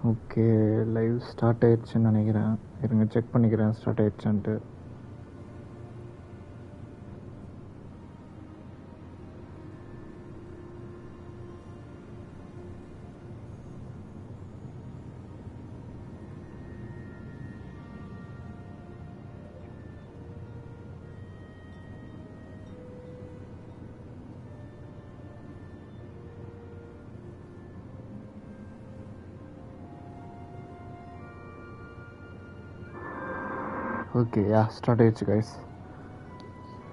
Okay live start ஆயிடுச்சுன்னு நினைக்கிறேன். இருங்க செக் பண்ணிக்கிறேன் ஸ்டார்ட் ஆயிடுச்சான்ட்டு. ஓகே ஸ்டார்ட் ஆயிடுச்சு கைஸ்.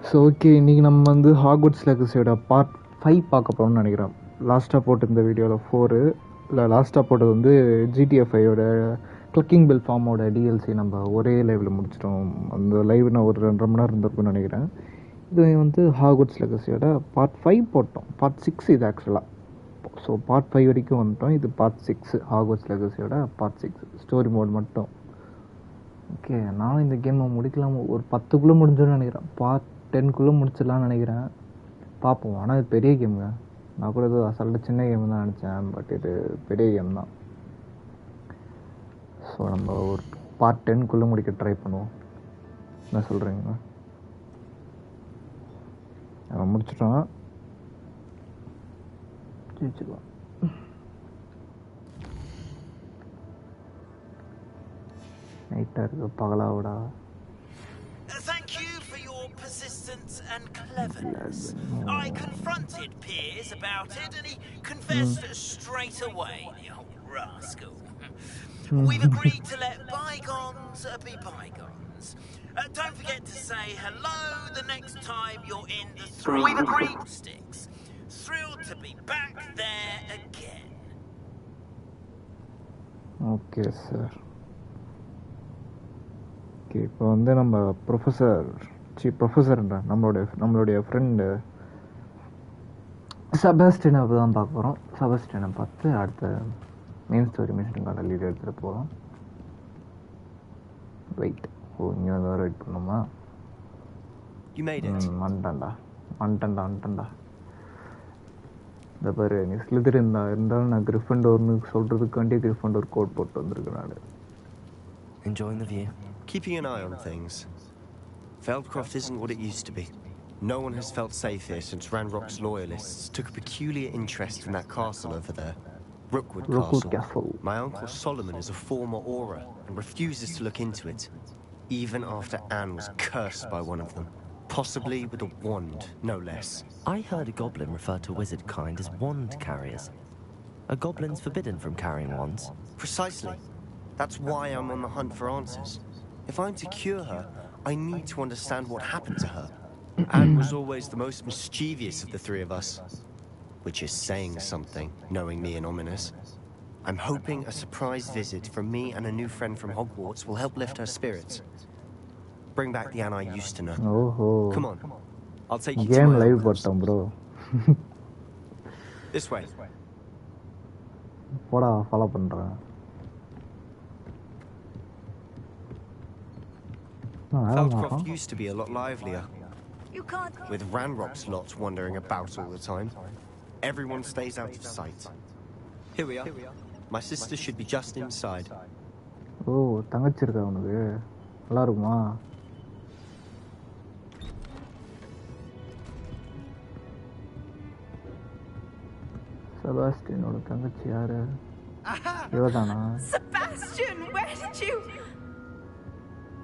ஸோ ஓகே இன்றைக்கி நம்ம வந்து ஹாக்வர்ட்ஸ் லெகசியோட பார்ட் 5 பார்க்க போகிறோம்னு நினைக்கிறேன். லாஸ்ட்டாக போட்டிருந்த வீடியோவில் 4 இல்லை லாஸ்ட்டாக போட்டது வந்து GTA5ஓட கிளக்கிங் பெல் ஃபார்மோட டிஎல்சி நம்ம ஒரே லைவில் முடிச்சிட்டோம். அந்த லைவ் நான் ஒரு 2.5 மணி நேரம் இருந்திருக்குன்னு நினைக்கிறேன். இது வந்து ஹாக்வர்ட்ஸ் லெகசியோட பார்ட் 5 போட்டோம். பார்ட் 6 இது ஆக்சுவலாக. ஸோ பார்ட் 5 வரைக்கும் வந்துட்டோம். இது பார்ட் 6 ஹாக்வர்ட்ஸ் லெகசியோட பார்ட் 6 ஸ்டோரி மோட் மட்டும். ஓகே நானும் இந்த கேமை முடிக்கலாம் ஒரு 10க்குள்ளே முடிஞ்சோன்னு நினைக்கிறேன். பார்ட் 10க்குள்ளே முடிச்சிடலான்னு நினைக்கிறேன். பார்ப்போம். ஆனால் இது பெரிய கேமுங்க. நான் கூட இது அசல்ட்டு சின்ன கேம் தான் நினச்சேன். பட் இது பெரிய கேம் தான். ஸோ நம்ம ஒரு பார்ட் 10க்குள்ளே முடிக்க ட்ரை பண்ணுவோம். என்ன சொல்கிறீங்க? நம்ம முடிச்சிட்டோம். ஜெயிச்சிடலாம். Thank you for your persistence and cleverness. I confronted Piers about it and he confessed straight away, the old rascal. We've agreed to let bygones be bygones. Don't forget to say hello the next time you're in the We've agreed sticks. Thrilled to be back there again. Okay, sir. Okay இப்போ வந்து நம்ம ப்ரொஃபஸர்ன்ற நம்மளுடைய friend செபாஸ்டியனை தான் பார்க்க போகிறோம். செபாஸ்டியனை பார்த்து அடுத்த main story மிஷனுக்கான lead எடுத்துகிட்டு போகலாம். வெயிட் இங்கே வந்து வேறு வெயிட் பண்ணுமா? வந்துட்டேன்டா இந்த பாரு நீ ஸ்லிதர் இருந்தாலும் நான் கிரிஃபண்டோர்னு சொல்கிறதுக்காண்டி கிரிஃபண்டோர் கோட் போட்டு வந்திருக்கேன் நான். Enjoying the view? Keeping an eye on things. Feldcroft isn't what it used to be. No one has felt safe here since Ranrock's loyalists took a peculiar interest in that castle over there. Rookwood Castle. My uncle Solomon is a former Auror and refuses to look into it, even after Anne was cursed by one of them. Possibly with a wand, no less. I heard a goblin refer to wizard kind as wand carriers. Are goblins forbidden from carrying wands? Precisely. That's why I'm on the hunt for answers. If I'm to cure her, I need to understand what happened to her. Anne was always the most mischievous of the three of us. Which is saying something, knowing me and Ominous. I'm hoping a surprise visit from me and a new friend from Hogwarts will help lift her spirits. Bring back the Anne I used to know. Come on. I'll take you to my live button, bro. This way. Poda follow பண்றா. Feldcroft used to be a lot livelier. With Ranrock's lot wandering about all the time. Everyone stays out of sight. Here we are. My sister should be just inside. Oh, தங்கச்சி இருக்கா உனக்கு? நல்லா இருக்குமா? செபாஸ்டியனோட தங்கச்சி யாரு? இவதானா? Sebastian, where did you?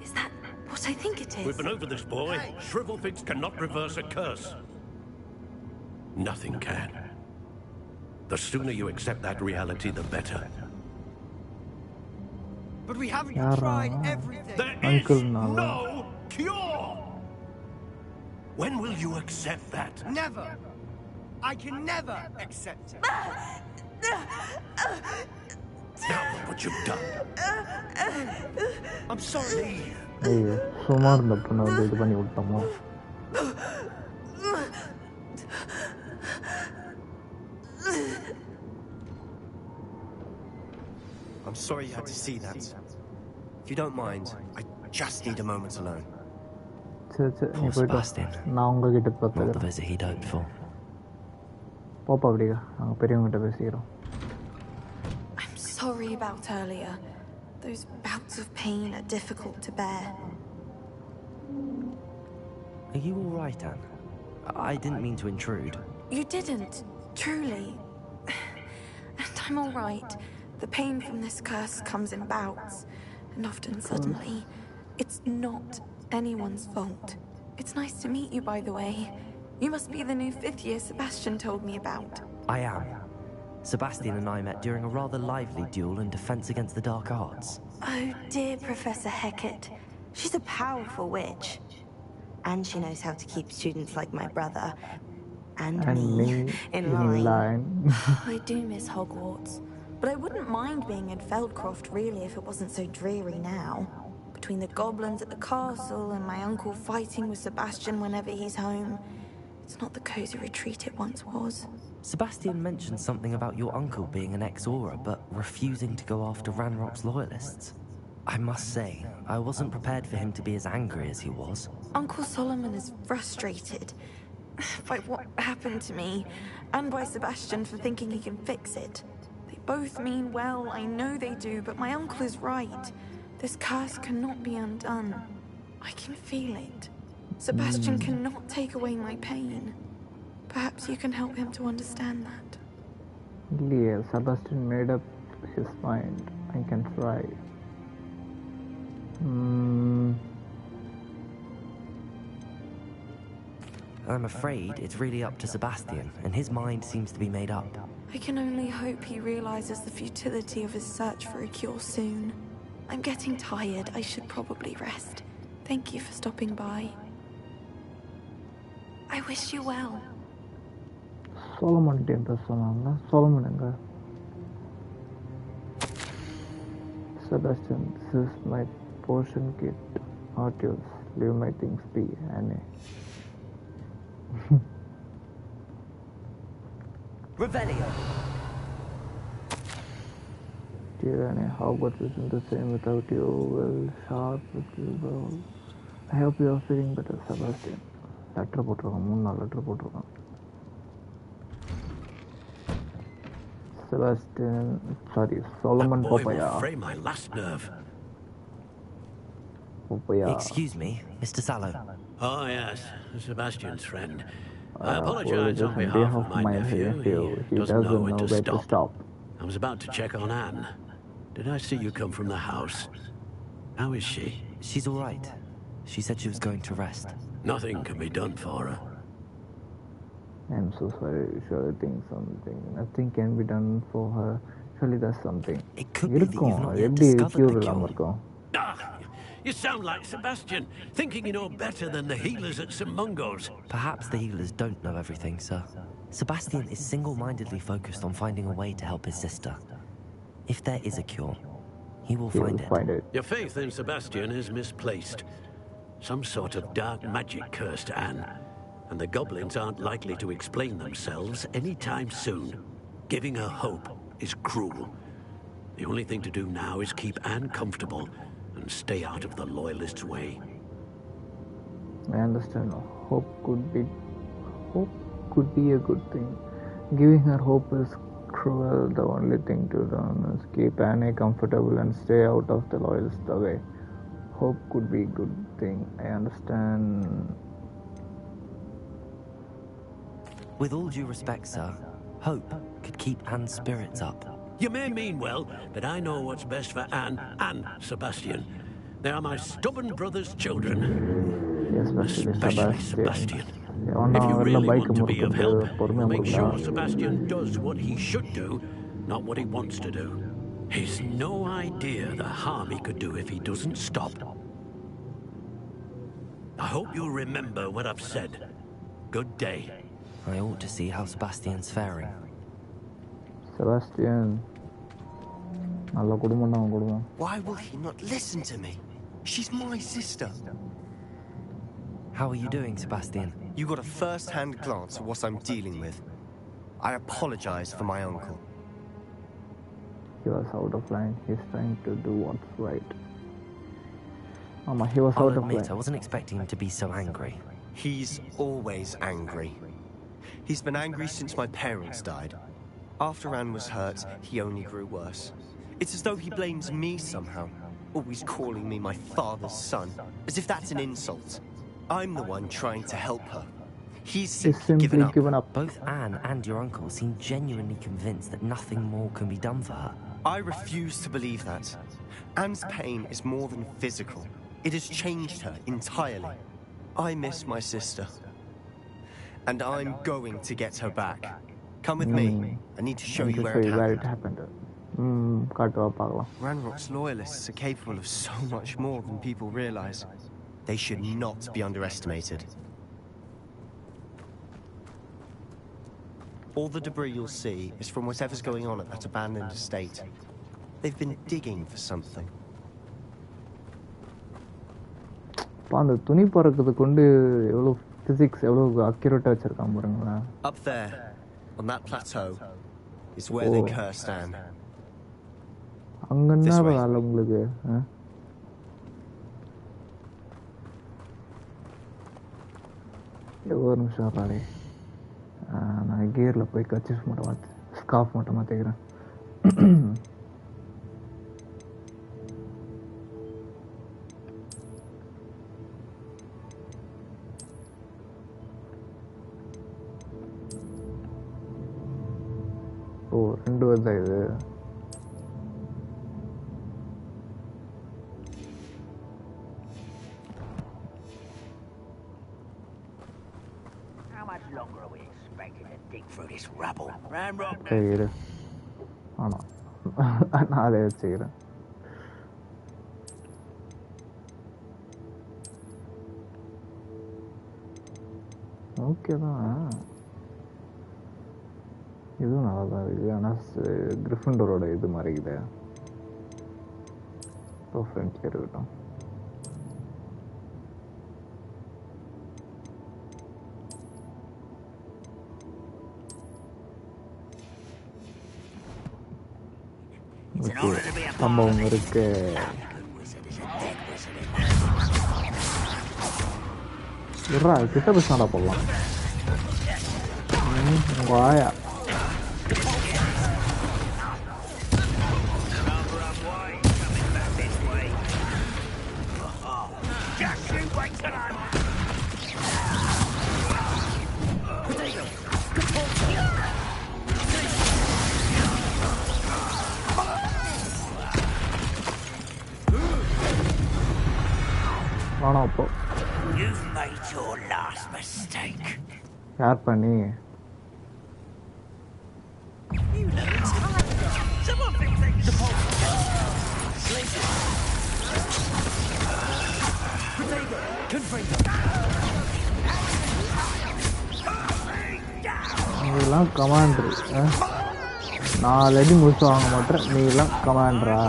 Is that what I think it is? We've been over this, boy. Shrivelfigs cannot reverse a curse. Nothing can. The sooner you accept that reality, the better. But we haven't tried everything. There is no cure. When will you accept that? Never. I can never accept it. Now look what you've done. I'm sorry. ஐயோ சும்மா இருந்த பொண்ணை வந்து இது பண்ணி விட்டோமோ? I'm sorry you had to see that. If you don't mind, I just need a moment alone. சரி நீ போயிட்டு நான் உங்ககிட்ட பார்த்துக்கிறேன். Not the visit he'd hoped for. போப்பா அப்படியா நாங்கள் பெரியவங்ககிட்ட பேசிக்கிறோம். I'm so sorry about earlier. Those bouts of pain are difficult to bear. Are you all right, Anne? I didn't mean to intrude. You didn't, truly. And I'm all right. The pain from this curse comes in bouts, and often suddenly. It's not anyone's fault. It's nice to meet you, by the way. You must be the new 5th year Sebastian told me about. I am. Sebastian and I met during a rather lively duel in defense against the dark arts. Oh dear, Professor Hecat. She's a powerful witch. And she knows how to keep students like my brother and me in line. I do miss Hogwarts, but I wouldn't mind being in Feldcroft really if it wasn't so dreary now. Between the goblins at the castle and my uncle fighting with Sebastian whenever he's home, it's not the cozy retreat it once was. Sebastian mentioned something about your uncle being an ex-Auror, but refusing to go after Ranrock's loyalists. I must say, I wasn't prepared for him to be as angry as he was. Uncle Solomon is frustrated by what happened to me, and by Sebastian for thinking he can fix it. They both mean well, I know they do, but my uncle is right. This curse cannot be undone. I can feel it. Sebastian cannot take away my pain. Perhaps you can help him to understand that. Yeah, Sebastian made up his mind. I can try. I'm afraid it's really up to Sebastian, and his mind seems to be made up. I can only hope he realizes the futility of his search for a cure soon. I'm getting tired. I should probably rest. Thank you for stopping by. I wish you well. Solomon temple சொன்னாங்க. Solomon எங்க? Sebastian, this is my potion kit. Not yours. Leave my things be, Annie. Revelio! Dear Annie, Hogwarts isn't the same without you. Well, sharp little girl. I hope you are feeling better, Sebastian. Letter போட்டிருக்கான். 3-4 letter போட்டிருக்கான். Sebastian, sorry, Solomon That boy Papaya. will fray my last nerve. Papaya. Excuse me, Mr. Sallow. Oh, yes, Sebastian's friend. I Apologize apologize on behalf of my nephew. He doesn't know when to where stop. I was about to check on Anne. Did I see you come from the house? How is she? She's all right. She said she was going to rest. Nothing can be done for her. I'm so sorry. Surely nothing can be done for her. Surely there's something. It could be that you've not yet discovered the cure. Ah, you sound like Sebastian, thinking you know better than the healers at St. Mungo's. Perhaps the healers don't know everything, sir. Sebastian is single-mindedly focused on finding a way to help his sister. If there is a cure, he will find it. Your faith in Sebastian is misplaced. Some sort of dark magic cursed Anne, and the goblins aren't likely to explain themselves anytime soon. Giving her hope is cruel. The only thing to do now is keep Anne comfortable and stay out of the Loyalists' way. I understand. Hope could be a good thing. Giving her hope is cruel. The only thing to do is keep Anne comfortable and stay out of the Loyalists' way. Hope could be a good thing. I understand. With all due respect, sir, hope could keep Anne's spirits up. You may mean well, but I know what's best for Anne and Sebastian. They are my stubborn brother's children. Especially Sebastian. If you really want to be of help, make sure Sebastian does what he should do, not what he wants to do. He's no idea the harm he could do if he doesn't stop. I hope you'll remember what I've said. Good day. I ought to see how Sebastian's faring. Sebastian. Why will he not listen to me? She's my sister. How are you doing, Sebastian? You got a first-hand glance at what I'm dealing with. I apologize for my uncle. He was out of line. He's trying to do what's right. Mama, he was I'll out of admit, line. I wasn't expecting him to be so angry. He's always angry. He's been angry since my parents died. After Anne was hurt, he only grew worse. It's as though he blames me somehow, always calling me my father's son, as if that's an insult. I'm the one trying to help her. He's simply given up. Both Anne and your uncle seem genuinely convinced that nothing more can be done for her. I refuse to believe that. Anne's pain is more than physical. It has changed her entirely. I miss my sister. And I'm going to get her back. Come with me. I need to show you where it happened. Ranrock's loyalists are capable of so much more than people realize. They should not be underestimated. All the debris you'll see is from whatever's going on at that abandoned estate. They've been digging for something. அந்த துணி பறக்கிறது கொண்டு எவ்வளோ physics எவ்வளோ அக்யூரேட்டாக வச்சிருக்கான் பாருங்களேன். Up there, on that plateau, is where they cursed Anne. அங்கே என்ன வேலை உங்களுக்கு? ஒரு நிமிஷம் பாரு, நான் கியரில் போய் கச்சிஃப் மட்டும் மாற்று, ஸ்கார்ஃப் மட்டும் மாற்றிக்கிறேன். ஓ 2 வருதா இது? சரி இரு, ஆமாம் நான் அதை வச்சுக்கிறேன். ஓகே தான், இதுவும் நல்லா தான் இருக்குது. ஆனால் கிரிஃபிண்டரோட இது மாதிரிக்குது. ஸோ ஃப்ரெண்ட்லியாக இருக்கட்டும். சம்பவம் இருக்கு. கிட்ட போய் சண்டை போடலாம். வாயா அப்போ யார் பண்ணி நீலாம் கமாண்டர், 4 அடி முடிச்சு வாங்க மாட்டேன், நீலாம் கமாண்டரா?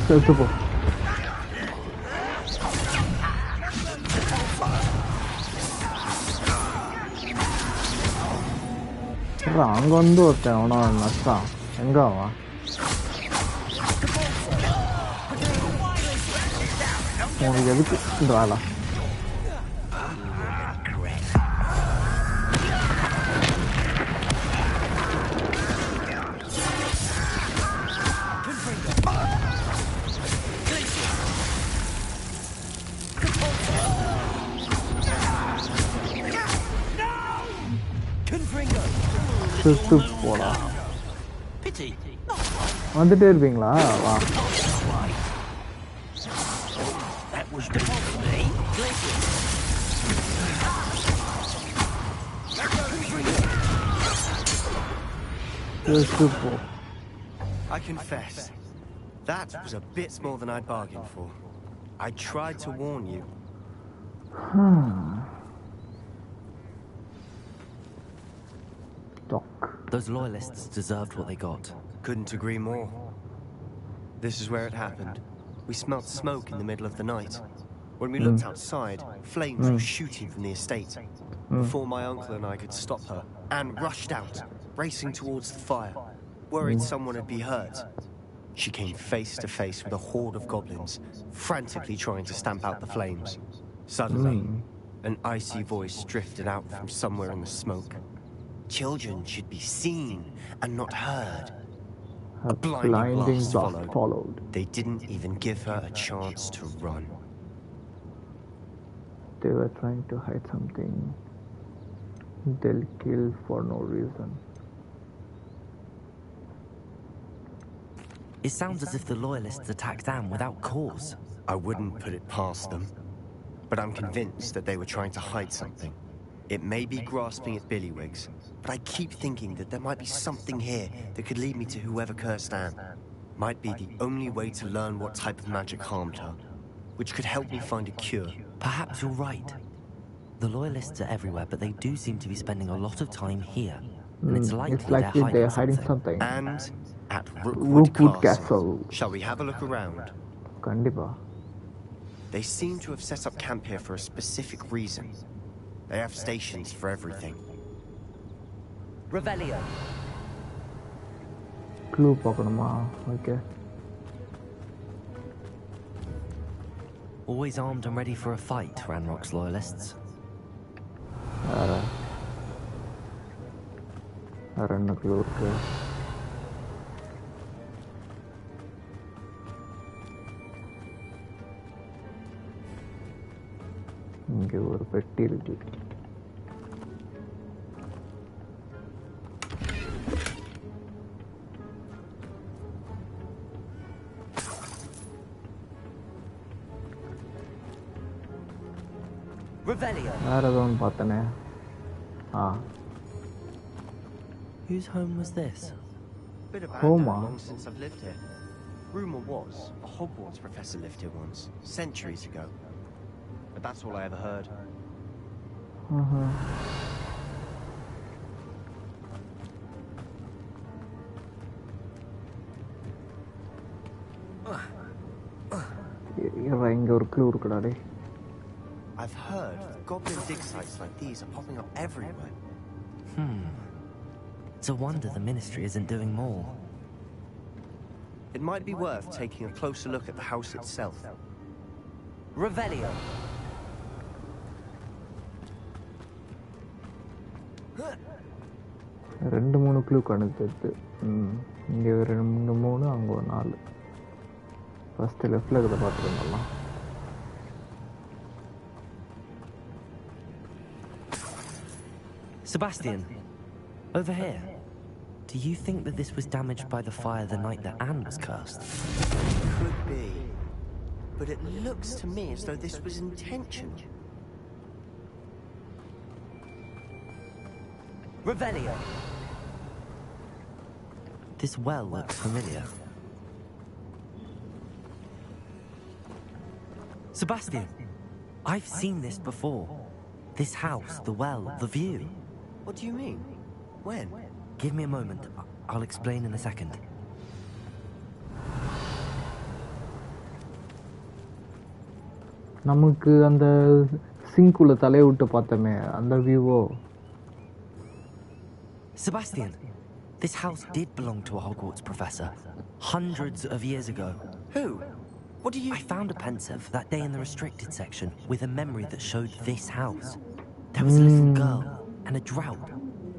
செத்து போ. அங்க வந்து ஒருத்தன் அவனா நஷ்டம் எங்க அவன்? உனக்கு எதுக்கு இந்த வேலை? போலாம், வந்துட்டே இருப்பீங்களா? வா. I confess, that was a bit more than I bargained for. I tried to warn you. Those loyalists deserved what they got. Couldn't agree more. This is where it happened. We smelt smoke in the middle of the night. When we looked outside, flames were shooting from the estate. Before my uncle and I could stop her, Anne rushed out, racing towards the fire, worried someone would be hurt. She came face to face with a horde of goblins, frantically trying to stamp out the flames. Suddenly, an icy voice drifted out from somewhere in the smoke. Children should be seen and not heard. A blinding blast followed. They didn't even give her a chance to run. They were trying to hide something. They'll kill for no reason. It sounds as if the Loyalists attacked Anne without cause. I wouldn't put it past them, but I'm convinced that they were trying to hide something. It may be grasping at Billywigs, but I keep thinking that there might be something here that could lead me to whoever cursed Anne. Might be the only way to learn what type of magic harmed her, which could help me find a cure. Perhaps you're right. The Loyalists are everywhere, but they do seem to be spending a lot of time here. And it's likely they're hiding something. And at Rookwood Castle. Shall we have a look around? Kandipa. They seem to have set up camp here for a specific reason. They have stations for everything. Revelio. Clue Pokémon. Okay. Always armed and ready for a fight, Ranrock's Loyalists. Run clue. இங்கே ஒரு பெட்டி இருக்கு. வேற ஏதோ பார்த்தனே. Whose home was this? Bit of Home, long since I've lived here. Rumor was a Hogwarts professor lived here once, centuries ago. But that's all I ever heard. இங்க ஒரு clue இருக்குடா டேய். I've heard goblin dig sites like these are popping up everywhere. It's a wonder the Ministry isn't doing more. It might be worth taking a closer look at the house itself. Revelio. ரெண்டு மூணு clue கணக்கு. இங்கே ஒரு 3 அங்கே ஒரு 4. First லெஃப்டில் இருக்கிறத பார்த்துட்டு Sebastian, over here. Do you think that this was damaged by the fire the night that Anne was cursed? Could be. But it looks to me as though this was intentional. Revelio. This well looks familiar. Sebastian, I've seen this before. This house, the well, the view. What do you mean? When? Give me a moment. I'll explain in a second. நமக்கு அந்த சிங்க்குள்ள தலைய விட்டு பார்த்தமே அந்த வியூவோ. Sebastian, this house did belong to a Hogwarts professor hundreds of years ago. Who? What do you... I found a pensive that day in the restricted section with a memory that showed this house. There was a little girl and a drought.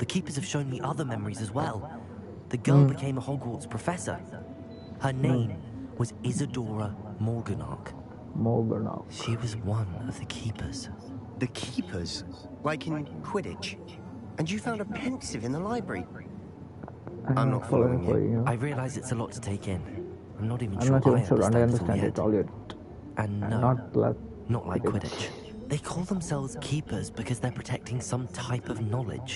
The keepers have shown me other memories as well. The girl became a Hogwarts professor. Her name was Isadora Morganach. She was one of the keepers. The keepers? Like in Quidditch? And you found a pensive in the library? I'm not following you. I realize it's a lot to take in. I'm not even sure I understand it all yet. And no, not like Quidditch. They call themselves keepers because they're protecting some type of knowledge.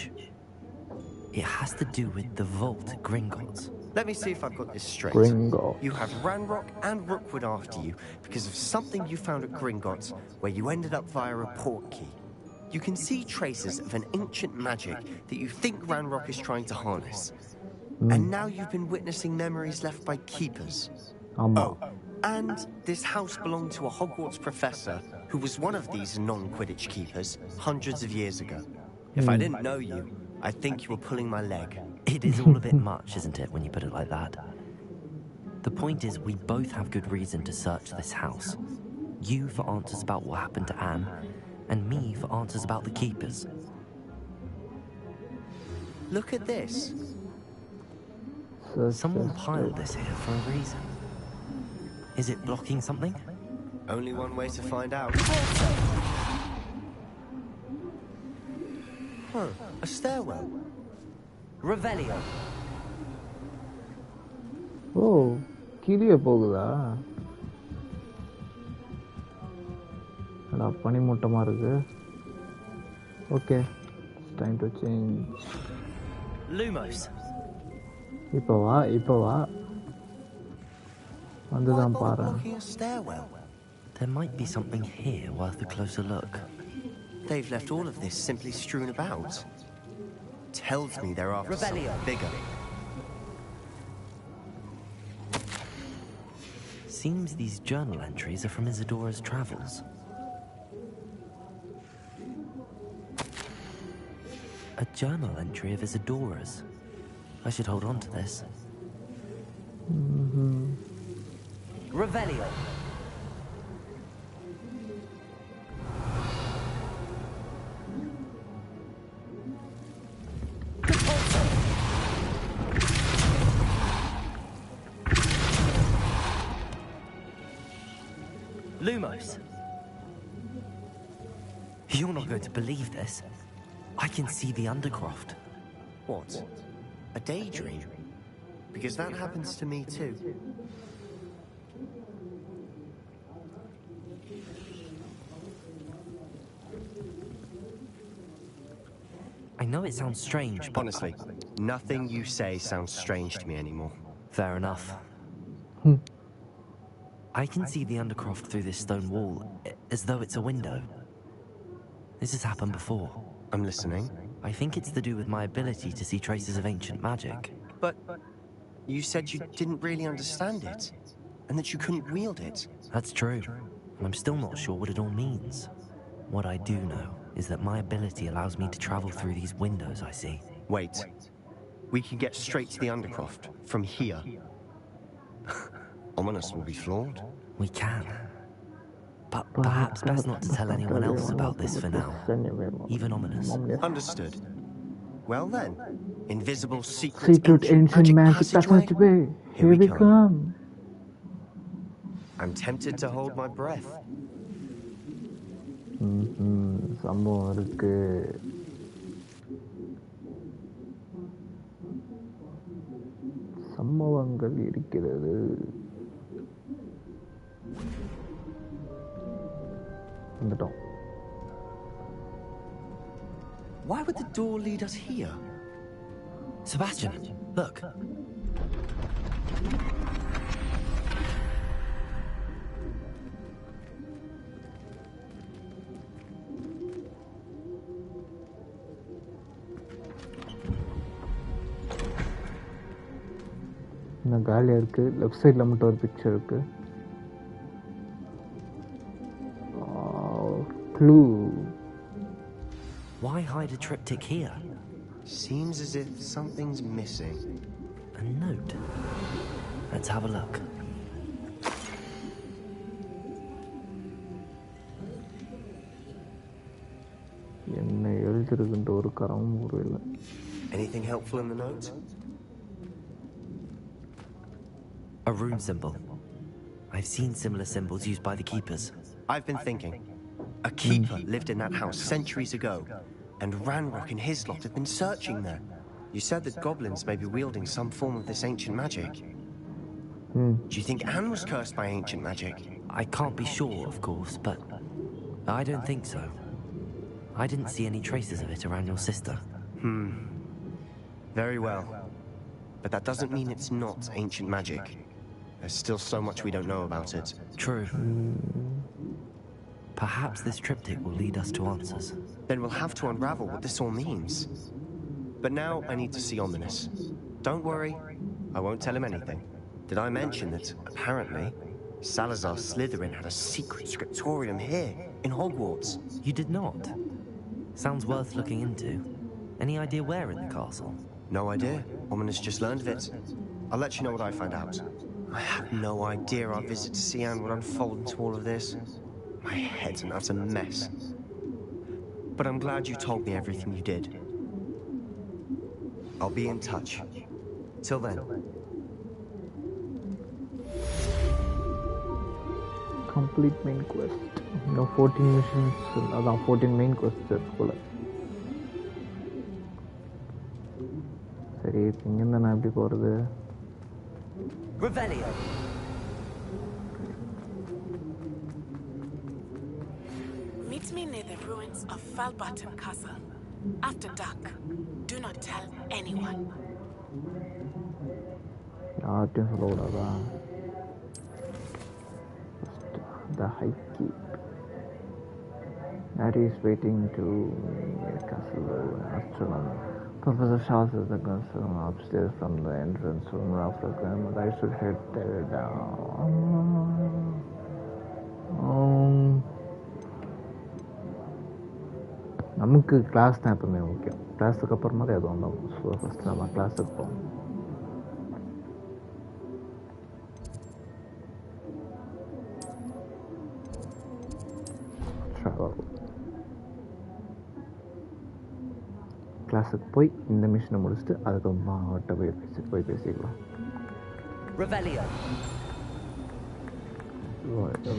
It has to do with the vault at Gringotts. Let me see if I've got this straight. Gringotts. You have Ranrock and Rookwood after you because of something you found at Gringotts where you ended up via a port key. You can see traces of an ancient magic that you think Ranrock is trying to harness. And now you've been witnessing memories left by keepers. Oh, and this house belonged to a Hogwarts professor who was one of these non-Quidditch keepers hundreds of years ago. If I didn't know you, I think you were pulling my leg. It is all a bit much, isn't it, when you put it like that? The point is, we both have good reason to search this house. You for answers about what happened to Anne, and me for answers about the keepers. Look at this. Someone piled this here for a reason. Is it blocking something? Only one way to find out. Huh, a stairwell. Revelio. Oh, கீழே போகுதா? அடா பனிமூட்டமா இருக்கு. Okay, it's time to change. Lumos. இப்போ வா. வந்துதான் பாரு. There might be something here worth a closer look. They've left all of this simply strewn about. Tells me they're after something bigger. Seems these journal entries are from Isadora's travels. A journal entry of Isadora's. I should hold on to this. Revelio. Lumos. You're not going to believe this. I can see the Undercroft. What? A daydream? Because that happens to me too. I know it sounds strange, but... Honestly, nothing you say sounds strange to me anymore. Fair enough. I can see the Undercroft through this stone wall, as though it's a window. This has happened before. I'm listening. I think it's to do with my ability to see traces of ancient magic. But you said you didn't really understand it, and that you couldn't wield it. That's true, and I'm still not sure what it all means. What I do know is that my ability allows me to travel through these windows I see. Wait. We can get straight to the Undercroft from here. Ominous will be flawed. We can. But perhaps best not to tell anyone else about this for now. Even Ominous. Understood. Well then, invisible Secret ancient magic passageway. Here we come. I'm tempted to hold my breath. சம்பவம் இருக்கு. சம்பவங்கள் இருக்கிறது. வந்துட்டோம். Why would the door lead us here? Sebastian, look. இந்த காலியாக இருக்கு. Left சைடில் மட்டும் ஒரு பிக்சர் இருக்கு. Clue. Why hide a triptych here? Seems as if something's missing. A note. Let's have a look. என்ன எழுதிருக்குன்ற ஒரு கரமும் ஒரு இல்லை. Anything helpful in the note? A rune symbol. I've seen similar symbols used by the keepers. I've been thinking. A keeper lived in that house centuries ago, and Ranrock and his lot have been searching there. You said that goblins may be wielding some form of this ancient magic. Do you think Anne was cursed by ancient magic? I can't be sure, of course, but I don't think so. I didn't see any traces of it around your sister. Very well. But that doesn't mean it's not ancient magic. There's still so much we don't know about it. True. Perhaps this triptych will lead us to answers. Then we'll have to unravel what this all means. But now I need to see Ominous. Don't worry, I won't tell him anything. Did I mention that, apparently, Salazar Slytherin had a secret scriptorium here, in Hogwarts? You did not? Sounds worth looking into. Any idea where in the castle? No idea. Ominous just learned of it. I'll let you know what I find out. I have no idea our visit to Sian would unfold into all of this. My head's an utter mess. But I'm glad you told me everything you did. I'll be in touch. Till then. Complete main quest. 14 missions. That's 14 main quests. சரி இங்கேருந்து நான் எப்படி போகிறது? Revelio. Meet me near the ruins of Falbottom Castle. After dark. Do not tell anyone. யார்ட்டையும் சொல்லக்கூடாதா? The high keep. Harry is waiting to castle astronomy. Professor Shaw says the concern upstairs from the entrance room of the but I should head there down. நமக்கு class தான் எப்பவுமே முக்கியம். கிளாஸுக்கு அப்புறமா தான் எதுவும் வந்தோம். ஸோ ஃபஸ்ட்டு நம்ம கிளாஸுக்கு போவோம். கிளாஸுக்கு போய் இந்த மிஷினை முடிச்சுட்டு அதுக்கப்புறமா அவர்கிட்ட போய் பேசிக்கலாம்.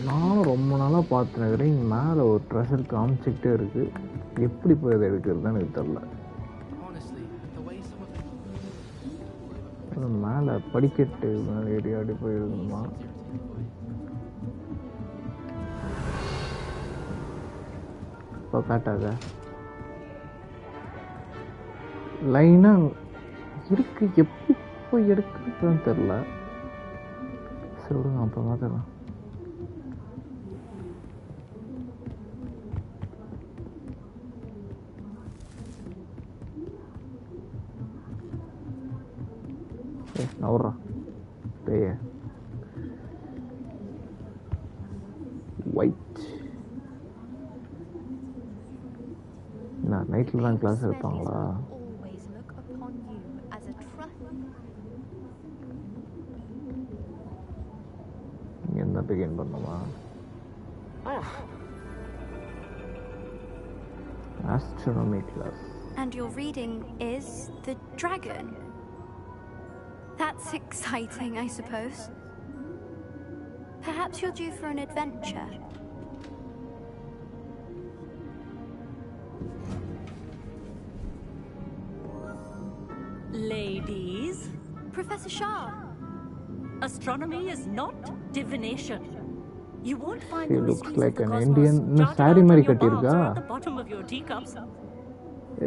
நானும் ரொம்ப நாளாக பார்த்துனுக்கிறேன். இங்கே மேலே ஒரு ட்ரெஷர் காமிச்சிக்கிட்டே இருக்குது. எப்படி போய் அதை எடுக்கிறதுன்னு எனக்கு தெரில. மேலே படிக்கட்டு மேலே ஏறி போய் இருக்கணுமா? இப்போ காட்டாத லைனாக இருக்கு. எப்படி போய் எடுக்கிறதுன்னு தெரில. சரி விடுங்க, அப்புறம் பார்த்துக்கலாம். நவர்றா பேய ஒயிட். நான் நைட்டில் தான் கிளாஸ் எடுப்பாங்களா? என்ன பிகின் பண்ணுமா? Astronomy class. And your reading is the dragon. That's exciting, I suppose. Perhaps you're due for an adventure. Ladies. Professor Shah. Astronomy is not divination. You won't find She the looks mysteries like of the an cosmos Indian. jotted Saree out on mari your walls kattirukka. or at the bottom of your teacups.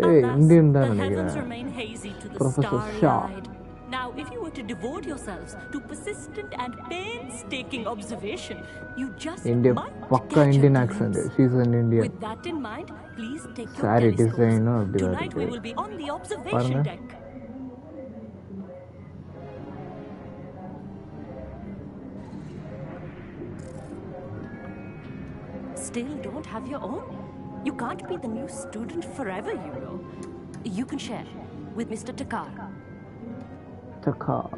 Hey, Indian da the nenikiren. heavens remain hazy to the Professor Shah. starry-eyed. Now, if you were to devote yourselves to persistent and painstaking observation, you just Indian might pakka catch a Indian glimpse. accent. She's an Indian. With that in mind, please take your Saree telescopes. design apdi Tonight we varudhu. will be on the observation Parunga. deck. Still don't have your own? You can't be the new student forever, you know. You can share with Mr. Takar. Takar.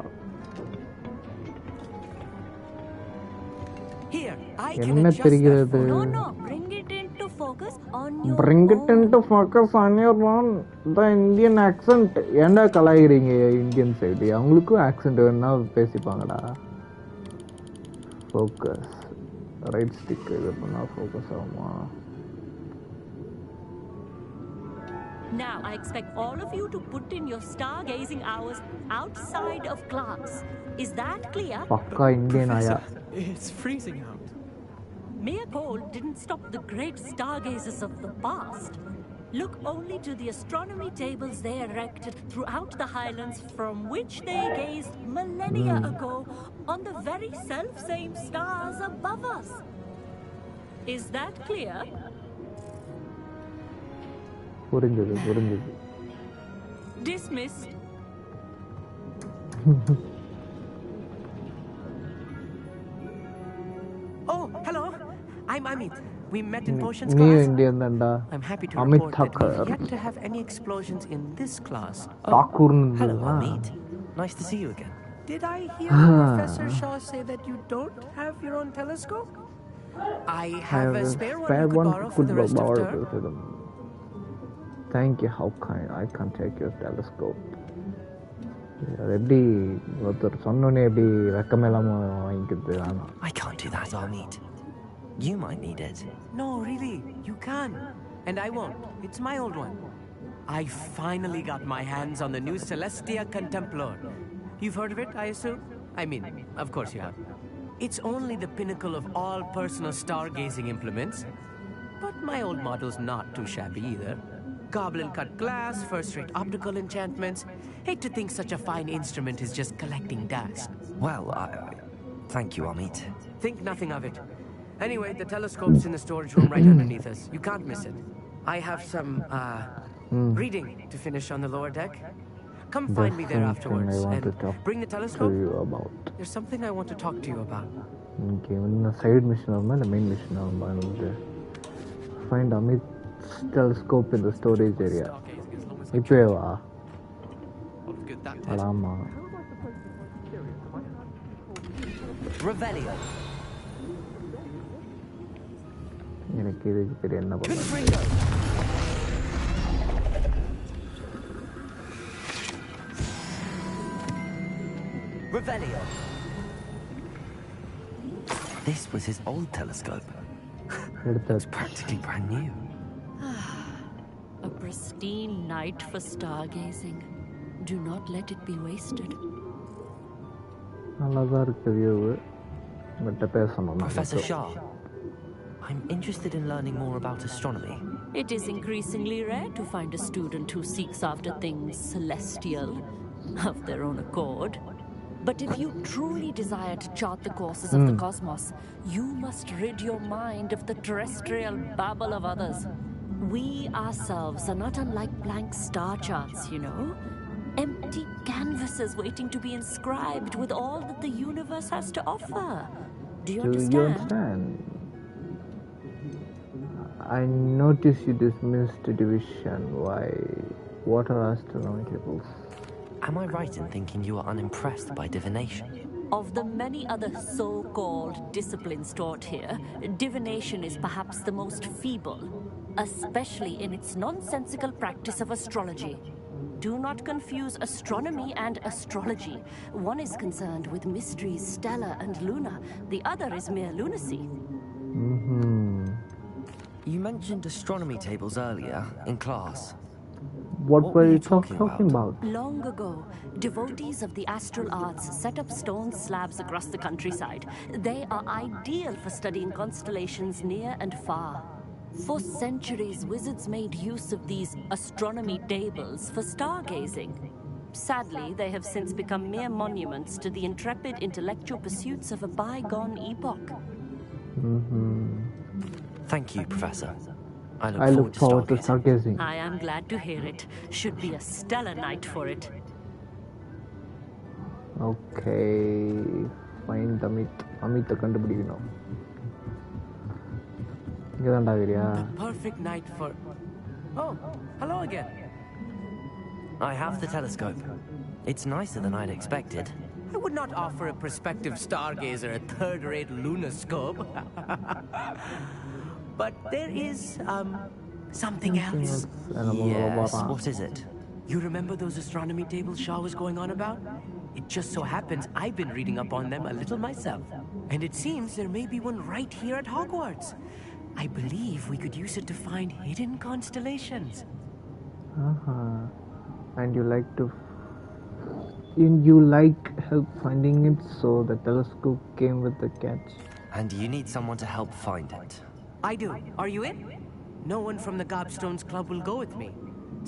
Here, I can என்ன adjust that தெரிகிறது? No, no, bring it into focus on your Bring it own. into focus on your own. The Indian accent. ஏன்டா கலாயிறீங்க Indian side? அவங்களுக்கும் accent வேணும்னா பேசிப்பாங்கடா. Focus right stick இது பண்ணா focus ஆகுமா? Now, I expect all of you to put in your stargazing hours outside of class. Is that clear? பக்கா Indian ஆயா. It's freezing out. Mere cold didn't stop the great stargazers of the past. Look only to the astronomy tables they erected throughout the highlands from which they gazed millennia ago on the very self-same stars above us. Is that clear? புரிஞ்சது. Dismissed. Oh, hello. I'm Amit. We met in potions நீ class. Indian தான்டா. I'm happy to Amit report that Thakur. we've yet to have any explosions in this class. Thakurன்னு hello, இருந்ததா? Amit. Nice to see you again. Did I hear Professor Shaw say that you don't have your own telescope? I have a spare one you could borrow for the rest of term. Thank you, how kind. I can't take your telescope. எப்படி ஒருத்தர் சொன்னோன்னே எப்படி வெக்கமில்லாம வாங்கிக்கிறது வேணாம். I can't do that, Amit. You might need it. No, really, you can. And I won't. It's my old one. I finally got my hands on the new Celestia Contemplar. You've heard of it, I assume? I mean, of course you have. It's only the pinnacle of all personal stargazing implements. But my old model's not too shabby either. Goblin-cut glass, first-rate optical enchantments. Hate to think such a fine instrument is just collecting dust. Well, thank you, Amit. Think nothing of it. Anyway, the telescope's in the storage room right underneath us. You can't miss it. I have some, reading to finish on the lower deck. Come find me there afterwards and bring the telescope. There's something I want to talk to you about. Okay, the side mission or the main mission or find Amit's telescope in the storage area. Ipeva. Alama. Revelio. எனக்கு இதுக்கு தெரிய என்ன பண்ணுறது. Revelio. This was his old telescope. It's practically brand new. A pristine night for stargazing. Do not let it be wasted. நல்லாதான் இருக்கு view. But பேசணும். Professor Shah, I'm interested in learning more about astronomy. It is increasingly rare to find a student who seeks after things celestial of their own accord. But if you truly desire to chart the courses of the cosmos, you must rid your mind of the terrestrial babble of others. We ourselves are not unlike blank star charts, you know. Empty canvases waiting to be inscribed with all that the universe has to offer. Do you understand? I noticed you dismissed division. Why? What are astronomy tables? Am I right in thinking you are unimpressed by divination? Of the many other so-called disciplines taught here, divination is perhaps the most feeble, especially in its nonsensical practice of astrology. Do not confuse astronomy and astrology. One is concerned with mysteries stellar and lunar. The other is mere lunacy. You mentioned astronomy tables earlier in class. What were you talking about? Long ago, devotees of the astral arts set up stone slabs across the countryside. They are ideal for studying constellations near and far. For centuries, wizards made use of these astronomy tables for stargazing. Sadly, they have since become mere monuments to the intrepid intellectual pursuits of a bygone epoch. Thank you, Professor. I look forward to stargazing. I am glad to hear it. Should be a stellar night for it. Okay, find Amit கண்டுபிடிக்கணும். இங்க தான்டா வரியா? Perfect night for. Oh, hello again. I have the telescope. It's nicer than I'd expected. I would not offer a prospective stargazer a third-rate lunoscope. But there is, something else. Yes, what is it? You remember those astronomy tables Shaw was going on about? It just so happens I've been reading up on them a little myself. And it seems there may be one right here at Hogwarts. I believe we could use it to find hidden constellations. And you like help finding it, so the telescope came with the catch. And you need someone to help find it. I do. Are you in? No one from the Gobstones Club will go with me.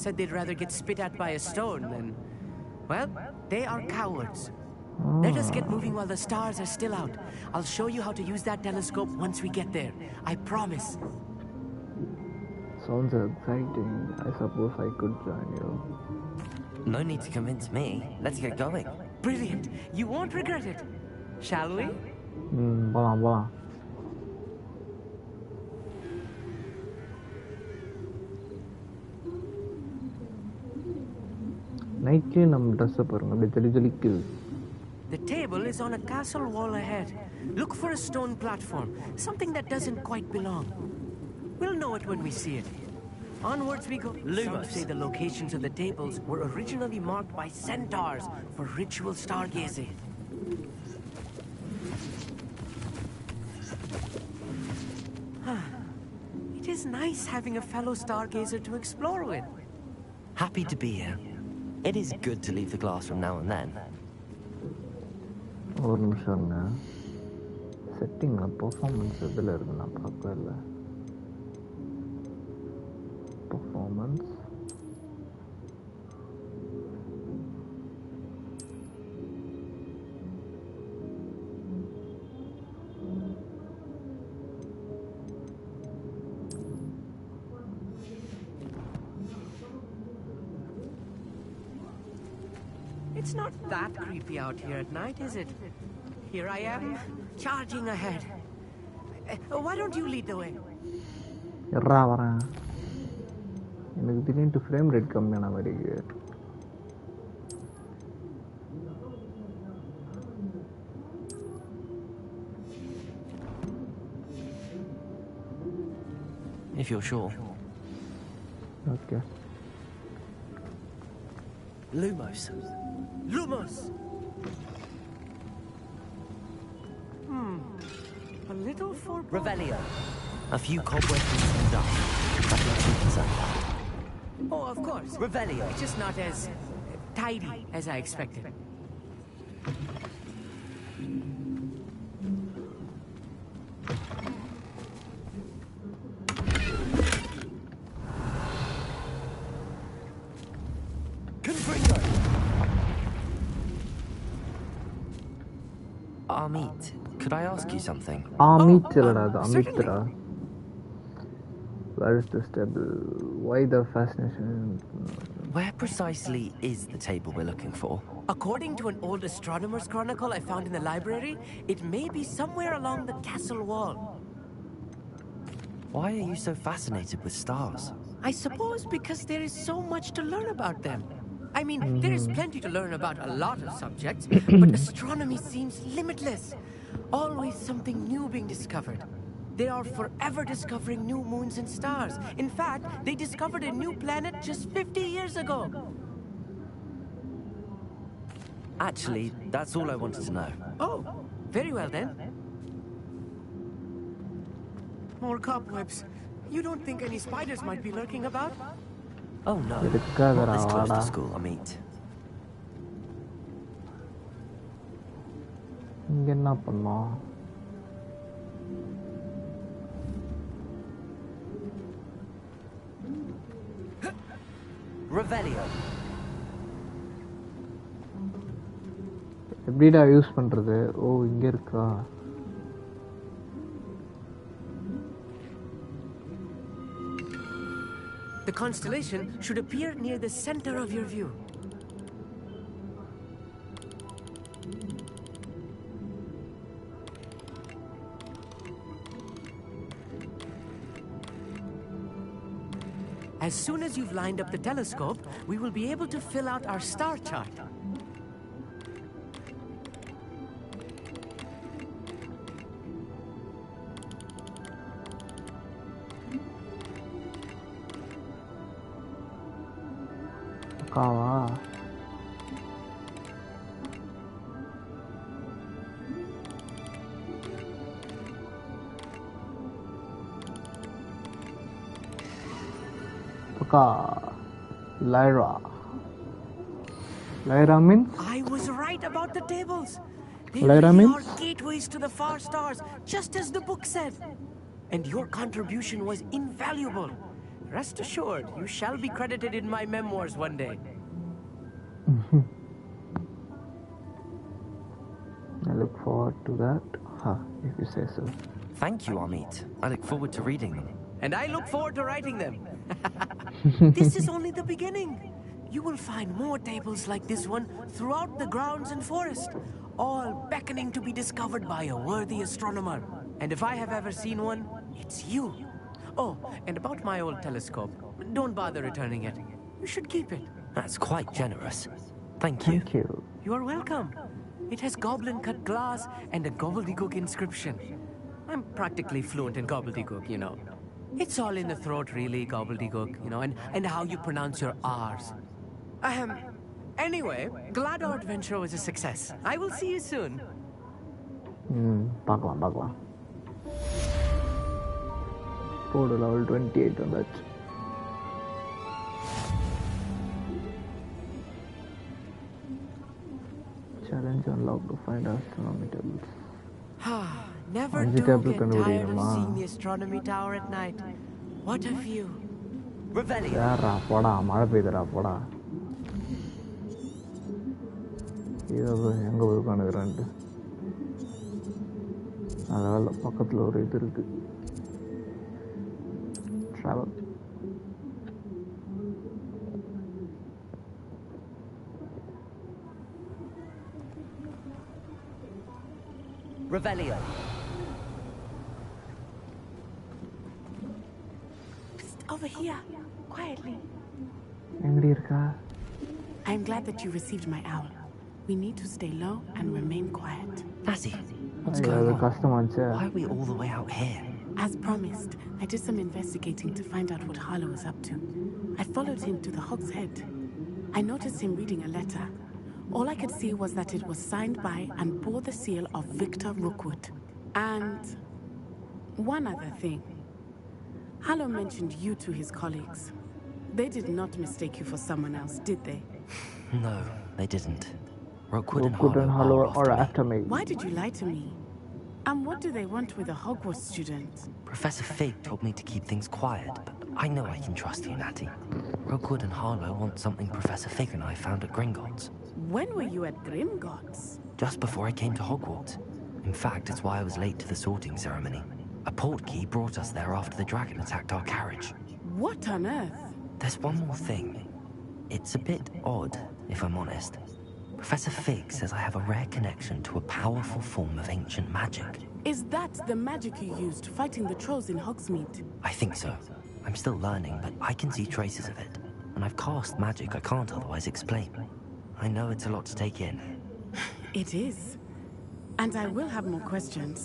Said they'd rather get spit at by a stone than... Well, they are cowards. Let us get moving while the stars are still out. I'll show you how to use that telescope once we get there. I promise. Sounds exciting. I suppose I could join you. No need to convince me. Let's get going. Brilliant. You won't regret it. Shall we? போலாம். நைட்லயே நம்ம dress பாருங்க அப்படியே ஜலிக்குது. The table is on a castle wall ahead. Look for a stone platform, something that doesn't quite belong. We'll know it when we see it. Onwards we go. Some say the locations of the tables were originally marked by centaurs for ritual stargazing. It is nice having a fellow stargazer to explore with. Happy to be here. It is good to leave the classroom now and then. ஒரு நிமிஷம்ங்க செட்டிங்கில் performance இதில் இருக்கு நான் பார்க்கவே இல்லை performance It's not that creepy out here at night, is it? Here I am, charging ahead. Why don't you lead the way? எறா வரேன் எனக்கு திடீர்னு ஃப்ரேம் ரேட் கம்மியான மாதிரி இருக்கு If you're sure. Okay. Lumos. Lumos! A little for... Revelio. A few cobwebs and some dust. Nothing too concerning. Oh, of course. Revelio. It's just not as tidy as I expected. Amit, could I ask you something? Amit, Amitra. Where is this table? Why the fascination? Where precisely is the table we're looking for? According to an old astronomer's chronicle I found in the library, it may be somewhere along the castle wall. Why are you so fascinated with stars? I suppose because there is so much to learn about them. I mean, there is plenty to learn about a lot of subjects, but astronomy seems limitless. Always something new being discovered. They are forever discovering new moons and stars. In fact, they discovered a new planet just 50 years ago. Actually, that's all I wanted to know. Oh, very well then. More cobwebs. You don't think any spiders might be lurking about? Oh no, not this close to school, Amit. இங்க என்ன பண்ணோம் Revelio. எப்படிடா use பண்றது ஓ இங்க இருக்கா The constellation should appear near the center of your view. As soon as you've lined up the telescope, we will be able to fill out our star chart. Kahwa Lyra. Lyra means? I was right about the tables. They Lyra really means? are gateways to the far stars, just as the book said. And your contribution was invaluable. Rest assured, you shall be credited in my memoirs one day. I look forward to that, if you say so. Thank you, Amit. I look forward to reading them. And I look forward to writing them. This is only the beginning. You will find more tables like this one throughout the grounds and forest, all beckoning to be discovered by a worthy astronomer. And if I have ever seen one, it's you. Oh, and about my old telescope, don't bother returning it. You should keep it. That's quite generous. Thank you. Thank you. You are welcome. It has goblin-cut glass and a gobbledygook inscription. I'm practically fluent in gobbledygook, you know. It's all in the throat, really, gobbledygook, you know, and how you pronounce your R's. Anyway, glad our adventure was a success. I will see you soon. பார்க்கலாம் போடு level 28 வந்தாச்சு. Challenge unlocked to find astronomy tables. Never do get tired of seeing the astronomy tower at night. What a view. Revelio. யாரா போடா மழை பெய்யுதுடா போடா. இது எங்க போய் உட்காந்துக்கிறேன்ட்டு அதனால பக்கத்தில் ஒரு இது இருக்கு. Travel Revelio. Over here, quietly. எங்கடி இருக்கா? I'm glad that you received my owl. We need to stay low and remain quiet. Natty, what's going on? கஷ்டமாச்சே. Why are we all the way out here? As promised, I did some investigating to find out what Harlow is up to. I followed him to the Hog's Head. I noticed him reading a letter. All I could see was that it was signed by and bore the seal of Victor Rookwood. And one other thing. Harlow mentioned you to his colleagues. They did not mistake you for someone else, did they? No, they didn't. Rookwood and Harlow are after me. Why did you lie to me? And what do they want with a Hogwarts student? Professor Fig told me to keep things quiet, but I know I can trust you, Natty. Rookwood and Harlow want something Professor Fig and I found at Gringotts. When were you at Gringotts? Just before I came to Hogwarts. In fact, it's why I was late to the sorting ceremony. A portkey brought us there after the dragon attacked our carriage. What on earth? There's one more thing. It's a bit odd, if I'm honest. Professor Fig says I have a rare connection to a powerful form of ancient magic. Is that the magic you used fighting the trolls in Hogsmeade? I think so. I'm still learning, but I can see traces of it. And I've cast magic I can't otherwise explain. I know it's a lot to take in. It is. And I will have more questions.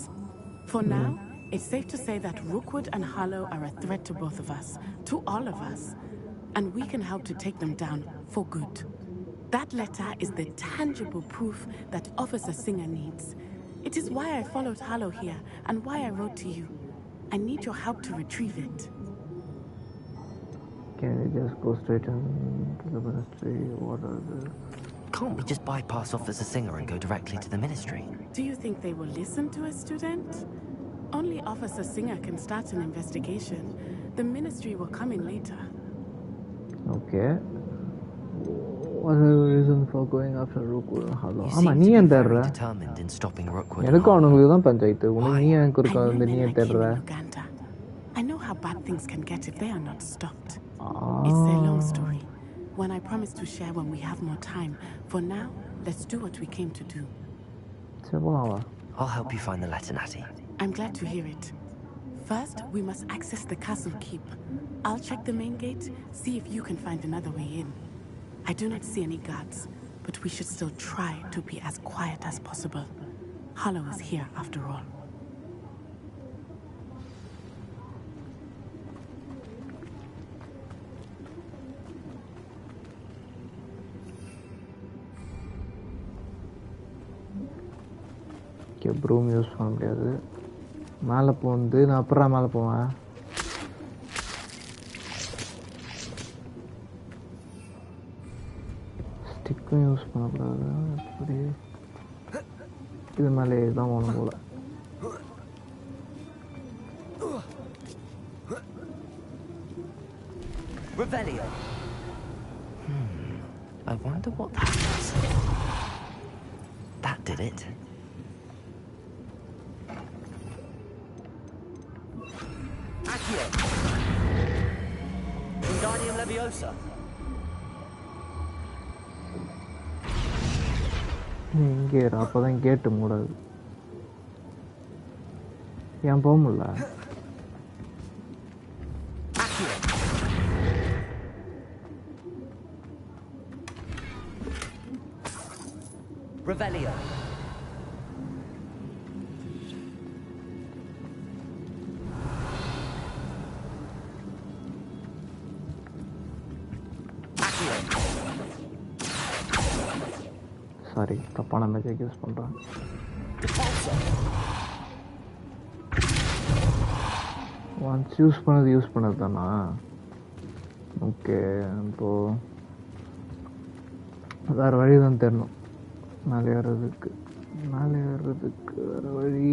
For now, it's safe to say that Rookwood and Harlow are a threat to both of us, to all of us. And we can help to take them down for good. That letter is the tangible proof that Officer Singer needs. It is why I followed Harlow here and why I wrote to you. I need your help to retrieve it. Can we just go straight into the ministry? What are the... Can't we just bypass Officer Singer and go directly to the ministry? Do you think they will listen to a student? Only Officer Singer can start an investigation. The ministry will come in later. Okay. What are the reasons for going after Rookwood and Harlow? You seem to be very determined in stopping Rookwood and Harlow. I know how bad things can get if they are not stopped. It's a long story. One I promise to share when we have more time. For now, let's do what we came to do. I'll help you find the letter, Natty. I'm glad to hear it. First, we must access the castle keep. I'll check the main gate, see if you can find another way in. I do not see any guards, but we should still try to be as quiet as possible. Harlow is here after all. Broom use பண்ண முடியாது. மேலே போந்து நான் அப்புறம் மேலே போவேன். ஸ்டிக்கும் use பண்ணக்கூடாது. எப்படி இது மேலே தான் போகணும் போல. Revelio. I wonder what that is. That did it. Accio. Wingardium Leviosa. இங்கே அப்போ தான் கேட்டு மூடாது. ஏன் போக முடியல? Revelio. சாரி தப்பான மேஜிக் யூஸ் பண்ணுறேன். ஒன்ஸ் யூஸ் பண்ணது தானா? ஓகே, இப்போது வேறு வழி தான் தெரியணும். மேலே ஏறுறதுக்கு வேறு வழி.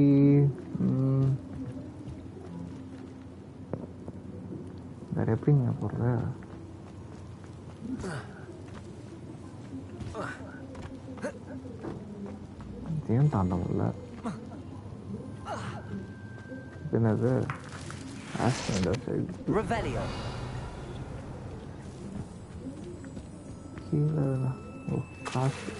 வேறு எப்படிங்க போகிறது? இதையும் தாண்ட முடியல. என்னது கீழே? ஓ, காசு.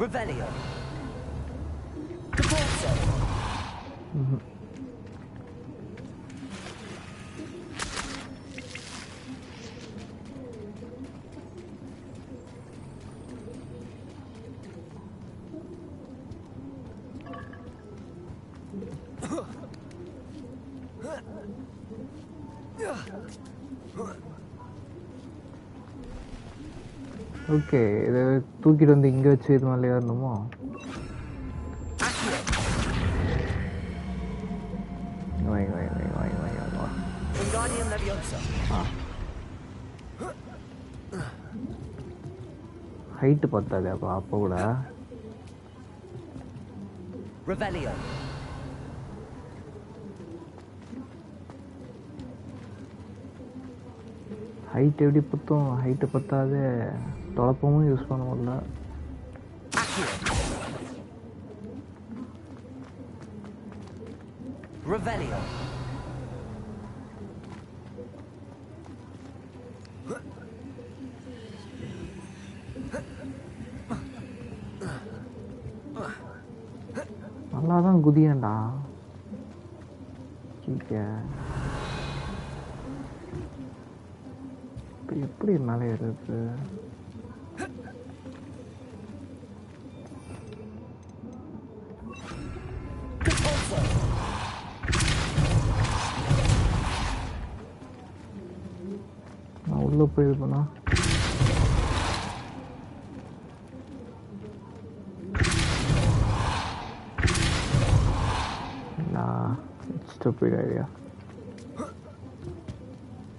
Revelio. ஓகே, இதை தூக்கிட்டு வந்து இங்கே வச்சு இது மேலே ஏறணுமோ? ஹைட்டு பத்தாது அப்போ கூட. ஹைட் எப்படி பத்தும்? ஹைட்டு பத்தாது. தொலைப்பமும் யூஸ் பண்ண முடியல. நல்லாதான் குதியேண்டா. எப்படி மேலே ஏறுது? நான் உள்ள போயிருப்பேனா? stupid idea.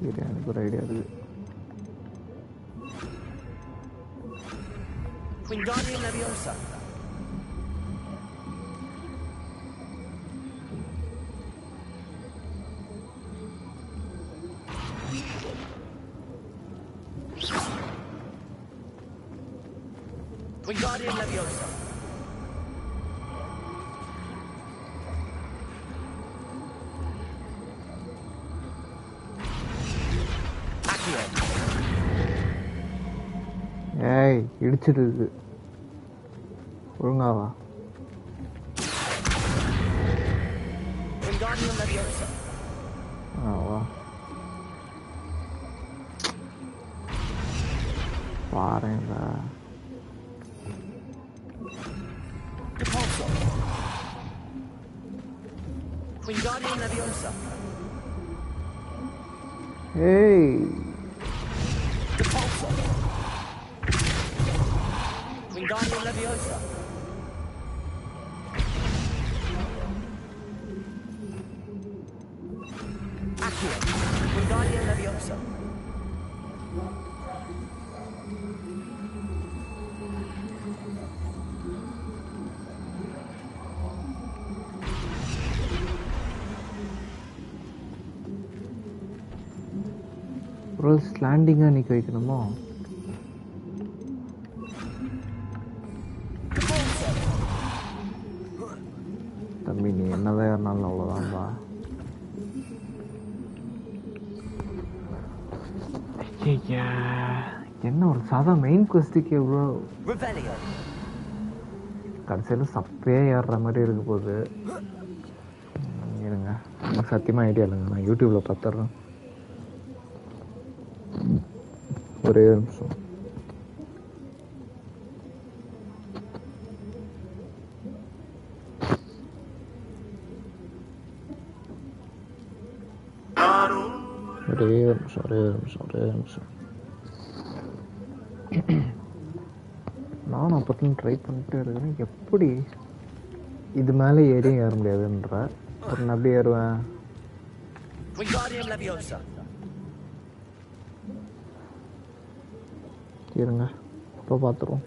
எனக்கு ஒரு ஐடியா இருக்கு. Wingardium Leviosa. Wingardium Leviosa. ஏய், இடிச்சிருக்கு. ஒழுங்காவா? வா பாருங்க. ஏய், Wingardium Leviosa. Accio. Wingardium Leviosa. ஒரு ஸ்லாண்டிங்காக நிற்க வைக்கணுமோ? தம்பி, நீ என்னதான் ஏறினாலும் அவ்வளோதான்பா. என்ன ஒரு சாதா மெயின் குவெஸ்ட்டுக்கு எவ்வளோ கடைசியில் சப்பையே ஏறுற மாதிரி இருக்க போகுது. இருங்க, எனக்கு சத்தியமாக ஐடியா இல்லைங்க. நான் யூடியூப்பில் பார்த்துட்றேன். ஒரே நிமிஷம். நானும் அப்போத்தையும் ட்ரை பண்ணிட்டு இருக்கேன். எப்படி இது மேலே ஏறியும் ஏற முடியாதுன்ற அப்புறம் அப்படியே ஏறுவேன். இருங்க இப்போ பார்த்துருவோம்.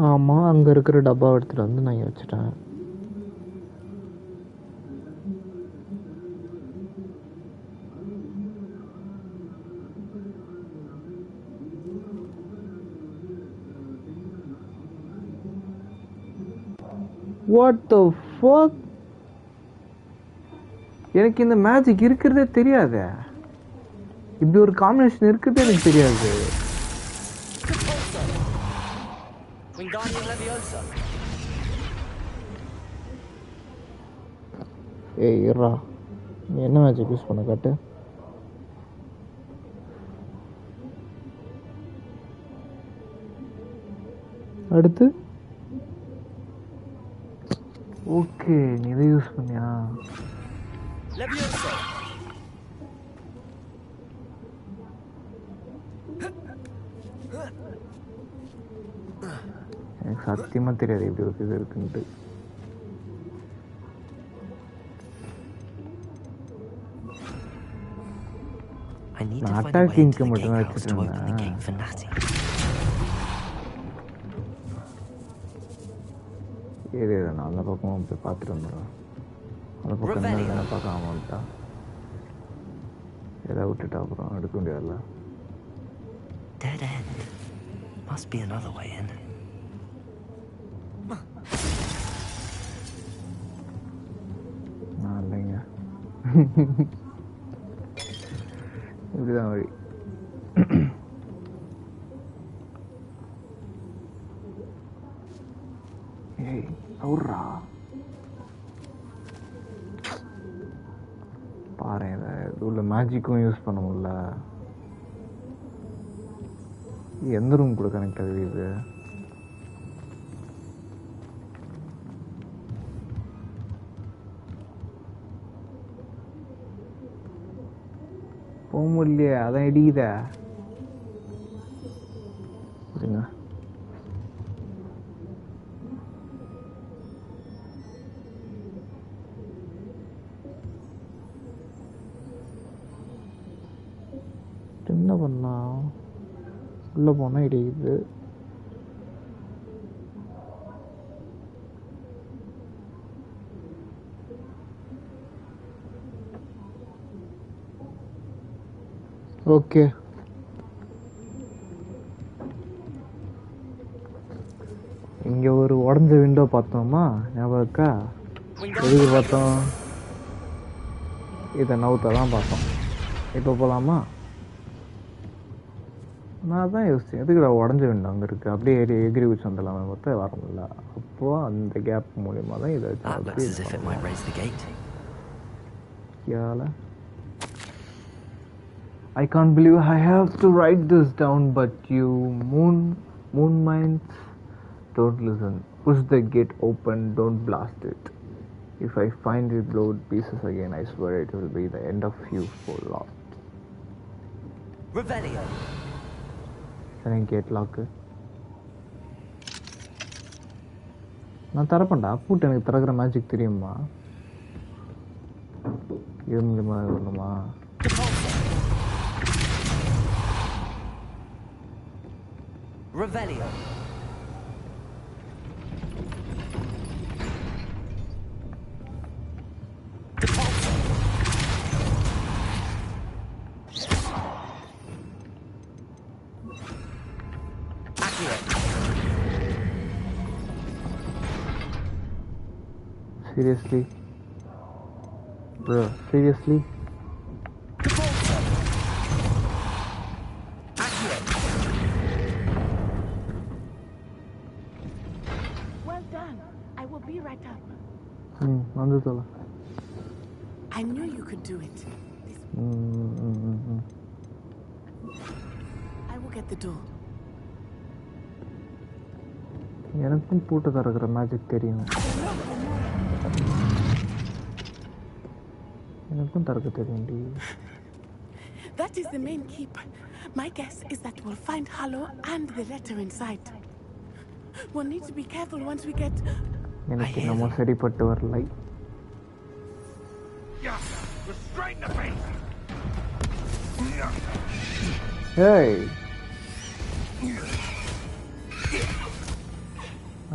ஆமாம், அங்கே இருக்கிற டப்பாவை எடுத்துகிட்டு வந்து நான் இங்கே வச்சுட்டேன். What the fuck? எனக்கு இந்த மேஜிக் இருக்கிறதே தெரியாது. இப்படி ஒரு காம்பினேஷன் இருக்கிறதே எனக்கு தெரியாது. ஏய் இருடா, நீ என்ன மேஜிக் யூஸ் பண்ண காட்டு. அடுத்து ஓகே, நீ இதை யூஸ் பண்ணியா? எனக்கு சத்தியமா தெரியாது இப்படி ஒரு இது இருக்குன்ட்டு. நான் அட்டாக்கிங்க்கு மட்டும் தான் வச்சுட்டு இருந்தேன். ஏறு, நான் அந்த பக்கமும் போய் பார்த்துட்டு வந்துடுவேன். அந்த பக்கம் என்ன பார்க்காம வந்துட்டா எதாவது விட்டுட்டா அப்புறம் எடுக்க முடியாதுல்ல. Dead end. Must be another way in. நான் இல்லைங்க, இப்படிதான் வழி. ஏய் அவர்ரா பாரு, இது உள்ள மேஜிக்கும் யூஸ் பண்ண முடியல. எந்த ரூம் கூட கனெக்ட் ஆகுது இது? போக முடியலையே, அதான் இடிக்குத. சரிங்க, என்ன பண்ணலாம்? உள்ளே போனால் இடிக்குது. ஓகே, இங்கே ஒரு உடஞ்ச விண்டோ பார்த்தோமா, ஞாபகம் இருக்கா? எதுக்கு பார்த்தோம்? இதை நவுத்த தான் பார்த்தோம். இப்போ போகலாமா? நான் தான் யோசிச்சேன், எதுக்கு உடஞ்ச விண்டோ அங்கே இருக்குது, அப்படியே எகிரி வச்சு வந்துடலாமே, பார்த்தா வர முடியல. அப்போது அந்த கேப் மூலியமாக தான் இதை Yala. I can't believe I have to write this down, but you moon minds don't listen. Push the gate open, don't blast it. If I find it blow pieces again, I swear it will be the end of you for long. Revelio. Can I get lock? நான் தரப்பண்டா பூட்டு. எனக்கு திறக்கிற magic தெரியுமா? இது மூலியமா வரணுமா? Revelio. Seriously? Bro, seriously? Well done. I will be right up. I knew you could do it. I will get the door. எனக்கும் பூட்டு திறக்கிற மேஜிக் தெரியும். எனக்கும் திறக்க தெரியும்டி. That is the main keep. My guess is that we'll find Hollow and the letter inside. We'll need to be careful once we get... எனக்கு நம்ம சரிப்பட்டு வரலை. Hey!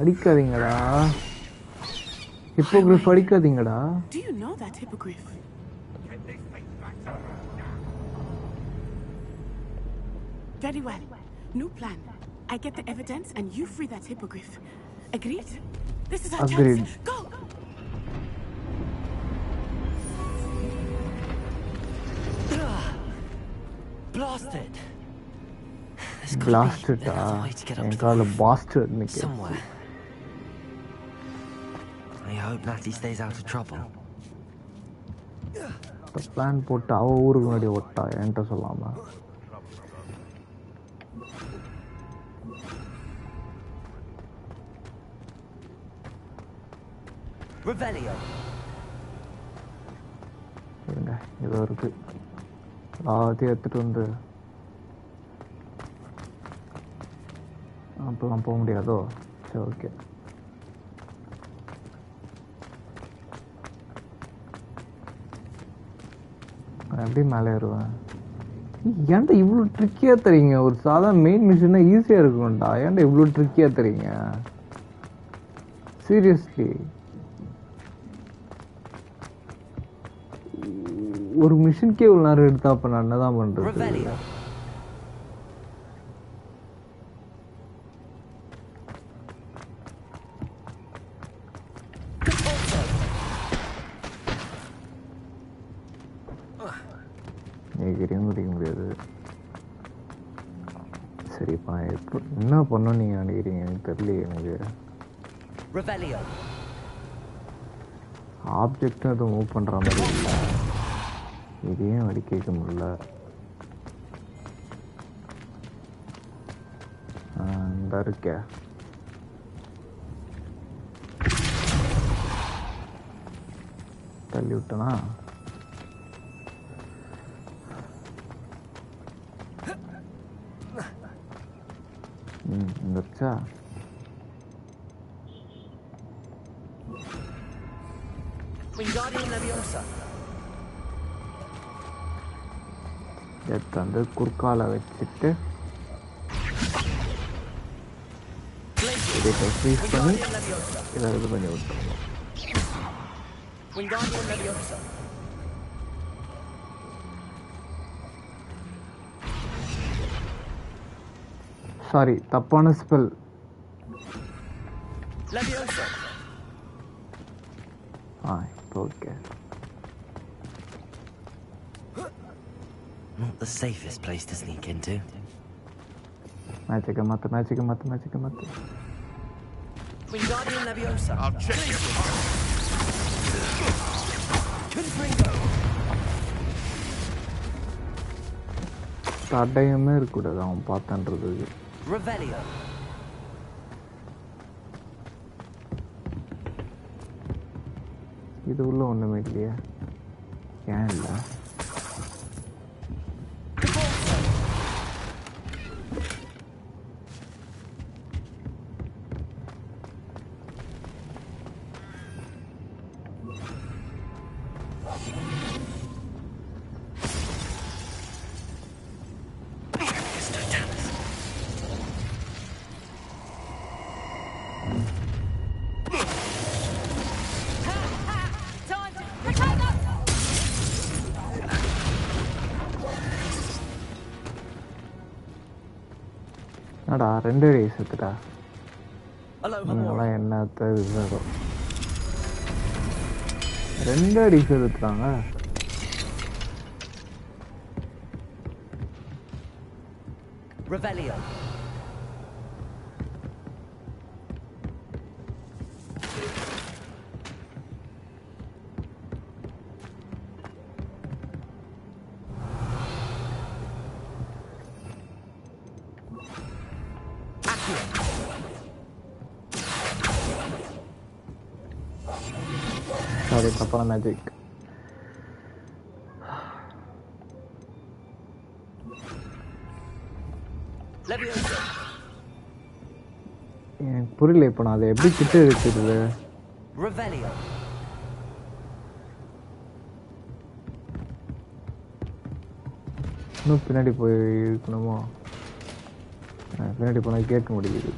அடிக்காதீங்கடா. ஹிப்போகிரிஃப் அடிக்காதீங்கடா. Do you know that hippogriff? Very well. New plan. I get the evidence and you free that hippogriff. Agreed? This is our chance. Go! Blasted! Blasted, bastard. Somewhere. I hope Natty stays out of trouble. The plan put our ஊருக்கு ஒட்டா என்கிட்ட சொல்லாம. Revelio. இருங்க, இதோ இருக்கு. எல்லாத்தையும் எடுத்துட்டு வந்து அப்பெல்லாம் போக முடியாதோ? சரி, ஓகே. எப்படி மேலே ஏறுவேன்? ஏன்டா இவ்வளோ ட்ரிக்கியாக தெரியுங்க? ஒரு சாதாரண மெயின் மிஷினா ஈஸியாக இருக்கும்டா. ஏன்டா இவ்வளோ ட்ரிக்கியாக தெரியுங்க? சீரியஸ்லி, ஒரு மிஷினுக்கே இவ்வளோ நேரம் எடுத்தா அப்போ நான் என்ன தான் பண்ணுறது? குடிக்க முடியாது. சரிப்பா, எப்போ என்ன பண்ணணும் நீங்கள் நினைக்கிறீங்க? எனக்கு தெரியல. எனக்கு ஆப்ஜெக்டும் எதுவும் மூவ் பண்ணுற மாதிரி இல்லை. இதையும் அடி கேட்க முடியல. இந்த இருக்க தள்ளி விட்டனா? வந்துருச்சா? எடுத்து குறுக்கால வச்சுட்டு இதை ஃப்ரீஸ் பண்ணி இதை இது பண்ணி விட்டுருவோம். சாரி, தப்பான spell. Okay. Not the safest place to sneak into. Magic. Wingardium Leviosa. I'll check you. Confringo. தடையமே இருக்கக்கூடாது அவன் பார்த்தான்றது. Revelio. இது உள்ள ஒண்ணுமே இல்லையா? ஏன் இல்லை? என்னடா 2 அடி செத்துட்டா? நீங்களாம் என்னத்த விசாரம் 2 அடி செத்துட்டாங்க. Revelio. sorry, தப்பான magic. எனக்கு புரியல இப்போ நான் அதை எப்படி கிட்ட இருக்குது. இன்னும் பின்னாடி போய் இருக்கணுமா? பின்னாடி போனால் கேட்க முடியுது.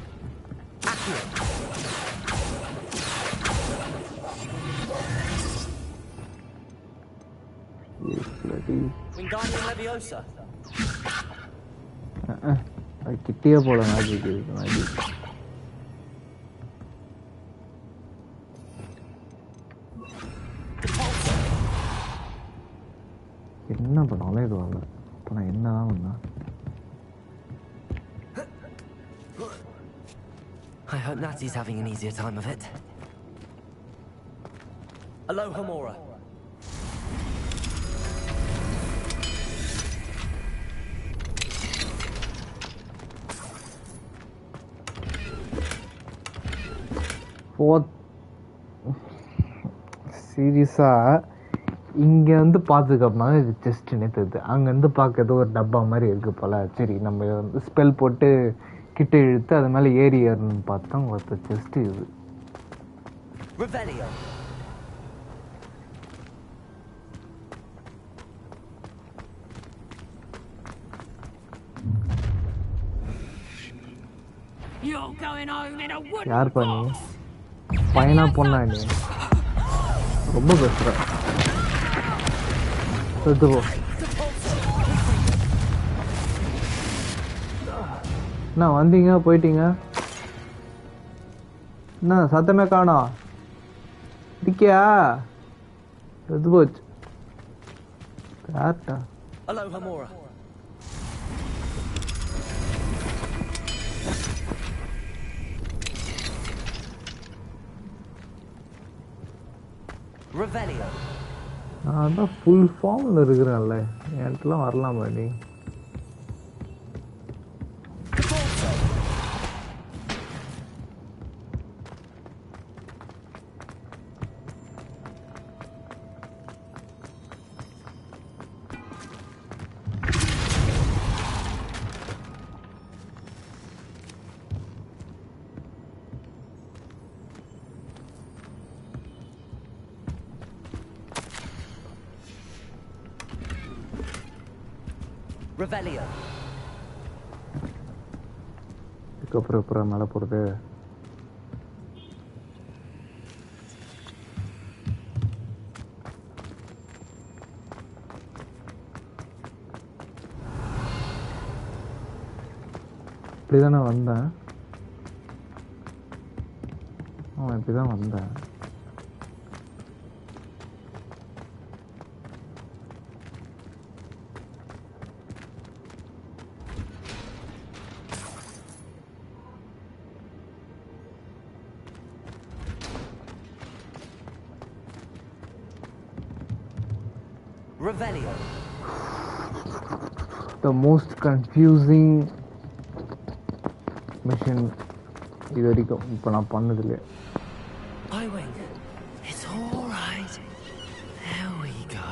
கிட்டே போல மேஜிக் இருக்கு. மேஜிக் என்ன பண்ணாலும் இது வரல. இப்போ நான் என்னதான் பண்ணேன்? I hope Natty's having an easier time of it. Hello, Hamora. சீரியஸா இங்கே வந்து பார்த்ததுக்கப்புறமா இது செஸ்ட்டுன்னே தெரியுது. அங்கேருந்து பார்க்க ஏதோ ஒரு டப்பா மாதிரி இருக்கு போல. சரி நம்ம வந்து ஸ்பெல் போட்டு கிட்ட இழுத்து அது மேலே ஏறணும்னு பார்த்தா ஒருத்தர் செஸ்ட்டு இது. யார் பண்ணி பையனா பொண்ணா நீ? ரொம்ப பேசுற. செத்து போ. என்ன வந்தீங்க போயிட்டீங்க? என்ன சத்தமே காணோம்? இருக்கியா? செத்து போச்சு. கரெக்டா? Hello, Hamora. Revelio. நான் தான் ஃபுல் ஃபார்மில் இருக்கிறேன்ல, என்கிட்டலாம் வரலாமா நீ? Revelio. இதுக்கப்புறம் மேலே போகிறது. இப்படி தானே வந்தேன். இப்படி தான் வந்தேன். Revelio. The most confusing mission இது வரைக்கும் இப்போ நான் பண்ணதில்லை. It's all right. There we go.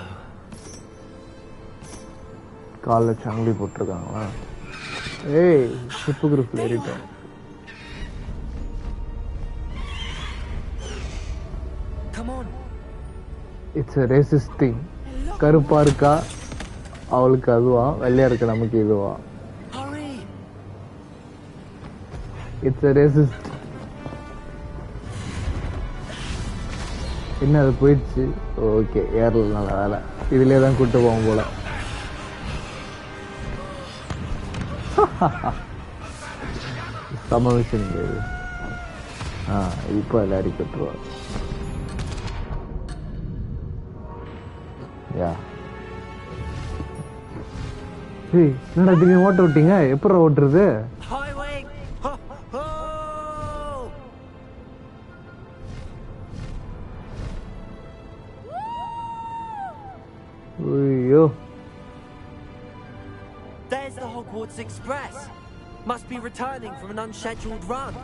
காலில் சங்கிலி போட்டிருக்காங்களா? ஏய் ஷிப்பு குரூப்பில் ஏறிட்டோம். Come on. It's a racist thing. கருப்பா இருக்கா அவளுக்கு அதுவா, வெள்ளையா இருக்க நமக்கு இதுவா? It's a racist. என்ன அது போயிடுச்சு. ஓகே ஏறல, நல்ல வேலை. இதுலேயே தான் கூட்டு போவோம் போல. சம விஷயம் இது. இப்போ எல்லாரும் கட்டுருவா. என்னடா திடீர்னு ஓட்ட விட்டீங்க? எப்படி ஓட்டுறது? ஐயோ. There's the Hogwarts Express. Must be returning from an unscheduled run.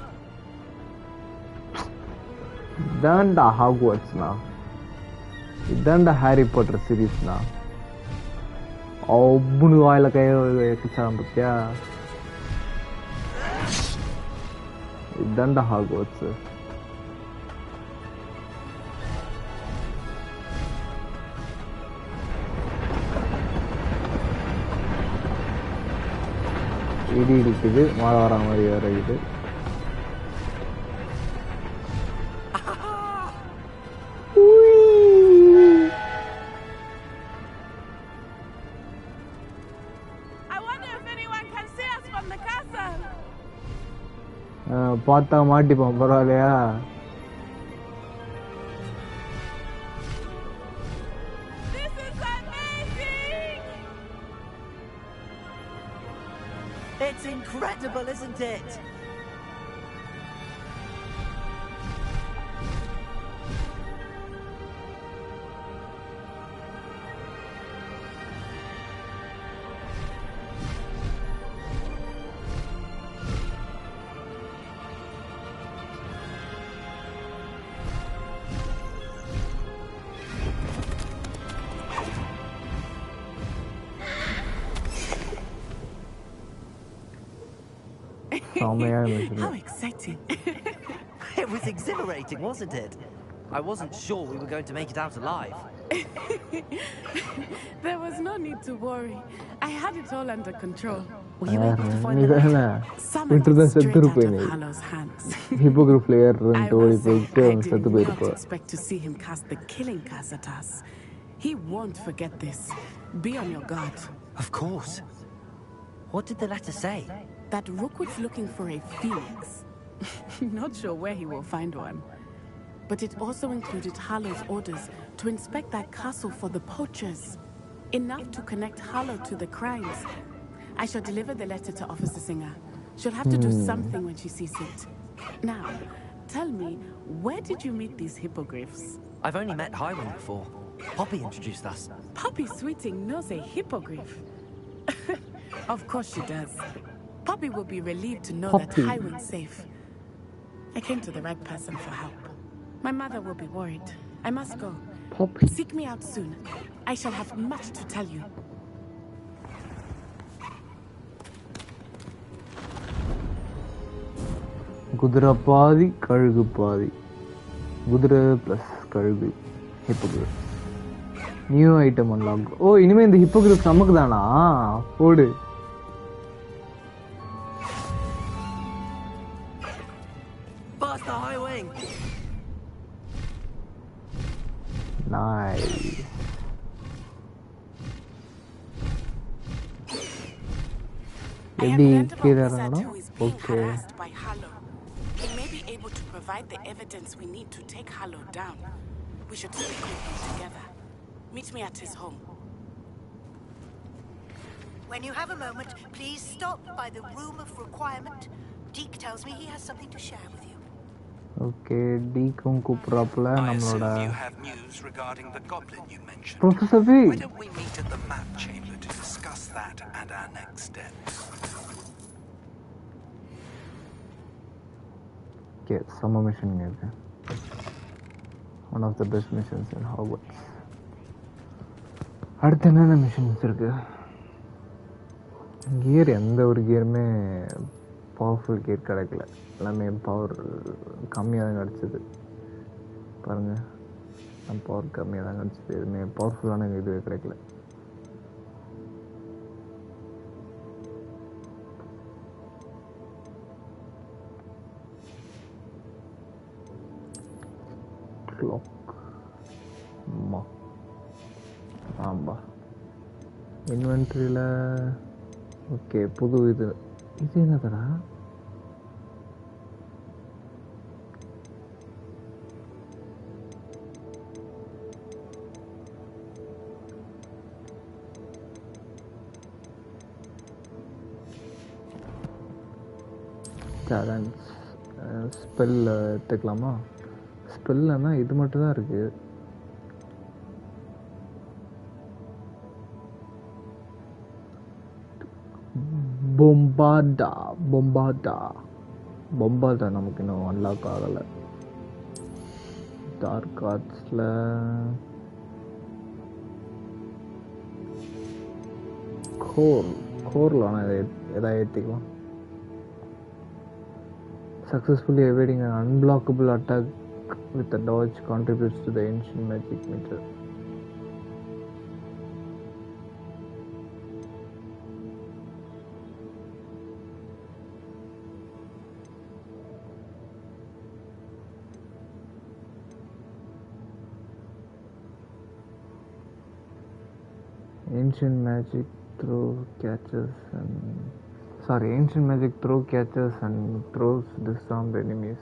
தான்டா ஹாக்வர்ட்ஸ்னா. இதான்டா ஹாரி பாட்டர் சீரீஸ்னா. அவ்வளோ வாயில கைச்சான் பத்தியா. இதான்டா ஹாக்வர்ட்ஸ். இடி இருக்குது, மழை வர மாதிரி வேற இது. பார்த்தா மாட்டிப்போம், பரவாயில்லையா? It's incredible, isn't it? How exciting. It was exhilarating, wasn't it? I wasn't sure we were going to make it out alive. There was no need to worry. I had it all under control. Were you able to find the letter? Summoned straight out of Hallow's hands. Hippogriff layer I must say, I did not expect to see him cast the killing curse at us. He won't forget this. Be on your guard. Of course. What did the letter say? That Rookwood's looking for a phoenix. Not sure where he will find one. But it also included Hallow's orders to inspect that castle for the poachers. Enough to connect Hallow to the crimes. I shall deliver the letter to Officer Singer. She'll have to do something when she sees it. Now, tell me, where did you meet these hippogriffs? I've only met Highwind before. Poppy introduced us. Poppy Sweeting knows a hippogriff. Of course she does. Poppy will be relieved to know that Highwind's safe. I came to the right person for help. My mother will be worried. I must go. Poppy. Seek me out soon. I shall have much to tell you. குதிரை பாதி கழுகு பாதி. குதிரை plus கழுகு hippogriff. New item unlock. Oh, இனிமே இந்த ஹிப்போகிரிஃப் நமக்கு தானா? போடு. Faster, High Wing! Nice. I have learned about Wizard who is being harassed by Hallow. He may be able to provide the evidence we need to take Hallow down. We should speak with him together. Meet me at his home. When you have a moment, please stop by the room of requirement. Deke tells me he has something to share with you. Okay, Deekum கூப்பிடுறாப்புல நம்மளோட you have news regarding the goblin you mentioned. Professor V. Why don't we meet at the map chamber to discuss that and our next steps? Okay, summer mission இருக்கு. One of the best missions in Hogwarts. அடுத்து என்னென்ன missions இருக்கு? Gear எந்த ஒரு கியருமே powerful gear கிடைக்கல. எல்லாமே power கம்மியாக தான் கிடச்சிது. பாருங்கள், பவர் கம்மியாக தான் கிடச்சிது. எதுவுமே பவர்ஃபுல்லான இதுவே கிடைக்கல. கிளாக் ஆம்பா இன்வென்ட்ரியில். ஓகே, புது இது என்னதுடா? சேலஞ்ச் ஸ்பெல் எடுத்துக்கலாமா? ஸ்பெல்லைன்னா இது மட்டும் தான் இருக்குது. பொம்பாடா நமக்கு இன்னும் அன்லாக் ஆகலை. டார்க் ஆர்ட்ஸில் Core successfully evading an unblockable attack with a dodge contributes to the ancient magic meter. Ancient magic throw catches and throws disarmed enemies.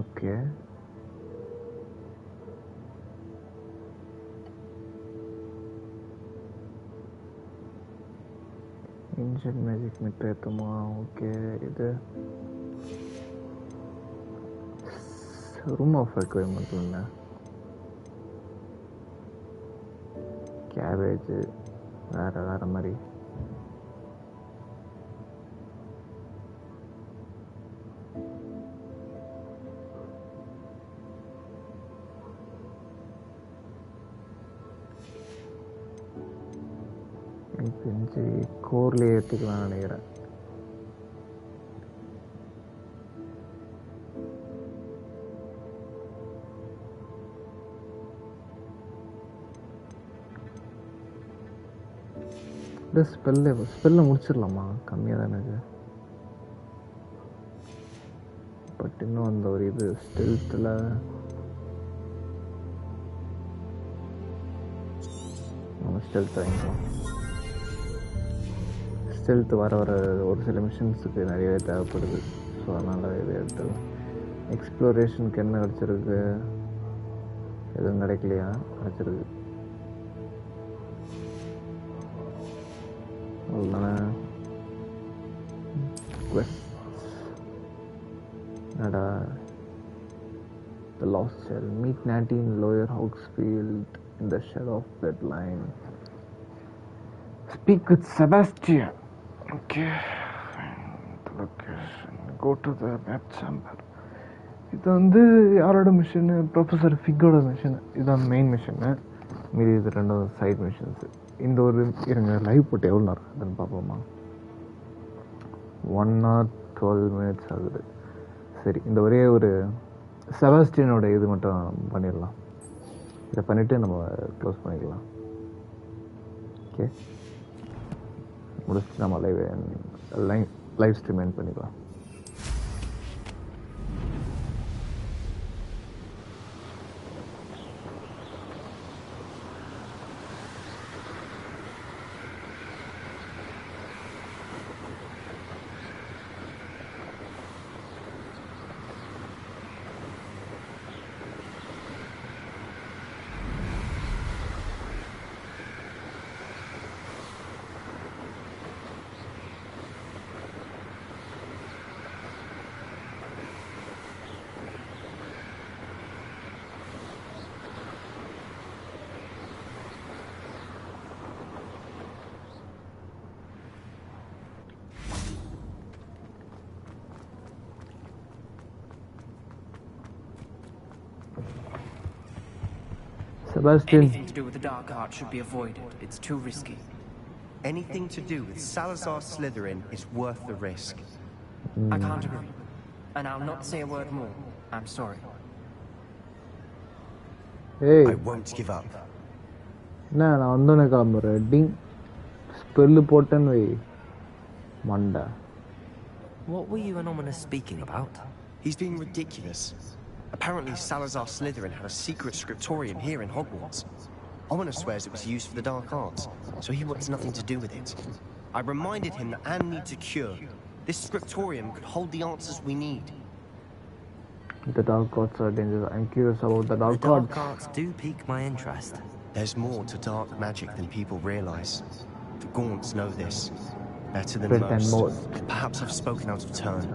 Okay. Ancient magic meter okay. This room of requirement cabbage வேற மாதிரி பெஞ்சு கோர்லேயே ஏற்றிக்கலாம்னு நினைக்கிறேன். ஸ்பெல்ல முடிச்சிடலாமா? கம்மியாக தான் எனக்கு. But இன்னும் அந்த ஒரு இது ஸ்டெல்த்தில் நம்ம ஸ்டெல்த் வாங்கிக்கலாம். ஸ்டெல்த் வர ஒரு சில மிஷன்ஸுக்கு நிறையவே தேவைப்படுது. ஸோ அதனால் இது எடுத்துக்கலாம். எக்ஸ்ப்ளோரேஷனுக்கு என்ன கிடச்சிருக்கு? எதுவும் கிடைக்கலையா? கிடச்சிருக்கு. அவ்வளோதானே. என்னடா The Lost Shell. Meet Natty in Lower Hawksfield in the shadow of Bloodline. Speak with Sebastian. Okay. The location. Go to the map chamber. இது வந்து யாரோட மிஷனு? ப்ரொஃபஸர் ஃபிக்கோட மிஷன். இதுதான் மெயின் மிஷனு. மீதி இது ரெண்டும் சைட் மிஷன்ஸு. இந்த ஒரு இருங்க லைவ் போட்டு எவ்வளோ நேரம் அதுன்னு பார்ப்போமா? 1 hour 12 minutes ஆகுது. சரி, இந்த ஒரே ஒரு செபாஸ்டியனோட இது மட்டும் பண்ணிடலாம். இதை பண்ணிவிட்டு நம்ம க்ளோஸ் பண்ணிக்கலாம். ஓகே, முடிச்சுட்டு நம்ம லைவ் ஸ்ட்ரீம் எண்ட் பண்ணிக்கலாம். Sebastian. Anything to do with the dark art should be avoided. It's too risky. Anything to do with Salazar Slytherin is worth the risk. I can't agree. And I'll not say a word more. I'm sorry. Hey. I won't give up. நான் வந்தோடனே கிளம்புறேன். டிங் spell போட்டேன்னு வை மண்டா. What were you and Ominous speaking about? He's being ridiculous. Apparently Salazar Slytherin had a secret scriptorium here in Hogwarts. Ominous swears it was used for the dark arts, so he wants nothing to do with it. I reminded him that Anne needs a cure. This scriptorium could hold the answers we need. The dark arts are dangerous. I'm curious about the dark arts. The dark arts do pique my interest. There's more to dark magic than people realize. The Gaunts know this better than most. Perhaps I've spoken out of turn.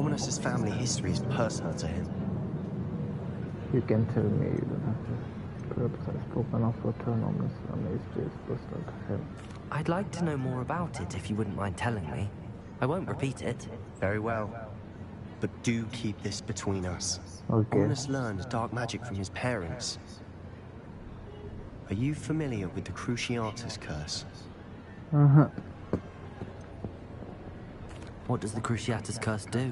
Ominous's family history is personal to him. You can tell me. You don't have to. Perhaps I've spoken out of turn. Ominous family history is personal to him. I'd like to know more about it if you wouldn't mind telling me. I won't repeat it. Very well. But do keep this between us. Okay. Ominous learned dark magic from his parents. Are you familiar with the Cruciatus curse? What does the Cruciatus curse do?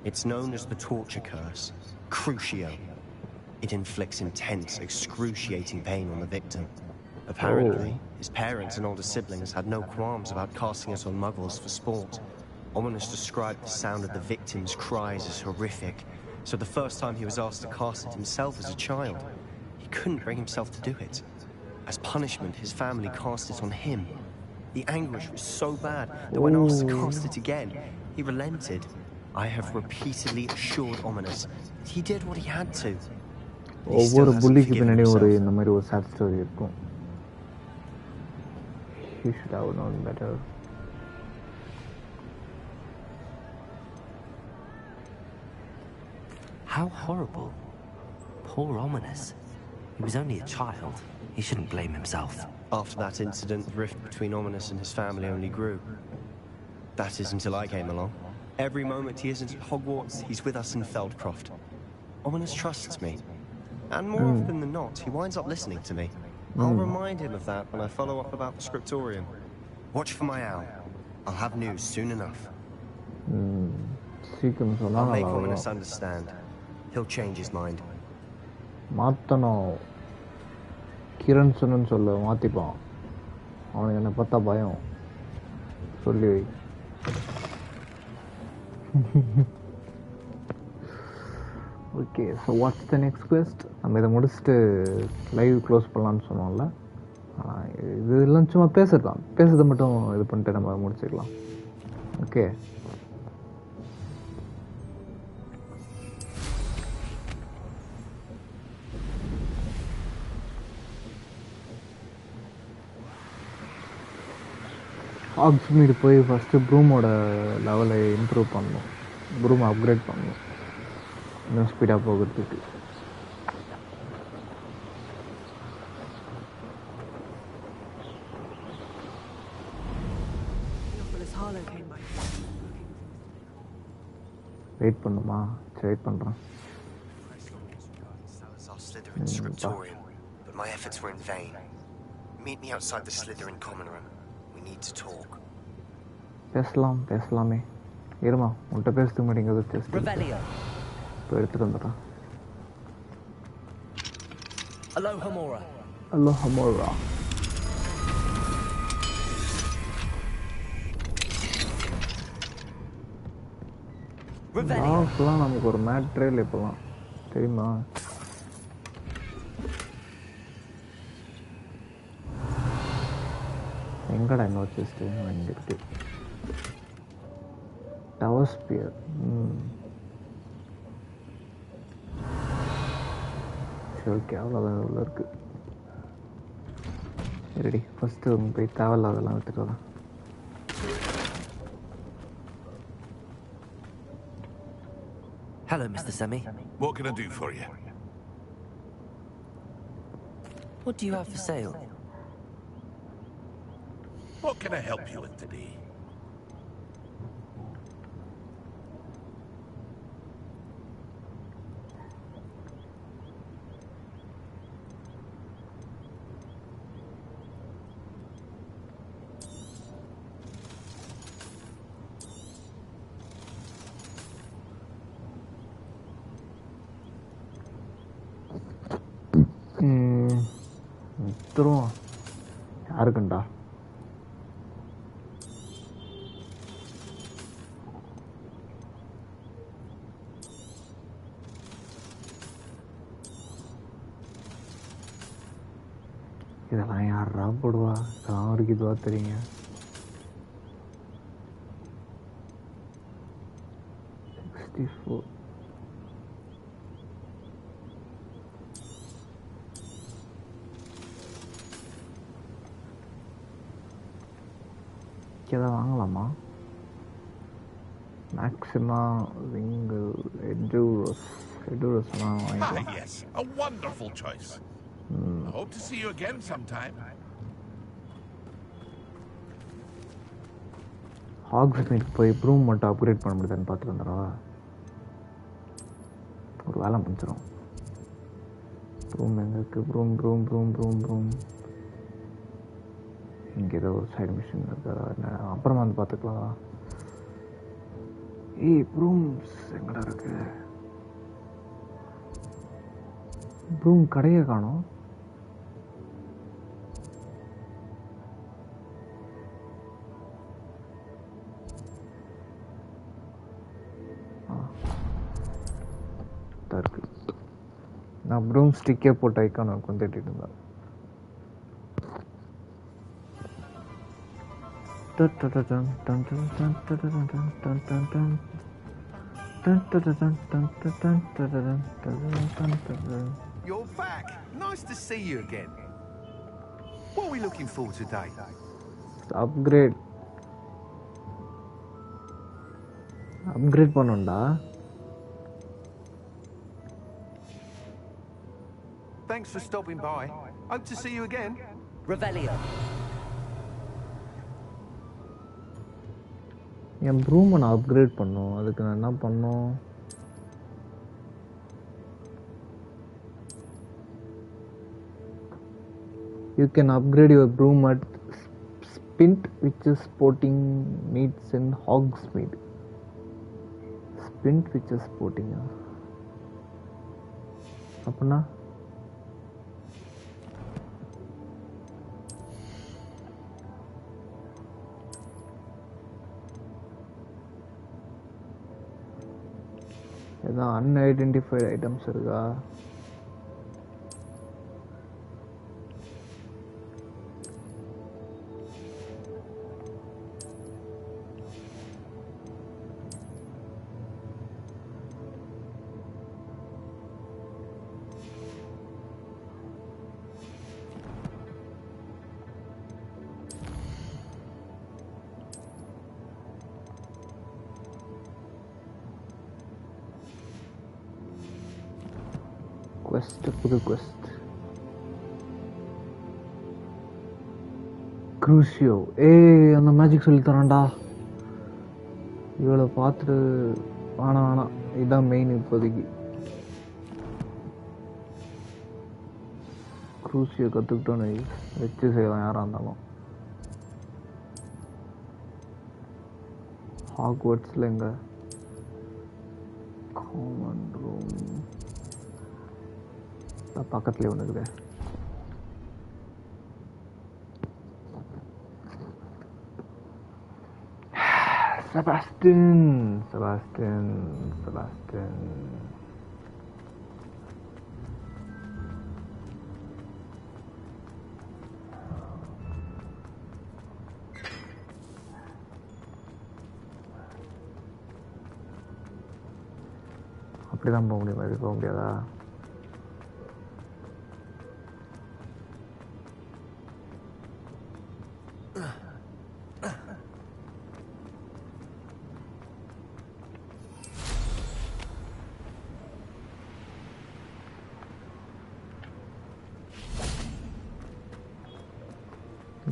It's known as the torture curse. Crucio. It inflicts intense, excruciating pain on the victim. Apparently, his parents and older siblings had no qualms about casting it on muggles for sport. Ominous described the sound of the victim's cries as horrific, so the first time he was asked to cast it himself as a child, he couldn't bring himself to do it. As punishment, his family cast it on him. The anguish was so bad that when asked to cast it again, he relented. I have repeatedly assured Ominous that he did what he had to. ஒவ்வொரு புள்ளிக்கு பின்னாடியும் ஒரு இந்த மாதிரி ஒரு sad story இருக்கும். He should have known better. How horrible. Poor Ominous. He was only a child. He shouldn't blame himself. After that incident, the rift between Ominous and his family only grew. That is until I came along. Every moment he isn't at Hogwarts, he's with us in Feldcroft. Ominous trusts me. And more often than not, he winds up listening to me. I'll remind him of that when I follow up about the scriptorium. Watch for my owl. I'll have news soon enough. I'll make Ominous understand. He'll change his mind. மாற்றணும். கிரண் சொன்னு சொல்லு, மாற்றிப்பான். அவனுக்கு என்னை பார்த்தா பயம். சொல்லி வை. Okay, so what's the next quest? நம்ம இதை முடிச்சுட்டு லைவ் க்ளோஸ் பண்ணலான்னு சொன்னோம்ல. இதெல்லாம் சும்மா பேசுறதான், பேசுறதை மட்டும் இது பண்ணிட்டு நம்ம முடிச்சுக்கலாம். ஓகே, ஹாக்ஸ்மீட் போய் ஃபஸ்ட்டு ப்ரூமோட லெவலை இம்ப்ரூவ் பண்ணணும். ப்ரூமை அப்கிரேட் பண்ணணும் இன்னும் ஸ்பீடாக போகிறதுக்கு. வெயிட் பண்ணுமா? சரி, வெயிட் பண்ணுறேன். Scriptorium, but my efforts were in vain. Meet me outside the Slytherin common room. We need to talk. பேசலாமே. இருமா, உன்கிட்ட பேசுறதுக்கு மாட்டேங்கிறது டெஸ்ட் இப்போ எடுத்துகிட்டு வந்துடுறேன். Alohomora. இப்போலாம் நமக்கு ஒரு மேட்ரே இல்லை இப்போலாம், தெரியுமா? எங்கடா இன்னொரு செஸ்ட்டு? இங்கே இருக்கு. Tower sphere. சரி, ஓகே, அவ்வளோதான் உள்ள இருக்கு. ரெடி, ஃபஸ்ட்டு போய் தேவையில்லாதெல்லாம் விட்டுட்டு வரேன். Hello, Mr. Semi. What can I do for you? What do you have for sale? What can I help you with today? தருவோம். யாருக்குண்டா? இதெல்லாம் யாரா போடுவா? இதெல்லாம் அவருக்கு இதுவா தெரியுங்க. எதாவது வாங்கலாமா? மேக்ஸிமா விங்கிள் எடூரஸ்லாம் வாங்கிக்கலாம். Yes, a wonderful choice. I hope to see you again sometime. ஹாக்ஸ்மீட் போய் ப்ரூம் மட்டும் அப்கிரேட் பண்ண முடியுதான்னு பார்த்துட்டு வந்துடவா? ஒரு வேலை முடிச்சிடும். ரூம் எங்கே இருக்குது? ரூம் இங்கே ஏதோ ஒரு சைடு மிஷின் இருக்கா, அப்புறமா வந்து பார்த்துக்கலாம். ரூம்ஸ் எங்கடா இருக்கு? ரூம் கடையை காணோம். இருக்கு. நான் ப்ரூம் ஸ்டிக்கே போட்டு ஐக்கான் இருக்கும் தேடிட்டு இருந்தேன். You're back. Nice to see you again. What are we looking for today? Upgrade பண்ணோம்டா. Thanks for stopping by. Hope to see you again. Revelio. என் ப்ரூமை நான் அப்கிரேட் பண்ணோம். அதுக்கு நான் என்ன பண்ணோம்? You can upgrade your broom at Spint, which is sporting meets in Hogsmeade. Spint, which is sporting. அப்படின்னா ஏதாவது unidentified items இருக்கா? புது quest க்ரூசியோ. அந்த மேஜிக் சொல்லி தரான்டா. இவ்வளோ பார்த்துட்டு வேணாம், இதுதான் மெயின் இப்போதைக்கு. க்ரூசியோ கற்றுக்கிட்டோன்னு வச்சு செய்யலாம் யாராக இருந்தாலும். ஹாக்வர்ட்ஸில் எங்க காமன் ரூம் பக்கத்துலேயே ஒன்று இருக்குது. செபாஸ்டின் அப்படிதான் போக முடியுமா? இது போக முடியாதா?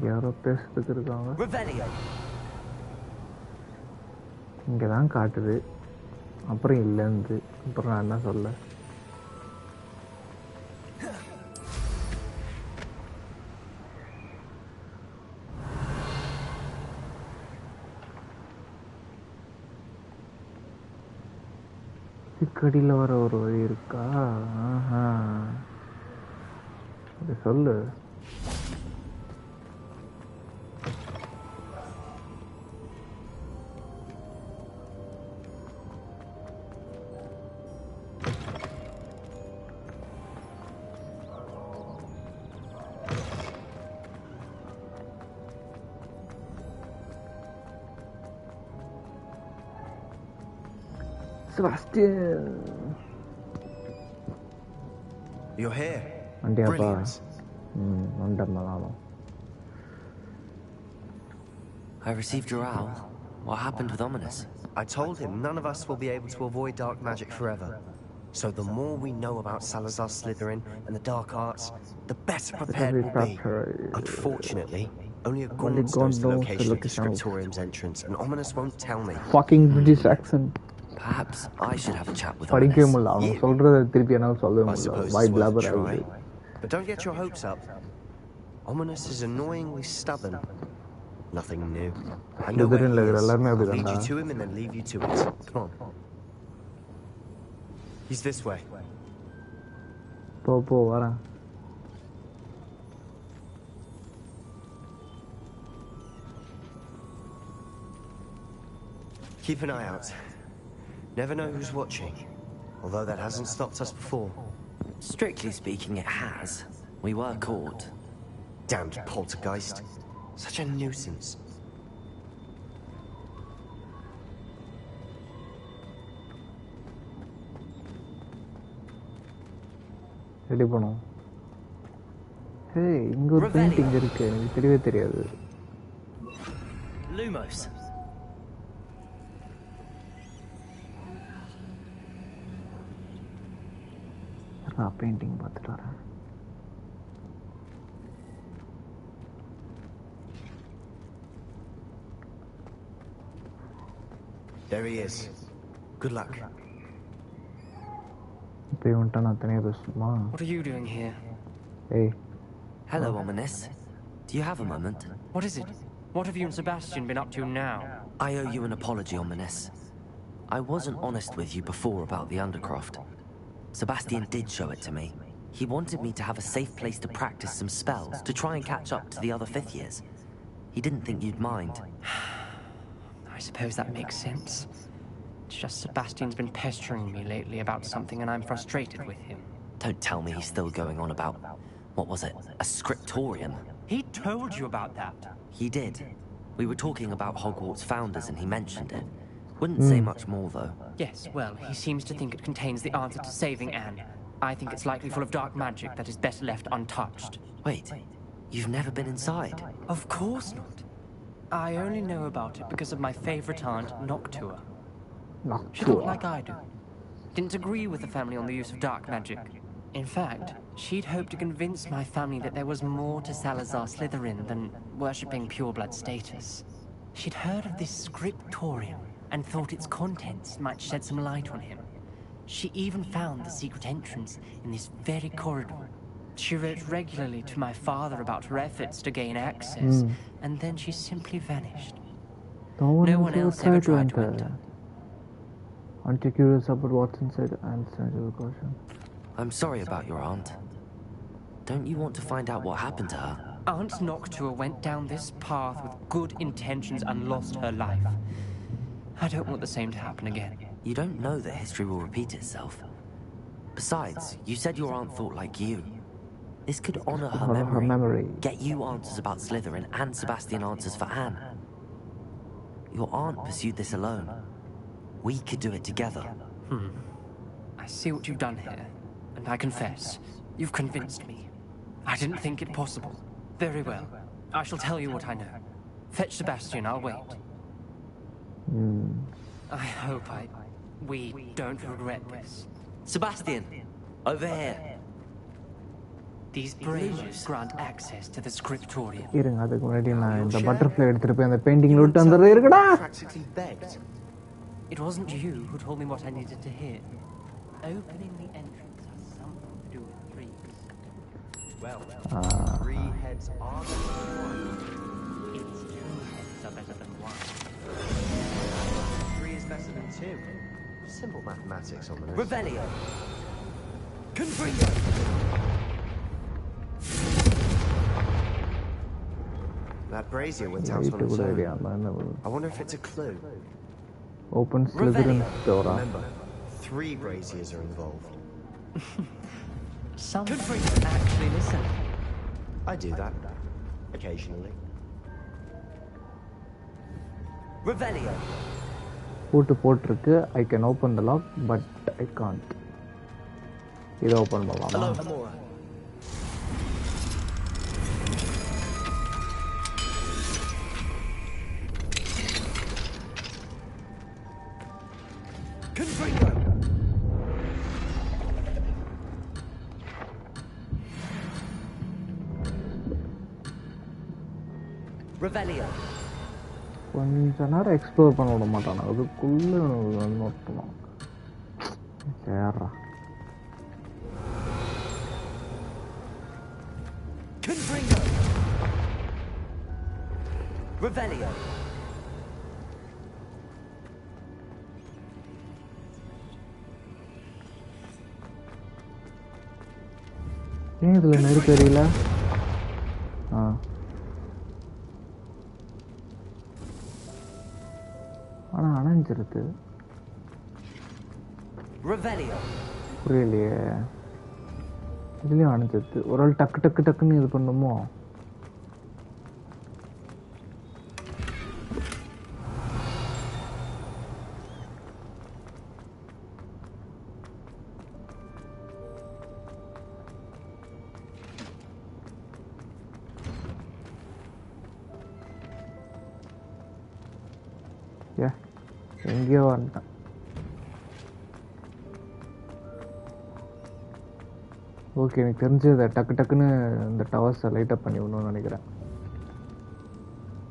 யாரோ பேசுறதுக்கு இருக்காங்க. இங்கே தான் காட்டுது, அப்புறம் இல்லைன்னு. அப்புறம் நான் என்ன சொல்ல? கடியில் வர ஒரு வழி இருக்கா? அது சொல்லு. Sebastian, you're here. Brilliant. I received your owl. What happened with Ominous? I told him none of us will be able to avoid dark magic forever. So the more we know about Salazar Slytherin and the dark arts, the better prepared we'll be. Unfortunately, only a gaunt knows the location of Scriptorium's entrance, and Ominous won't tell me. Fucking British accent. Perhaps I should have a chat with படிக்கவே Ominous. முடியல அவன் சொல்றத திருப்பி என்னால சொல்லவே I முடியல suppose why it's worth a blabber try. ஆகுது But don't get your hopes up. Ominous is annoyingly stubborn. Nothing new. I know where he is. எல்லாருமே I'll lead அப்படிதான்டா you to him and then leave you to it. Come on. He's this way. போ வரேன் Keep an eye out. Never know who's watching. Although that hasn't stopped us before. Strictly speaking, it has. We were caught. Damned poltergeist. Such a nuisance. Ready பண்ணுவோம் ஹே இங்க ஒரு painting இருக்கு எனக்கு தெரியவே தெரியாது Lumos. நான் பெயிண்டிங் பார்த்துட்டு வரேன் There he is. Good luck. இப்போ இவன்ட்ட நான் தனியாக பேசணுமா What are you doing here? ஏய் Hello, Ominous. Do you have a moment? What is it? What have you and Sebastian been up to now? I owe you an apology, Ominous. I wasn't honest with you before about the Undercroft. Sebastian did show it to me. He wanted me to have a safe place to practice some spells, to try and catch up to the other fifth years. He didn't think you'd mind. I suppose that makes sense. It's just Sebastian's been pestering me lately about something and I'm frustrated with him. Don't tell me he's still going on about, what was it, a scriptorium? He told you about that. He did. We were talking about Hogwarts founders and he mentioned it. Wouldn't say much more, though. Yes, well, he seems to think it contains the answer to saving Anne. I think it's likely full of dark magic that is best left untouched. Wait, you've never been inside? Of course not. I only know about it because of my favorite aunt, Noctua. She thought like I do. Didn't agree with the family on the use of dark magic. In fact, she'd hoped to convince my family that there was more to Salazar Slytherin than worshipping pureblood status. She'd heard of this scriptorium and thought its contents might shed some light on him. She even found the secret entrance in this very corridor. She wrote regularly to my father about her efforts to gain access, and then she simply vanished. No one else ever tried to enter. Aren't you curious about what's inside? Answer your question. I'm sorry about your aunt. Don't you want to find out what happened to her? Aunt Noctua went down this path with good intentions and lost her life. I don't want the same to happen again. You don't know that history will repeat itself. Besides, you said your aunt thought like you. This could honor her memory. Get you answers about Slytherin and Sebastian answers for Anne. Your aunt pursued this alone. We could do it together. I see what you've done here, and I confess, you've convinced me. I didn't think it possible. Very well. I shall tell you what I know. Fetch Sebastian, I'll wait. I hope we don't regret this. Sebastian, over here. These braziers grant access to the scriptorium. இருங்க அதுக்கு முன்னாடி நான் இந்த butterfly எடுத்துட்டு போய் அந்த பெயிண்டிங்ல விட்டு வந்துடுறேன் இருக்குடா Practically begged. It wasn't you who told me what I needed to hear. Opening the entrance has something to do with threes. Well, 3 heads are better than 1. It's 2 heads are better than 1. 3 is better than 2. Simple mathematics on the list. Revelio. Confringo. That brazier went out on its own. I wonder if it's a clue. Open Slytherin door. Remember, 3 braziers are involved. Some actually listen. I do that. Occasionally. Revelio. பூட்டு போட்டிருக்கு I can open the lock but I can't. இதை open பண்ணலாமா? Hello, Amora. Confringo. Revelio. கொஞ்ச நேரம் explore பண்ண விட மாட்டானு அதுக்குள்ளே note பண்ணுவான். சேர்றா Confringo! Revelio! ஏன் இதில் நெருப்பு தெரியல? ஆனால் அணைஞ்சிருது. புரியலையே. இதுலேயும் அணைஞ்சிருது. ஒரு ஆள் டக்கு டக்கு டக்குன்னு இது பண்ணுமோ? எங்கேயோ வந்துட்டான். ஓகே, எனக்கு தெரிஞ்சதை டக்கு டக்குன்னு இந்த டவர்ஸை லைட்டப் பண்ணி விடணும்னு நினைக்கிறேன்.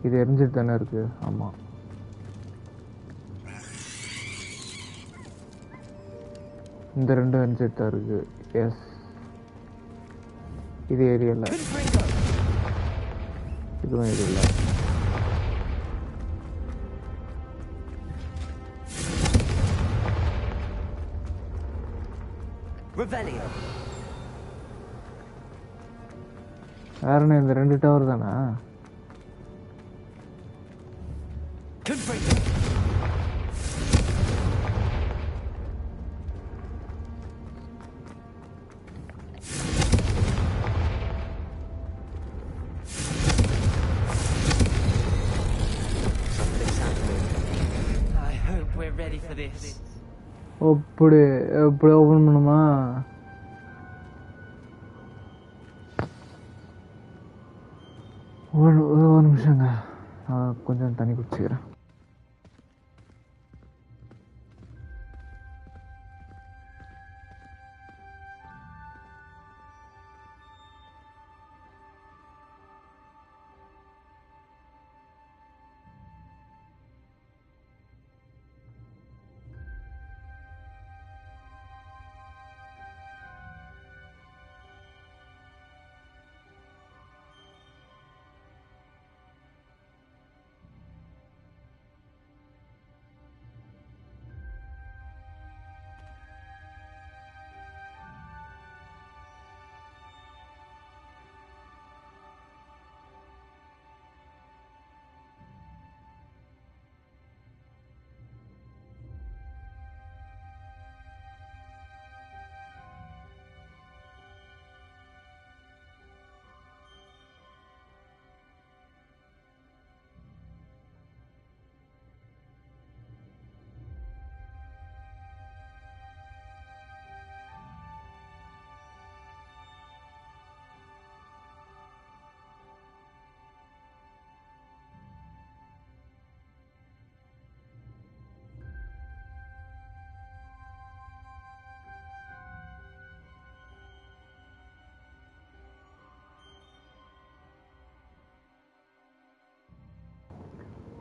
இது எரிஞ்சிட்டு தானே இருக்கு. ஆமாம், இந்த ரெண்டும் எரிஞ்சிட்டு தான் இருக்கு. எஸ், இது எரியல, இதுவும் எரியல. வேறண்ணே, இந்த 2 டவர் தானே? I hope we're ready for this. எப்படி ஓபன் பண்ணுமா? ஒரு நிமிஷங்க, கொஞ்சம் தண்ணி குடிச்சுக்கிறேன்.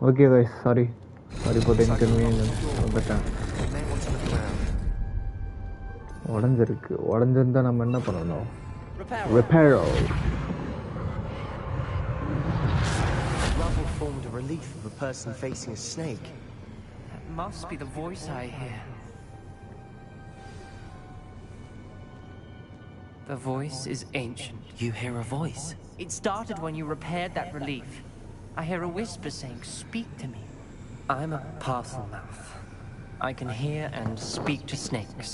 Okay guys, sorry for the inconvenience. வந்துட்டேன். உடஞ்சிருக்கு. உடஞ்சிருந்தா நம்ம என்ன பண்ணணும்? Repair. Rubble formed a relief of a person facing a snake. That must be the voice I hear. The voice is ancient. You hear a voice? It started when you repaired that relief. I hear a whisper saying, "Speak to me." I'm a parcel mouth. I can hear and speak to snakes.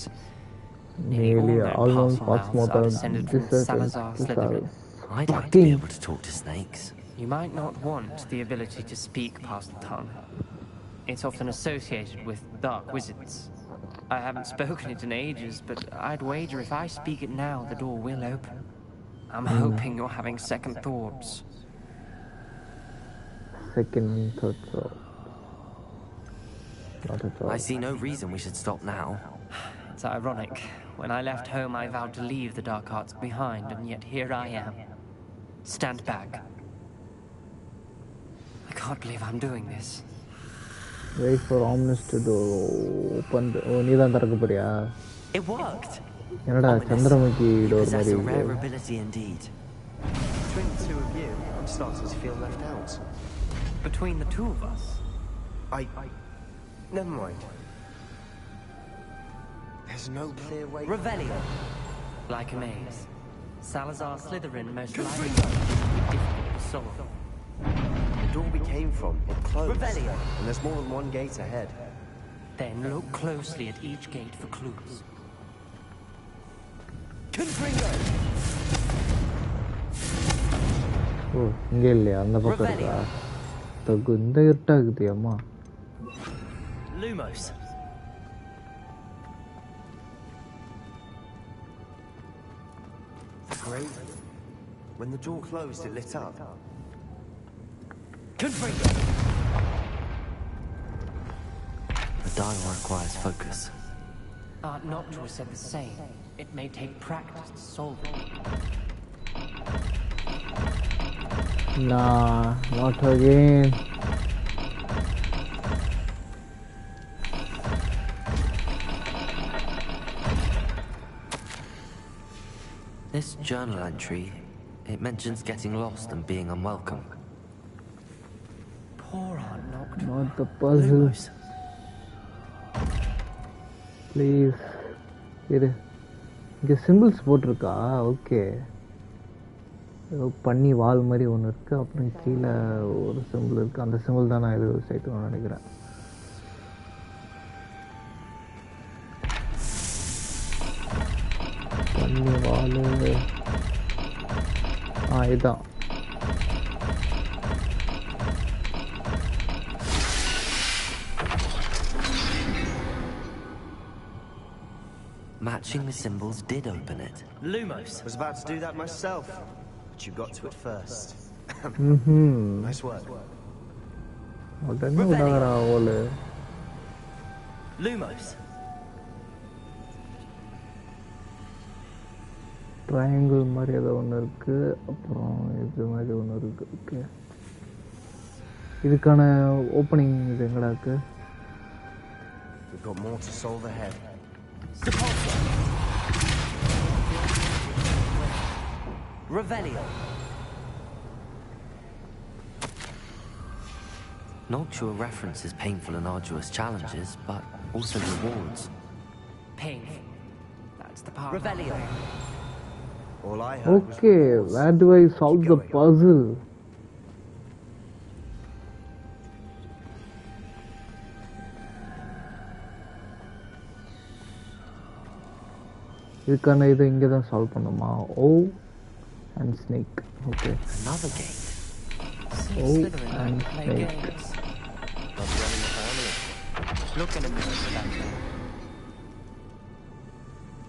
Nearly all known parcel mouths are descended from Salazar Slytherin. I'd like to be able to talk to snakes. You might not want the ability to speak Parseltongue. It's often associated with dark wizards. I haven't spoken it in ages, but I'd wager if I speak it now, the door will open. I'm hoping you're having second thoughts. Second thoughts. Not at all. I see no reason we should stop now. It's ironic. When I left home, I vowed to leave the dark arts behind, and yet here I am. Stand back. I can't believe I'm doing this. Wait for ominous to do open. Oh, நீதான் திறக்க போறியா? It worked. என்னடா Chandramukhi You door possess மாதிரி a rare இருக்கு. ability indeed. Between the two of you, I'm starting to feel left out. Between the two of us? Never mind. There's no clear way... Revelio. Like a maze. Salazar Slytherin most likely difficult to solve. The door we came from, it closed. Revelio. And there's more than one gate ahead. Then look closely at each gate for clues. ஓ இங்க இல்லையா அந்த பக்கம் இருக்கா தகு இந்த இருட்டாகுது அம்மா Lumos. Great. When the door closed, it lit up. The dial requires focus. Aunt Noctua said the same. It may take practice to solve it. Nah, not again. This journal entry, it mentions getting lost and being unwelcome. Poor Aunt Noctua. Not the puzzle. Please. இரு இங்கே symbols போட்டிருக்கா okay ஏதோ பண்ணி வால் மாதிரி ஒன்று இருக்குது அப்புறம் கீழே ஒரு சிம்பிள் இருக்குது அந்த சிம்பிள் தான் நான் இது சேர்க்கணும்னு நினைக்கிறேன் பண்ணி வால் இதுதான் Matching the symbols did open it. Lumos. I was about to do that myself, but you got to it first. Nice work. Lumos. Triangle மாதிரி ஏதோ ஒன்று இருக்கு அப்புறம் இது மாதிரி ஒன்று இருக்கு ஓகே இதுக்கான ஓப்பனிங் இது எங்கடா இருக்கு We've got more to solve ahead. Revelio. Noctua references painful and arduous challenges, but also rewards. Painful. That's the part. Revelio. All I heard okay, where do I solve the puzzle? இதுக்கான இது இங்கே தான் solve பண்ணுமா oh and snake okay Another gate. Oh and snake Look in a mirror for that.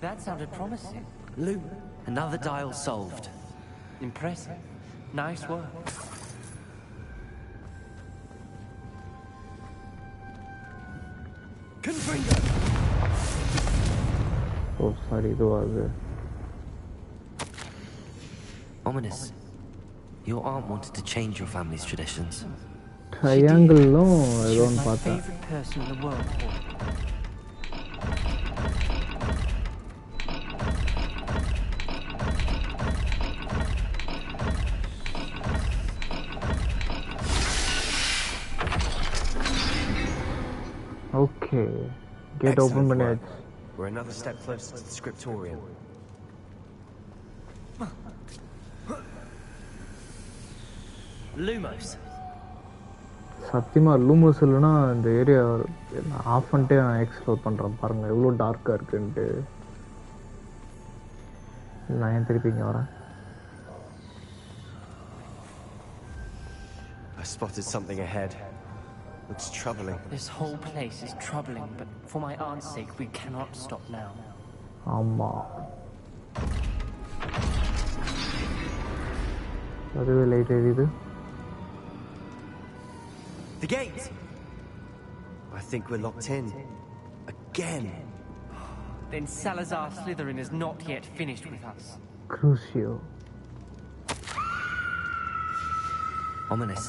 That sounded promising. Loom. Another dial solved. Impressive. Nice work. Confringo. Oh, sorry, it was Ominous. Your aunt wanted to change your family's traditions. Triangle, no, I don't my pata. favorite person in the world. Okay, get open minutes. We're another step closer to the scriptorium. Lumos. சத்தியமாக லூமோஸ் இல்லைன்னா இந்த area of பண்ணிட்டே நான் explore பண்ணுறேன் பாருங்கள் எவ்வளோ டார்க்காக இருக்குன்ட்டு நான் ஏன் திருப்பி இங்கே வரேன் I spotted something ahead. Looks troubling. This whole place is troubling, but for my aunt's sake, we cannot stop now. ஆமாம் அதுவே லைட் எரியுது The gate! I think we're locked in. Again. Then Salazar Slytherin is not yet finished with us. Crucio. Ominous.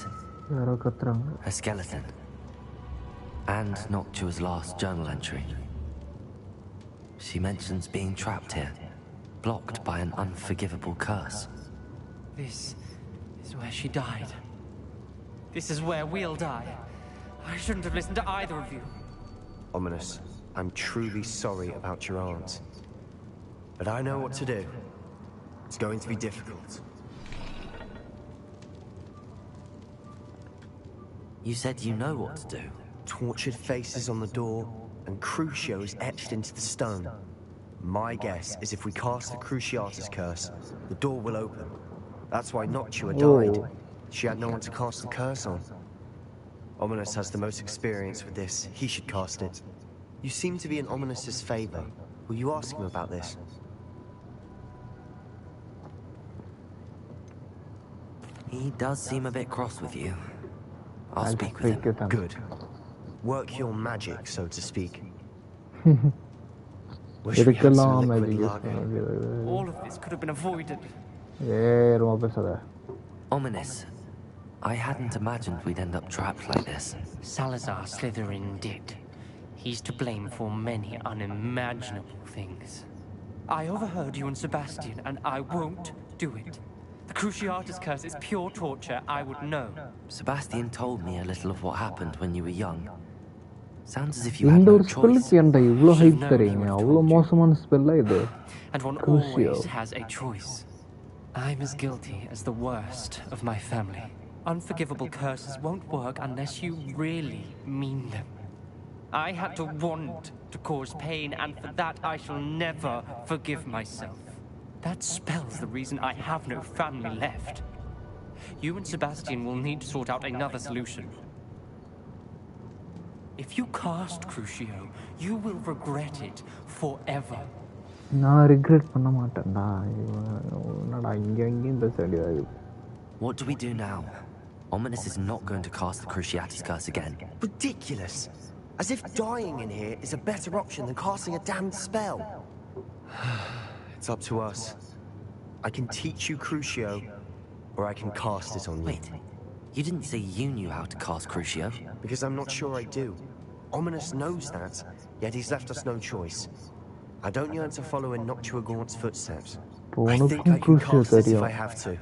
A skeleton. And Noctua's last journal entry. She mentions being trapped here, blocked by an unforgivable curse. This is where she died. This is where we'll die. I shouldn't have listened to either of you. Ominous, I'm truly sorry about your aunt. But I know what to do. It's going to be difficult. You said you know what to do. Tortured faces on the door, and Crucio is etched into the stone. My guess is if we cast the Cruciatus curse, the door will open. That's why Noctua died. She had no one to cast the curse on. Ominous has the most experience with this. He should cast it. You seem to be in Ominous's favor. Will you ask him about this? He does seem a bit cross with you. I'll speak with him. Good. Work your magic, so to speak. All of this could have been avoided. Ominous. I hadn't imagined we'd end up trapped like this. Salazar Slytherin did. He's to blame for many unimaginable things. I overheard you and Sebastian, and I won't do it. The Cruciatus curse is pure torture, I would know. Sebastian told me a little of what happened when you were young. Sounds as if you had no choice. And one always has a choice. I'm as guilty as the worst of my family. Unforgivable curses won't work unless you really mean them. I had to want to cause pain, and for that I shall never forgive myself. That spell's the reason I have no family left. You and Sebastian will need to sort out another solution. If you cast Crucio, you will regret it forever. What do we do now? Ominous is not going to cast the Cruciatus curse again. Ridiculous! As if dying in here is a better option than casting a damned spell. It's up to us. I can teach you Crucio, or I can cast it on you. Wait, you didn't say you knew how to cast Crucio? Because I'm not sure I do. Ominous knows that, yet he's left us no choice. I don't yearn to follow in Noctua Gaunt's footsteps. I think I can cast it if I have to.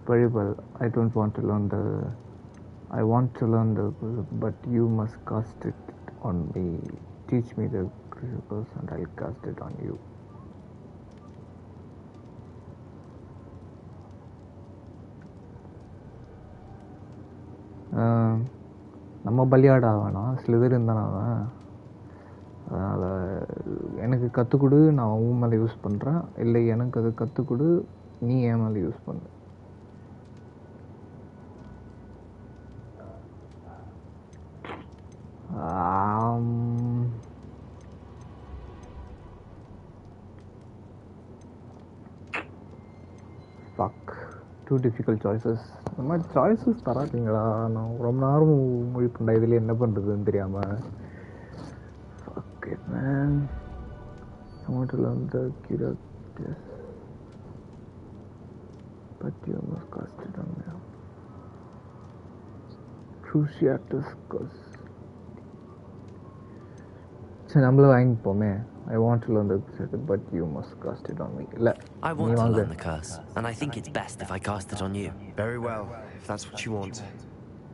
Very well. I don't want to learn the... I want to learn the... But you must cast it on me. Teach me the Crucio and I'll cast it on you. நம்ம பலியாடா வேணாம் ஸ்லிதரின் தானே அவன். அதனால் எனக்கு கற்றுக்கொடு, நான் உன் மேலே use பண்ணுறேன். இல்லை எனக்கு அது கற்றுக்கொடு, நீ என் மேலே யூஸ் பண்ணு. Fuck. Two difficult choices. இந்த மாதிரி சாய்ஸஸ் தராட்டிங்களா? நான் ரொம்ப நேரம் மொழி பண்ணா இதில் என்ன பண்ணுறதுன்னு தெரியாமல். Fuck it, man. I want to learn the Cruciatus. But you must cast it on me. Cruciatus curse. சரி, நம்மள வாங்கிப்போமே. I want to learn the Cruciatus, but you must cast it on me. I want to learn the curse, and I think it's best if I cast it on you. Very well, if that's what you want.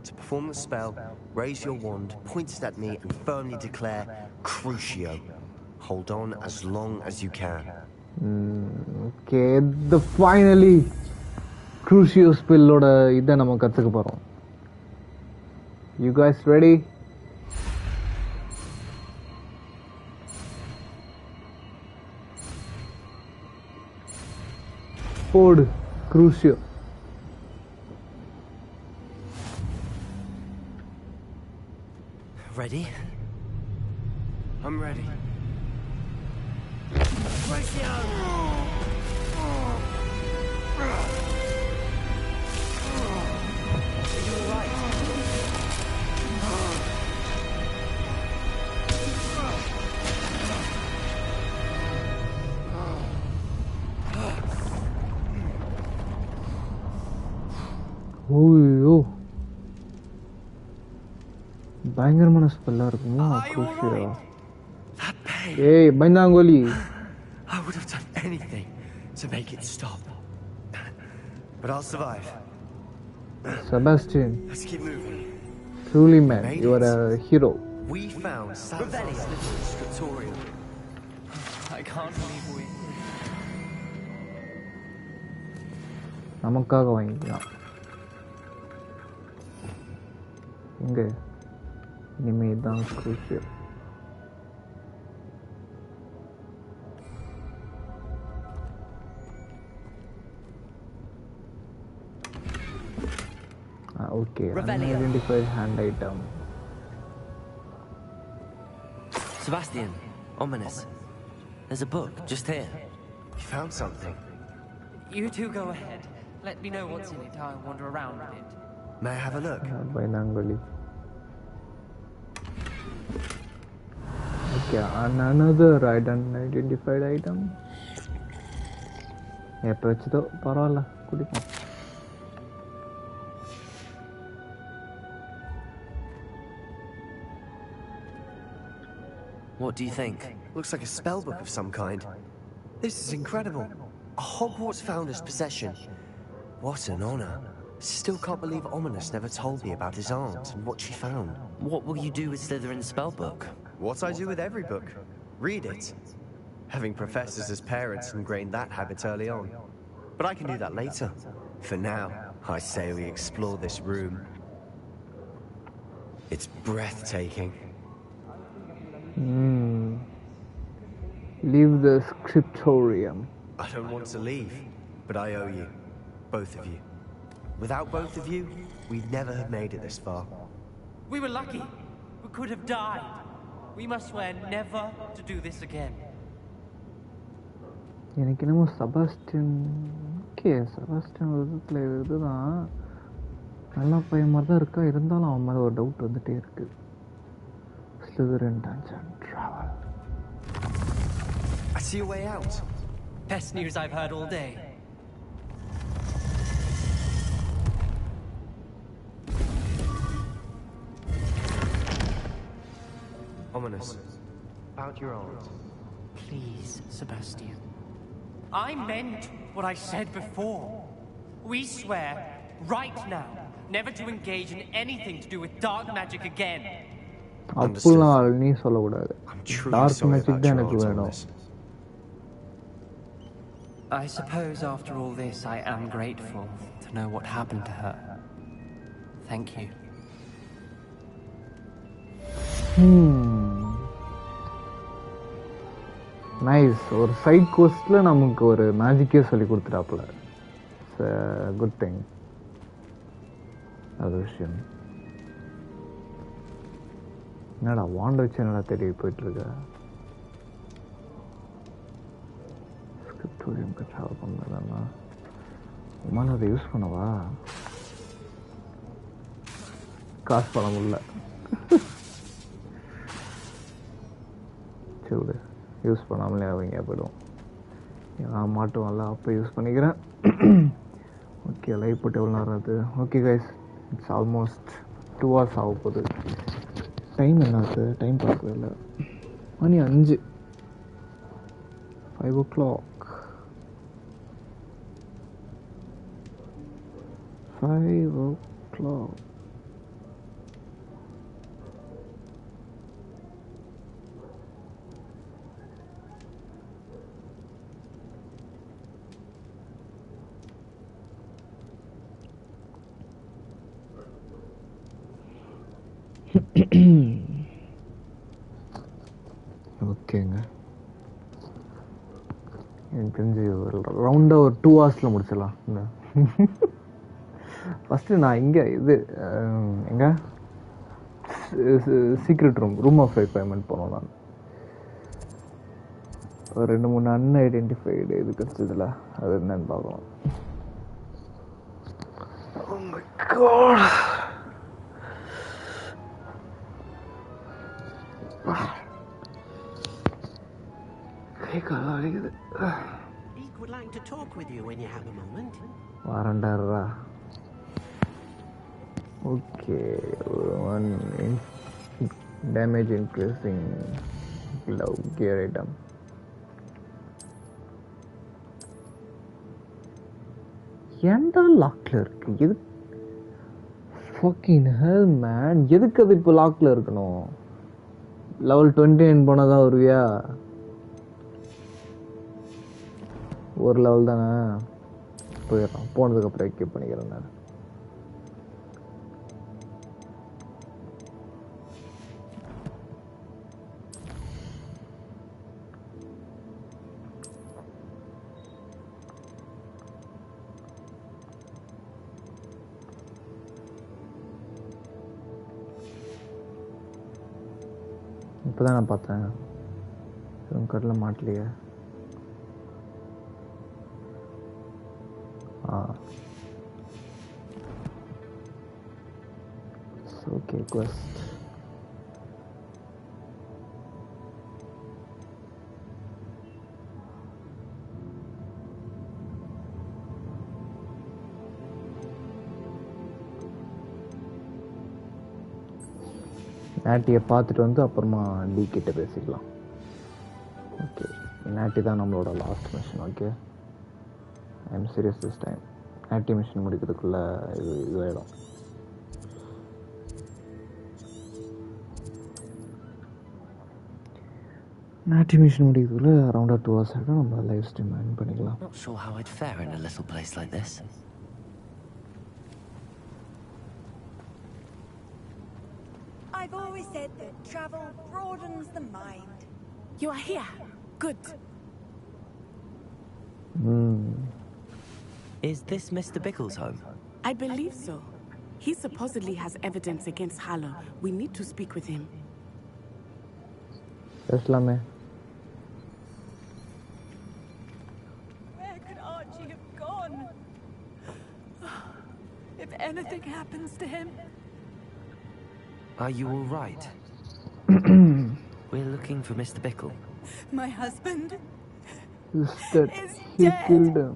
To perform the spell, raise your wand, point it at me, and firmly declare Crucio. Hold on as long as you can. Okay, the finally Crucio spell-ஓட இதை நம்ம கற்றுக்க போகிறோம். You guys ready? Ford Crucio. Ready? I'm ready. Crucio! ஓய்யோ பயங்கரமான ஸ்பெல்லா இருக்குமோ குஷியா ஏய் பயந்தாங்கோலி I would have done anything to make it stop. But I'll survive. Sebastian, Let's keep moving. truly man, you are a hero. We found Salazar's little scriptorium. I can't believe we... நமக்காக வாங்கிக்கலாம் இங்கே இனிமேல் தான் crucial. Okay, unidentified hand item. Sebastian, ominous. There's a book just here. You found something? You two go ahead. Let me know what's in it. I'll wander around with it. May I have a look? Binangoli. Okay, another unidentified item. எப்போ பரவாயில்ல குடிப்போம். What do you think? Looks like a spell book of some kind. This is incredible. A Hogwarts founder's possession. What an honor. Still can't believe Ominous never told me about his aunt and what she found. What will you do with Slytherin's spellbook? What I do with every book. Read it. Having professors as parents ingrained that habit early on. But I can do that later. For now, I say we explore this room. It's breathtaking. Leave the scriptorium. I don't want to leave, but I owe you. Both of you. Without both of you, we'd never have made it this far. We were lucky. We could have died. We must swear never to do this again. எனக்கு என்னமோ செபாஸ்டியன் செபாஸ்டியன் ஒரு விதத்தில் இதுதான் நல்லா பையன் மாதிரி தான் இருக்கா, இருந்தாலும் அவன் மேலே ஒரு டவுட் வந்துட்டே இருக்கு. Slytherin Dungeon Travel. I see a way out. Best news I've heard all day. Ominous. About your aunt. Please, Sebastian. I meant what I said before. We swear, right now, never to engage in anything to do with dark magic again. அப்படிலாம் நீ சொல்லக்கூடாது. Dark magic தான் எனக்கு வேணும். I suppose after all this I am grateful to know what happened to her. Thank you. Nice. ஒரு side கோஸ்ட்ல நமக்கு ஒரு மேஜிக்கே சொல்லி கொடுத்துட்டாப்புல. Good thing. அது விஷயம். என்னடா வாண்ட வச்சு என்னடா தேடி போயிட்டு இருக்க? ஸ்கிரிப்டோரியம் ட்ராவல் பண்ணதானா? உமால அதை யூஸ் பண்ணவா? காசு பணம் இல்லை. சரி யூஸ் பண்ணாமலே அவங்க போய்டுவோம். நான் மாட்டுவான்ல அப்போ யூஸ் பண்ணிக்கிறேன். ஓகே லைவ் போட்டு எவ்வளோ நேரம் ஆகுது? Okay guys, it's almost 2 hours ஆக போகுது. டைம் என்ன ஆகுது? டைம் பார்க்கவே இல்லை. மணி 5, 5 o'clock. 5 o'clock. ஓகேங்க, எனக்கு தெரிஞ்சு ஒரு ரவுண்டாக ஒரு 2 hours முடிச்சிடலாம். ஃபஸ்ட்டு நான் இங்கே இது எங்கே சீக்ரெட் ரூம் ஆஃப் ரிக்வயர்மெண்ட் போனோம். நான் ஒரு 2-3 அன்ஐடென்டிஃபைடு இது கிடச்சதில்ல, அது என்னன்னு பார்க்கலாம். Oh my God. Eek would like to talk with you when you have a moment. வரண்டாரா. Okay, one damage increasing glove gear item. எந்த லாக்ல இருக்கு? எது fucking hell man, எதுக்கு அது இப்போ லாக்ல இருக்கணும்? லெவல் 29 போனதான் வருவியா? ஒரு லெவல் தானே போயிடலாம். போனதுக்கு அப்புறம் எக்யூப் பண்ணிக்கிறேன் நான். இப்போதான் நான் பார்த்தேன். கடலில் மாட்டலையே. Okay, quest. நாட்டியை பார்த்துட்டு வந்து அப்புறமா டி கிட்ட பேசிக்கலாம். ஓகே, நாட்டி தான் நம்மளோட last mission. Okay, I am serious this time. நாட்டி மிஷன் முடிக்கிறதுக்குள்ள இதுவாயிடும். நாட்டி மிஷன் முடிக்கிறதுக்குள்ள அரௌண்டா 2 hours ஆகிடும். நம்ம லைவ் ஸ்ட்ரீம் ஆன் பண்ணிக்கலாம். Not sure how I'd fare in a little place like this. I've always said that travel broadens the mind. You are here. Good. Is this Mr. Bickle's home? I believe so. He supposedly has evidence against Harlow. We need to speak with him. Islame. Where could Archie have gone? If anything happens to him... Are you all right? We're looking for Mr. Bickle. My husband is dead. He dead. Killed him.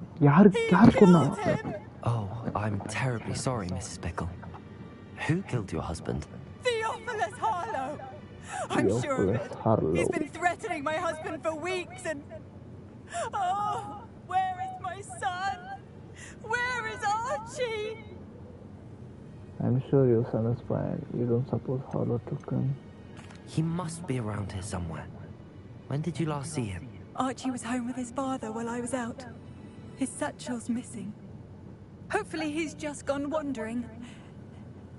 He killed him. Oh, I'm terribly sorry, Mrs. Bickle. Who killed your husband? Theophilus Harlow! I'm sure of it. He's been threatening my husband for weeks and... Oh, where is my son? Where is Archie? I'm sure your son is fine. You don't suppose Harlow took him? He must be around here somewhere. When did you last see him? Archie was home with his father while I was out. His satchel's missing. Hopefully he's just gone wandering,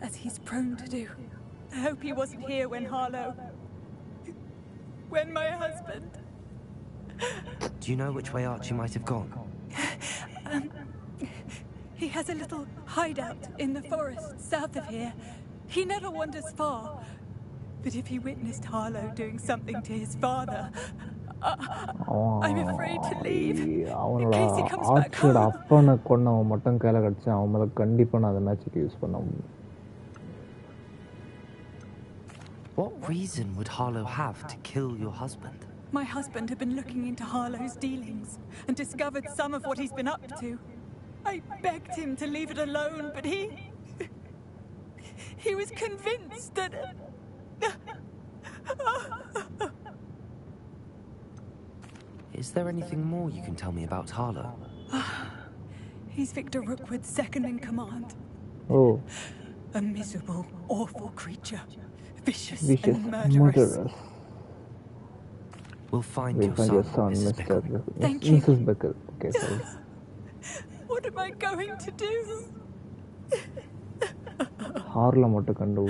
as he's prone to do. I hope he wasn't here when Harlow... when my husband... Do you know which way Archie might have gone? He has a little hideout in the forest south of here. He never wanders far. But if he witnessed Harlow doing something to his father, I'm afraid to leave. In case he comes back home. அப்பனை கொன்னவன் மட்டும் கையில கிடைச்சு அவன் மேல கண்டிப்பா நான் அந்த மேட்சுக்கு use பண்ணுவேன். What reason would Harlow have to kill your husband? My husband had been looking into Harlow's dealings and discovered some of what he's been up to. I begged him to leave it alone, but he was convinced that... Is there anything more you can tell me about Harlow? He's Victor Rookwood's second in command. Oh. A miserable, awful creature. Vicious and murderous. We'll find your son, Mrs. Bickle. Thank you. Mrs. Bickle. Okay, sorry. What am I going to do? Harlow மட்டும் கண்டு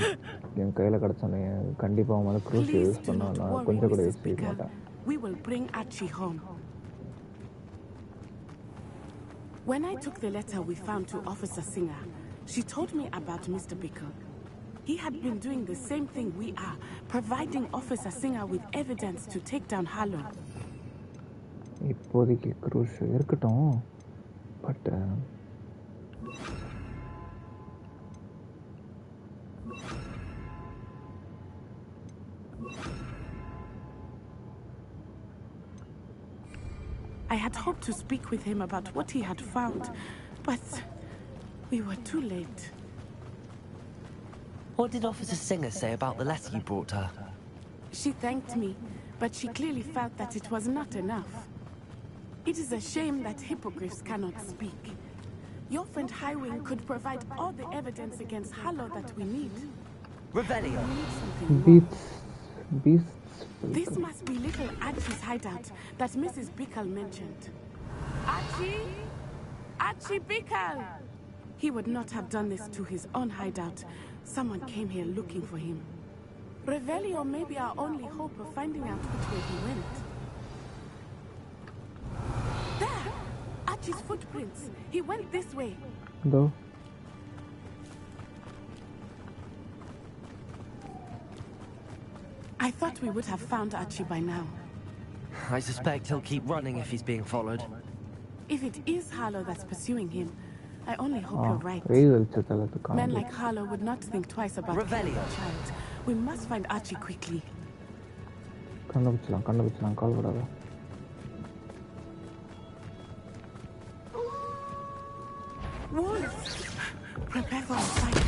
என் கையில கடச்சானே கண்டிப்பா அவன் cruise use பண்ணா நான் கொஞ்சம் கூட use பண்ண மாட்டேன். We will bring Archie home. When I took the letter we found to Officer Singer, she told me about Mr. Bickle. He had been doing the same thing we are, providing Officer Singer with evidence to take down Harlow. இப்போதைக்கு cruise இருக்கட்டும். But I had hoped to speak with him about what he had found, but we were too late. What did Officer Singer say about the letter you brought her? She thanked me, but she clearly felt that it was not enough. It is a shame that hippogriffs cannot speak. Your friend Highwing could provide all the evidence against Harlow that we need. Revelio. Beasts. This must be little Archie's hideout that Mrs. Bickle mentioned. Archie? Archie Bickle! He would not have done this to his own hideout. Someone came here looking for him. Revelio may be our only hope of finding out which way he went. There! Archie's footprints. He went this way. No. I thought we would have found Archie by now. I suspect he'll keep running if he's being followed. If it is Harlow that's pursuing him, I only hope you're right. Men like Harlow would not think twice about killing a child. We must find Archie quickly. Wolves! Prepare for a fight.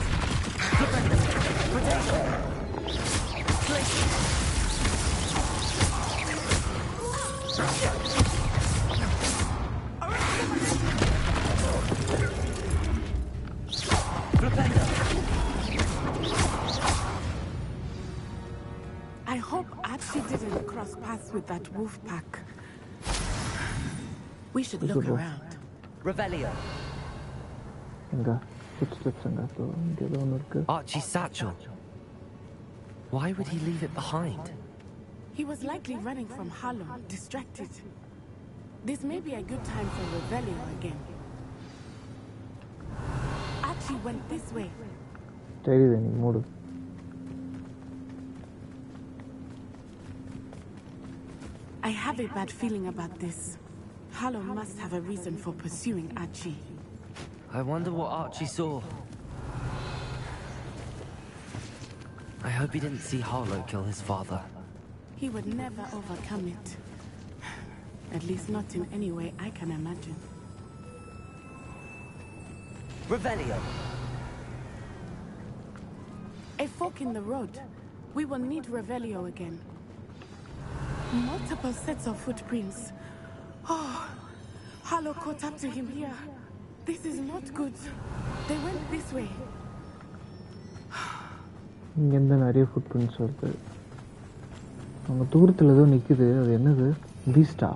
I hope Archie didn't cross paths with that wolf pack. We should look around. Revelio. Archie's satchel. Why would he leave it behind? He was likely running from Harlow, distracted. This may be a good time for Revelio again. Archie went this way. I have a bad feeling about this. Harlow must have a reason for pursuing Archie. I wonder what Archie saw. I hope he didn't see Harlow kill his father. He would never overcome it. At least not in any way I can imagine. Revelio. A fork in the road. We will need Revelio again. Multiple sets of footprints. Oh, Harlow caught up to him here. This is not good. They went this way. இங்கேருந்து நிறைய food prints வருது. அங்கே தூரத்தில் ஏதோ நிற்குது. அது என்னது? பீஸ்டா?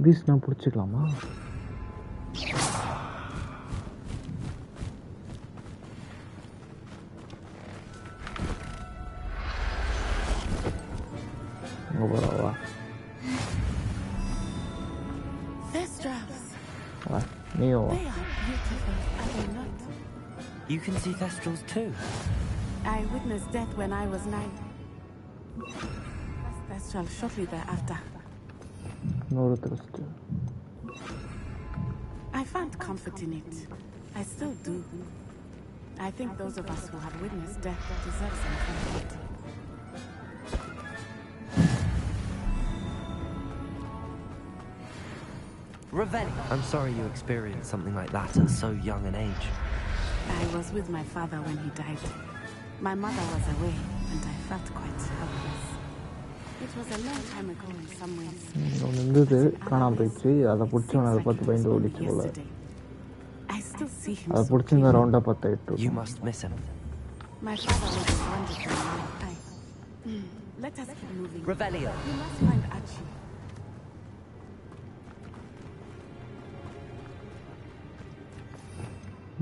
பீஸ்ட்னா பிடிச்சிக்கலாமா? அங்கே போகிறவா? நீயும் வா. You can see Thestrals too. I witnessed death when I was 9. Thestral shortly thereafter. No trust. I found comfort in it. I still do. I think those of us who have witnessed death deserve some comfort. Revelio. I'm sorry you experienced something like that at so young an age. I was with my father when he died. My mother was away, and I felt quite helpless. It was a long time ago in some ways. I still see him so clearly. You must miss him. My father was a wonderful man. Let us keep moving. Revelio. We must find Archie.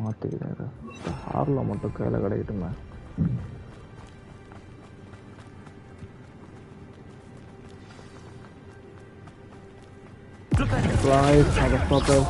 மாற்றிக்கிறேன். ஹாரில் மட்டும் கையில் கிடைக்கட்டுமே. Flies, motherfucker.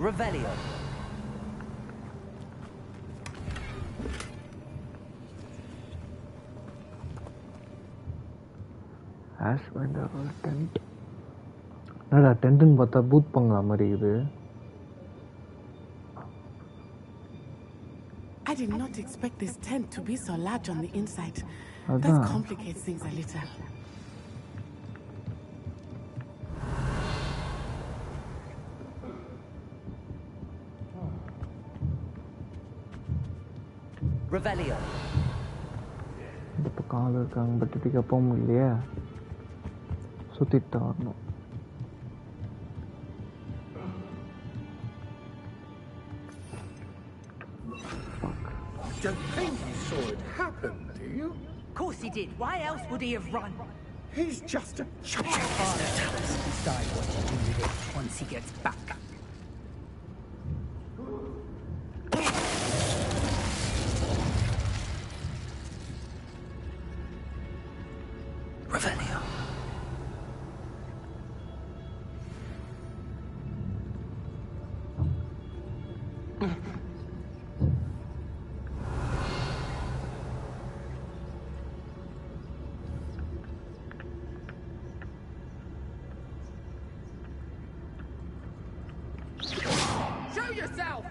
Revelio. Ash went over tent. என்னடா டென்ட்னு பார்த்தா booth பங்களா மாதிரி இது. I did not expect this tent to be so large on the inside. That complicates things a little. Revelio. இந்த பக்கம் ஆள் இருக்காங்க, பட் இதுக்கு போக முடியலையே, சுற்றிட்டு வரணும். Don't think he saw it happen, do you? Of course he did. Why else would he have run? He's just a child. Father, tell us decide what to do with it once he gets back. Revelio. Show yourself!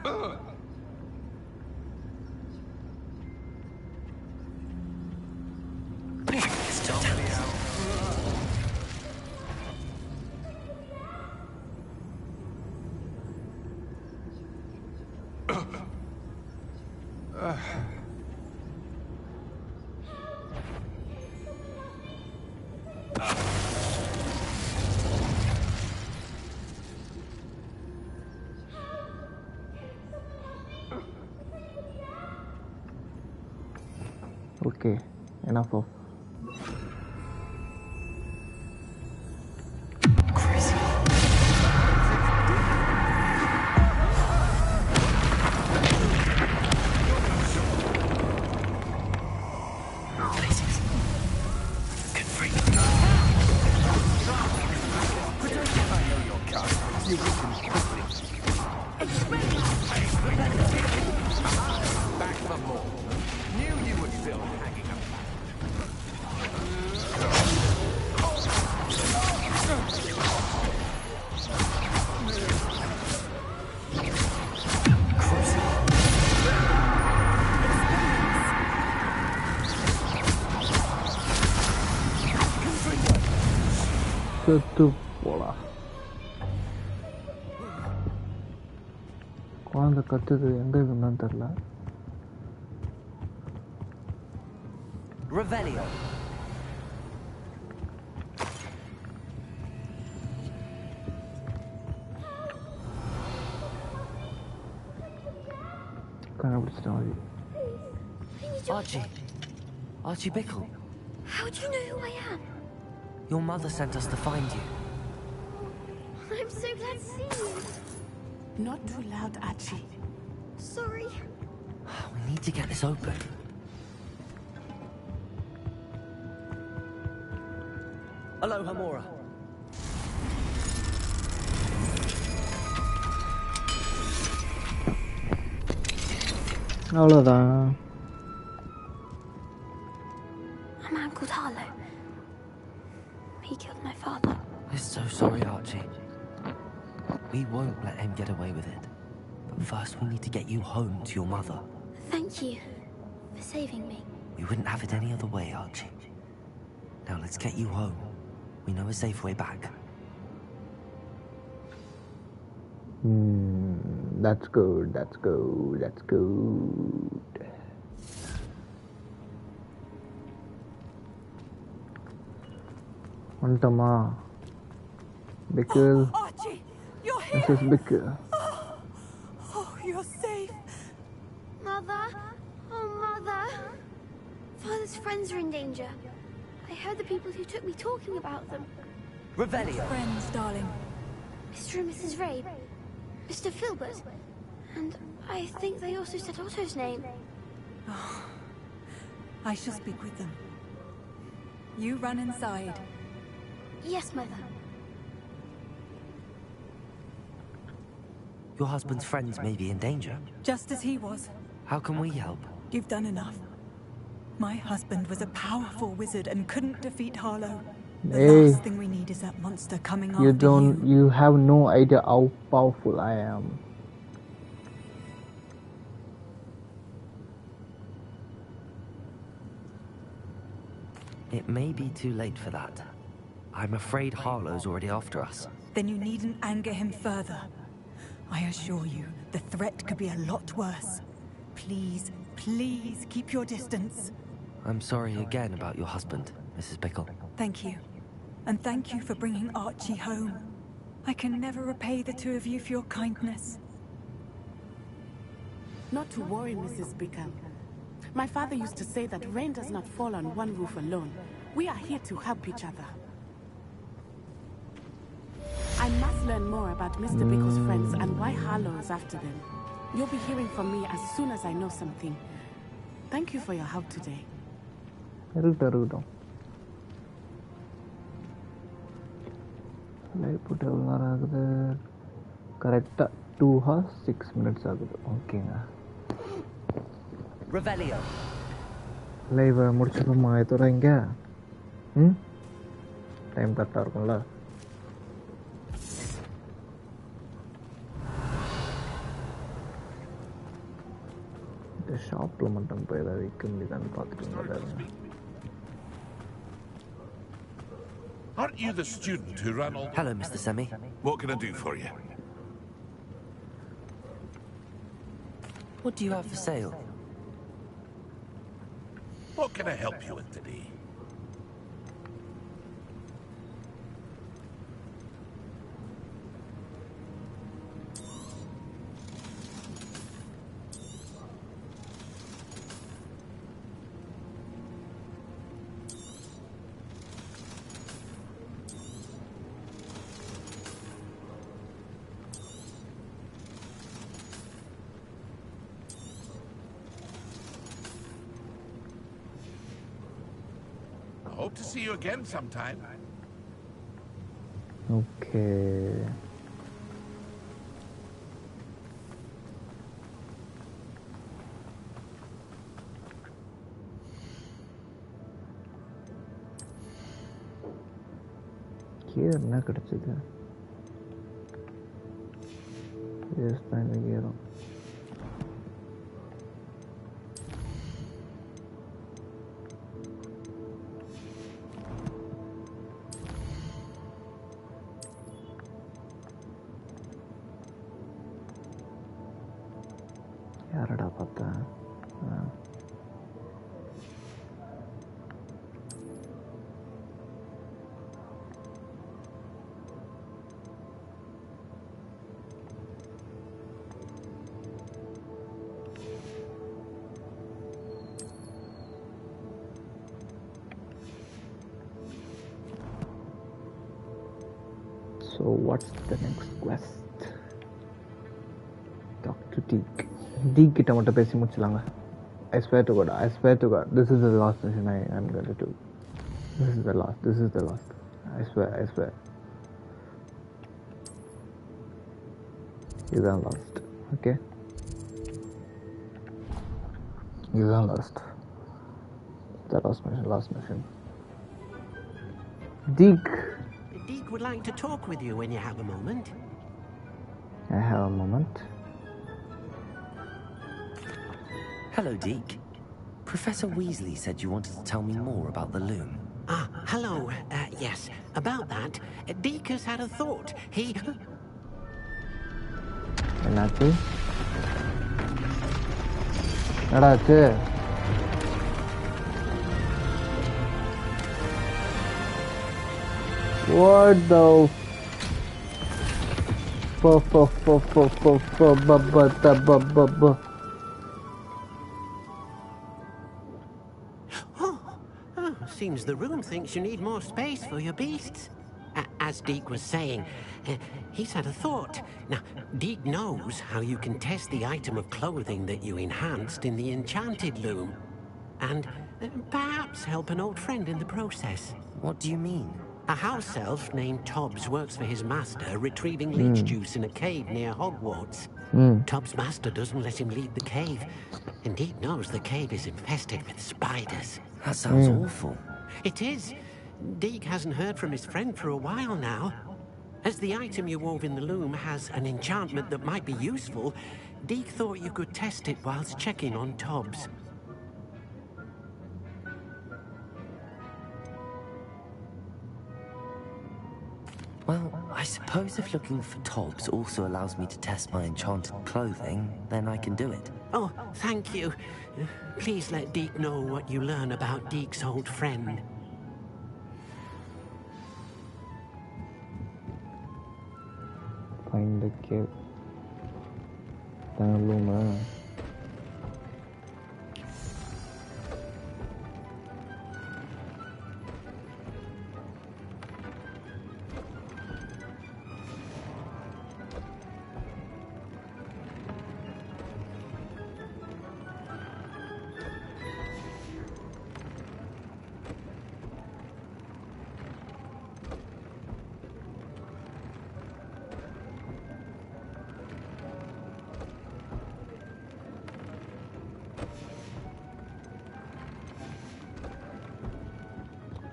Okay, enough of. Back for more. Knew you were still hanging up. செத்து போடா. குழந்தை கத்துது, எங்க இருக்குன்னு தெரியல. Revelio. கண்டுபிடிச்சிட்டான். Archie Bickle. How do you know who I am? Your mother sent us to find you. I'm so glad to see you. Not too loud, Archie. Sorry. We need to get this open. Hello, Hamora. அவ்வளோதான். A man called Harlow. He killed my father. We're so sorry, Archie. We won't let him get away with it. But first we need to get you home to your mother. Thank you for saving me. We wouldn't have it any other way, Archie. Now let's get you home. We know a safe way back. That's good, that's good, that's good. வந்துட்டோமா? Bickle. Archie, you're here. This is Bickle. Oh, you're safe. Mother? Oh, Mother. Father's friends are in danger. I heard the people who took me talking about them. Revelio. Friends, darling. Mr. and Mrs. Ray. Mr. Filbert. And I think they also said Otto's name. Oh, I shall speak with them. You run inside. Yes, Mother. Your husband's friends may be in danger. Just as he was. How can we help? You've done enough. My husband was a powerful wizard and couldn't defeat Harlow. The last thing we need is that monster coming after you. You have no idea how powerful I am. It may be too late for that. I'm afraid Harlow's already after us. Then you needn't anger him further. I assure you, the threat could be a lot worse. Please, please keep your distance. I'm sorry again about your husband, Mrs. Bickle. Thank you. And thank you for bringing Archie home. I can never repay the two of you for your kindness. Not to worry, Mrs. Bickle. My father used to say that rain does not fall on one roof alone. We are here to help each other. I must learn more about Mr. Bickle's friends and why Harlow is after them. You'll be hearing from me as soon as I know something. Thank you for your help today. Correct. 2 hours 6 minutes ஆகுது. ஓகேங்க. Revelio. Live முடிச்சிடுமா இதோட இங்க? Time கரெக்டா இருக்கும்ல? இந்த ஷாப்ல மட்டும் போய் ஏதாவது விற்க முடியுதான்னு பார்த்துட்டு. Aren't you the student who ran all... Hello, Mr. Semi. What can I do for you? What do you have for sale? What can I help you with today? Hope to see you again sometime. Okay. Here, na kadachida. Yes, time again. யாரடா பார்த்தா So what's the next quest? Talk to Deke. Deke கிட்ட மட்டும் பேசி முடிச்சலாங்க. I swear to God, this is the last mission I am going to do. This is the last. I swear. இதுதான் last. Okay? இதுதான் last. The last mission. Deke would like to talk with you when you have a moment. I have a moment. Hello, Deke. Professor Weasley said you wanted to tell me more about the loom. Ah, hello. Yes, about that. Deke has had a thought. He... என்னாச்சு? என்னடாச்சு? What the Seems the room thinks you need more space for your beasts. As Deke was saying, he's had a thought. Now, Deke knows how you can test the item of clothing that you enhanced in the enchanted loom. And perhaps help an old friend in the process. What do you mean? A house elf named Tobbs works for his master, retrieving leech juice in a cave near Hogwarts. Tobbs' master doesn't let him leave the cave, and Deke knows the cave is infested with spiders. That sounds awful. It is. Deke hasn't heard from his friend for a while now. As the item you wove in the loom has an enchantment that might be useful, Deke thought you could test it whilst checking on Tobbs. Well, I suppose if looking for Tobbs also allows me to test my enchanted clothing, then I can do it. Oh, thank you. Please let Deke know what you learn about Deke's old friend. Find the cave. Tangluma.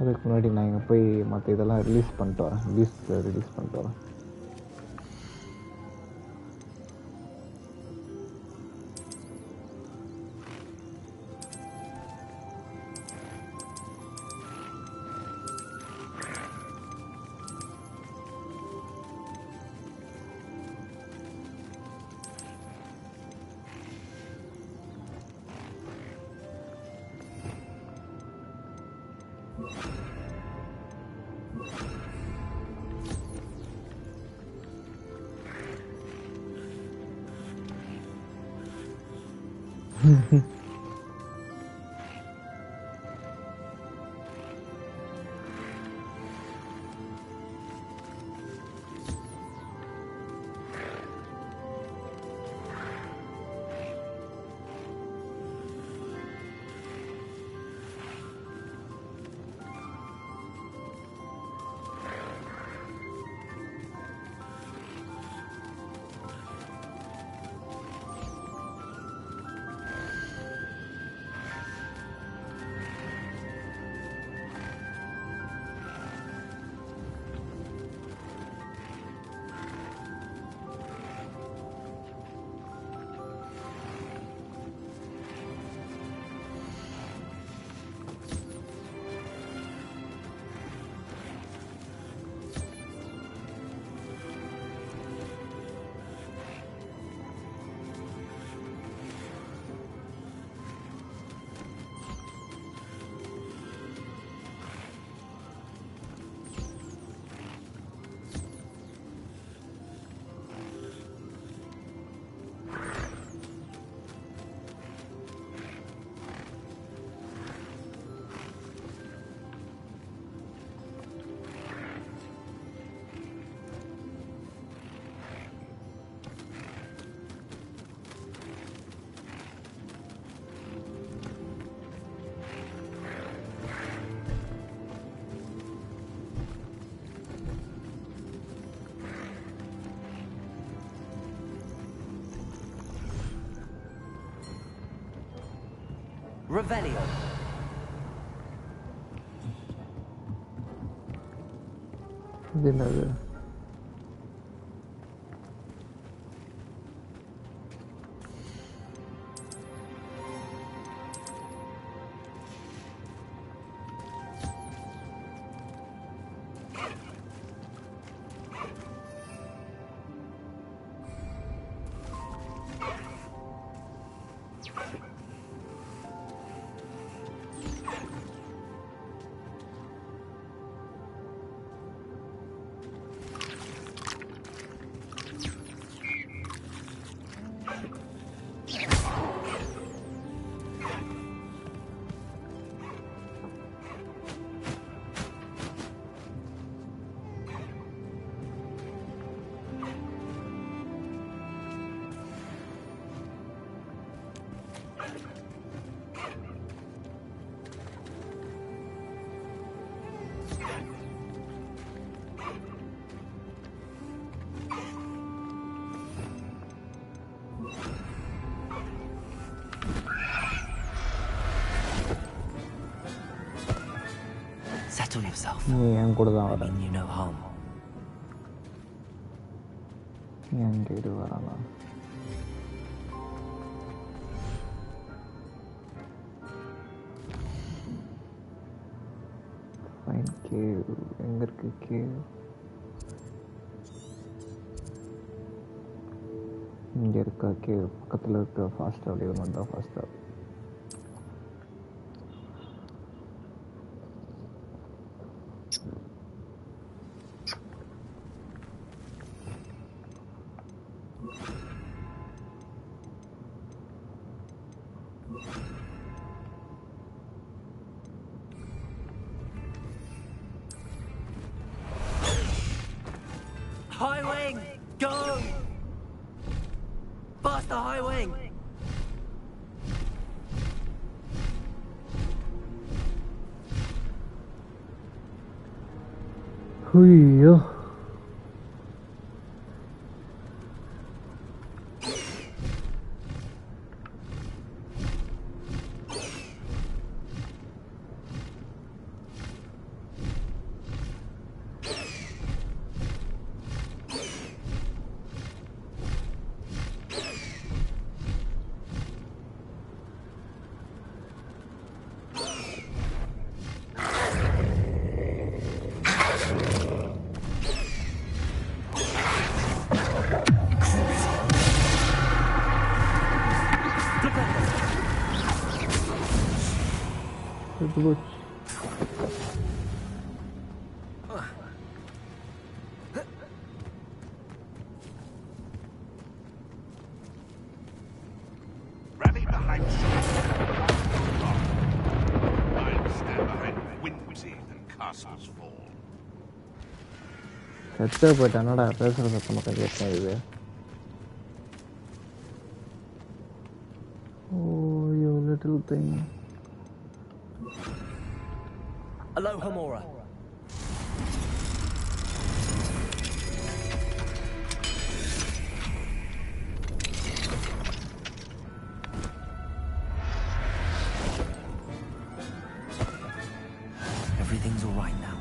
அதுக்கு முன்னாடி நான் இங்கே போய் மற்ற இதெல்லாம் release பண்ணிட்டு வரேன். Release பண்ணிட்டு வரேன். Revelio. இது என்னது? yourself. நீ என் கூட தான் வர. I mean you no harm. என் கிட்ட வரனா? Fine cave. எங்க இருக்கு cave? இங்க இருக்கா cave? பக்கத்துல இருக்க ஃபாஸ்ட் அப்படியே வந்தா ஃபாஸ்டா. High wing! Go! Faster, high wing! ஐயோ good. Rally behind I'll stand behind Windsea and Castle's Fall. செத்த போயிட்டானடா பேசுற சத்தம் மட்டும் கேட்டேன் இது. Oh, you little thing. Aloha Mora. Everything's all right now.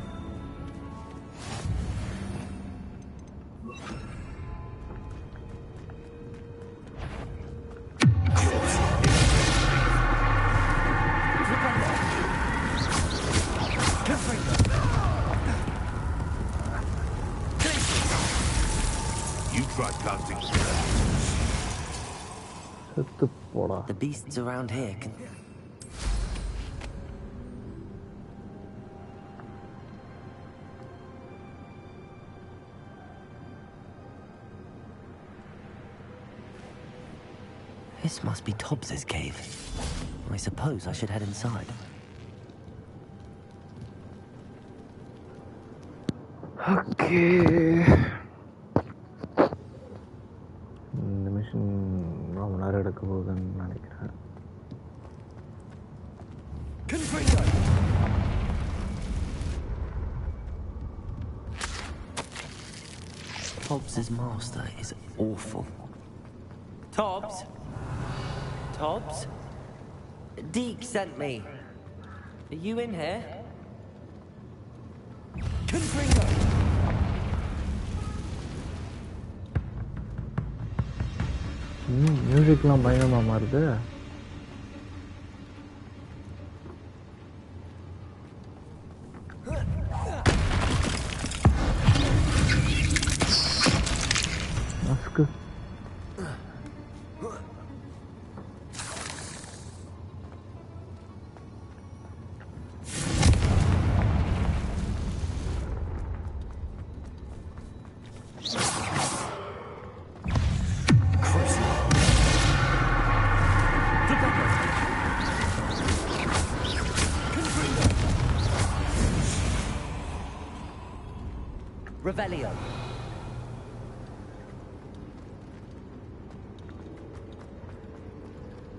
You tried planting செத்து போடா. The beasts around here can... This must be Tobbs's cave. I suppose I should head inside. Okay. இந்த mission ரொம்ப நேரம் எடுக்க போகுதுன்னு நினைக்கிறேன். Tobbs's master is awful. Tobbs? Tobbs? Deke sent me. Are you in here? Confringo! மியூசிக்லாம் பயங்கரமாக மாறுது. Musk Revelio.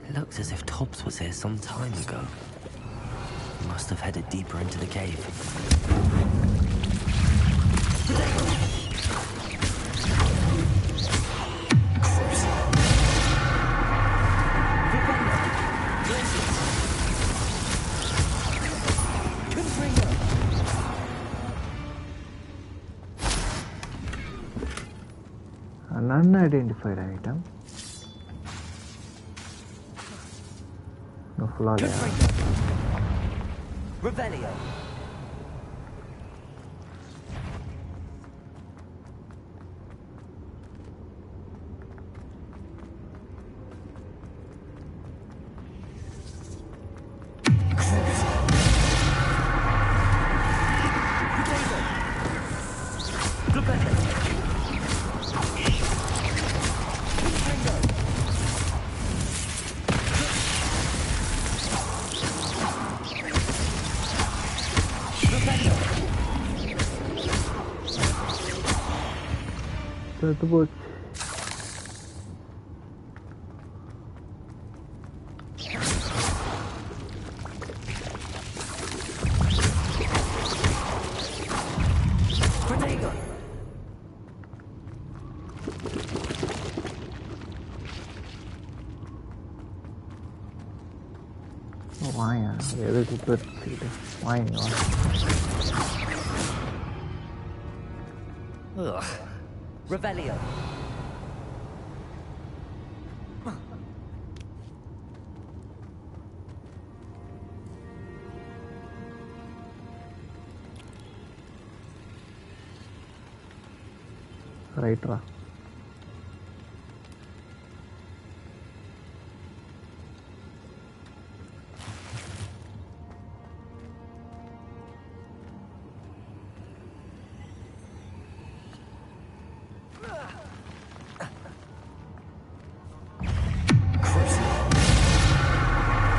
It looks as if Tobbs was here some time ago. He must have headed deeper into the cave. Unidentified item. No flawless. Revelio. The boat. Why? Very good. Why not? Ugh. Revelio. Right.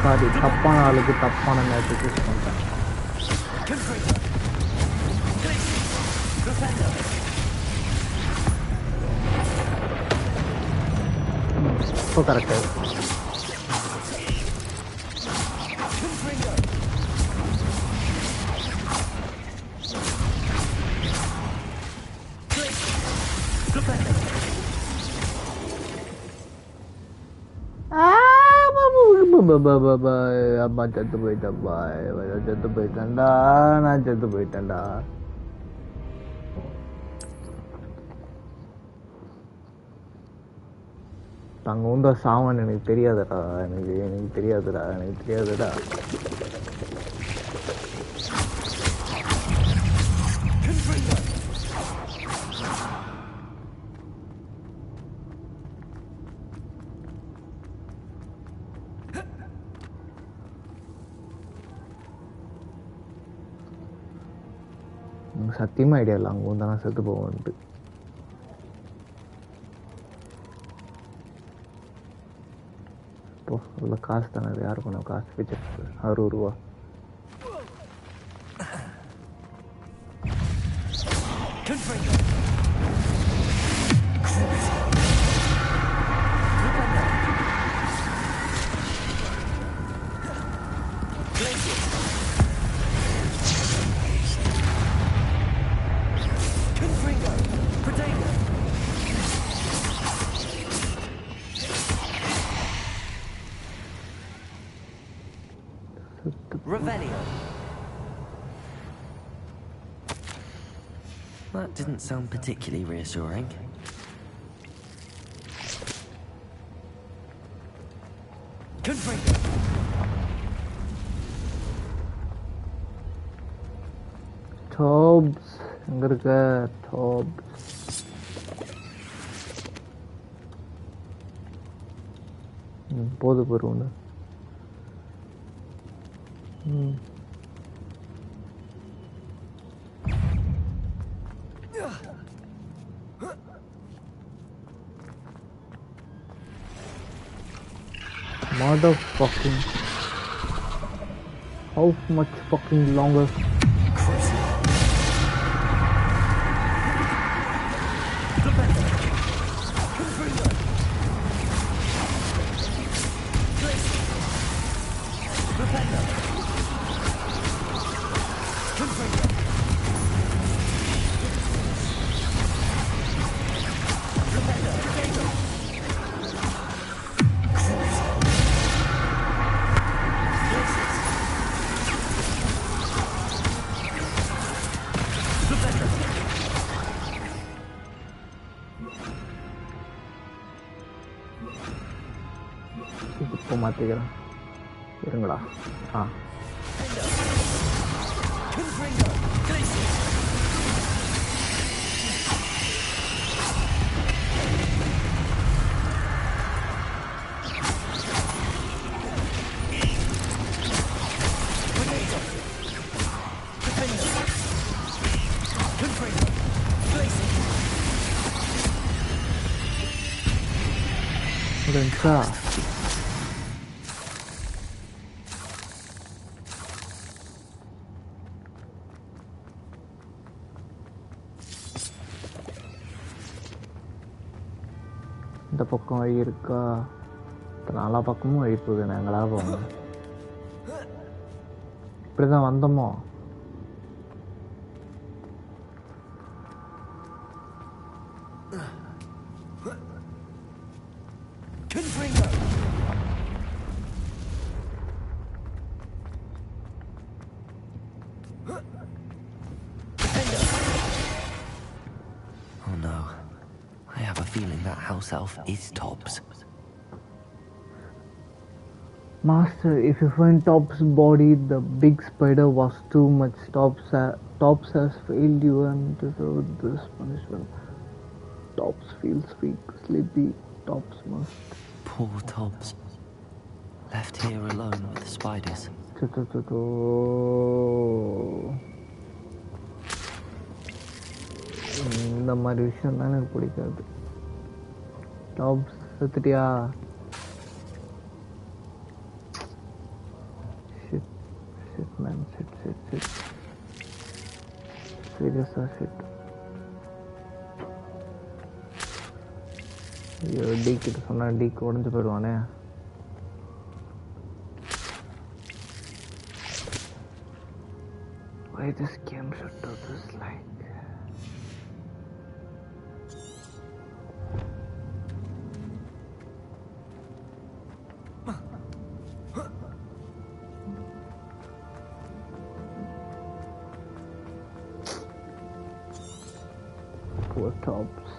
Sorry, தப்பான ஆளுக்கு தப்பான match choose பண்ணிட்டேன். இப்போ கரெக்டாக இருக்கு. அம்மா செத்து போயிட்டப்பா, செத்து போயிட்டேன்டா, நான் செத்து போயிட்டேன்டா. அங்கே உண்டா சாமான் எனக்கு தெரியாதுடா, எனக்கு தெரியாதுடா. சத்தியமாக ஐடியா இல்லை அங்கே வந்து நான் செத்து போவேன்ட்டு. இப்போ உள்ள காசு தானே, அது யாருக்கு நான் காசு வச்சிருக்கு 60 ரூபா. Revelio. That didn't sound particularly reassuring. Tobs, எங்க இருக்க Tobs? போது போருவோம். Motherfucking. How much fucking longer? இப்போ மாற்றிக்கிறேன் இருங்களா. Lensa. இந்த பக்கம் வழி இருக்கா? நாலா பக்கமும் வழி போகுது. நாங்களா போங்க. இப்படிதான் வந்தோமோ? Oh no. I have a feeling that house elf is Tops. Master, if you find Tops' body, the big spider was too much. Tops has failed you and deserved this punishment. Tops feels weak, sleepy. Tops must. Poor Tops. Left here alone with the spiders. இந்த மாதிரி விஷயம் தான் எனக்கு பிடிக்காது. டாப்ஸ் செத்துட்டியா? Shit man, shit. சீரியஸா shit. ஐயோ, டீ கிட்ட சொன்னா டீக்கு உடஞ்சு போயிடுவானே. Why this game should do this like? Poor Tops.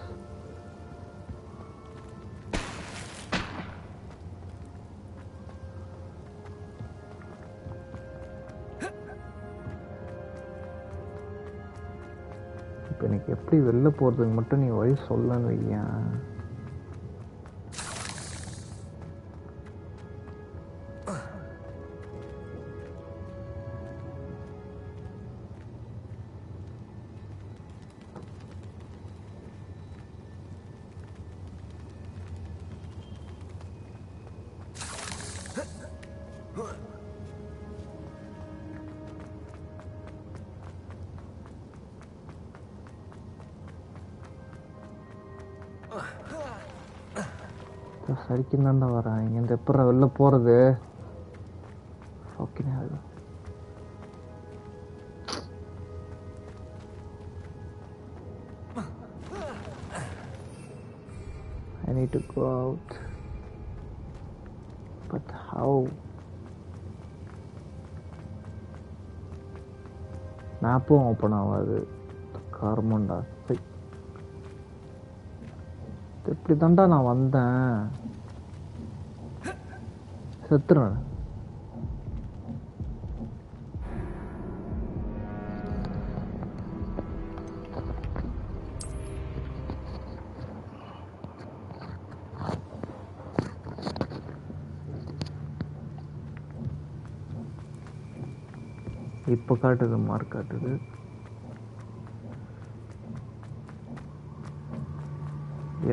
இப்போ எனக்கு எப்படி வெளில போகிறதுக்கு மட்டும் நீ வழி சொல்லன்னு வையா. சரிக்கும் தாண்டா வரேன். இங்கேருந்து எப்போ வெளில போகிறது? Okay. I need to go out. But how? மேப்பும் ஓப்பன் ஆகாது. கார்மண்டா இப்படி தாண்டா நான் வந்தேன். செத்துறேன். இப்போ காட்டுது, மார்க் காட்டுது.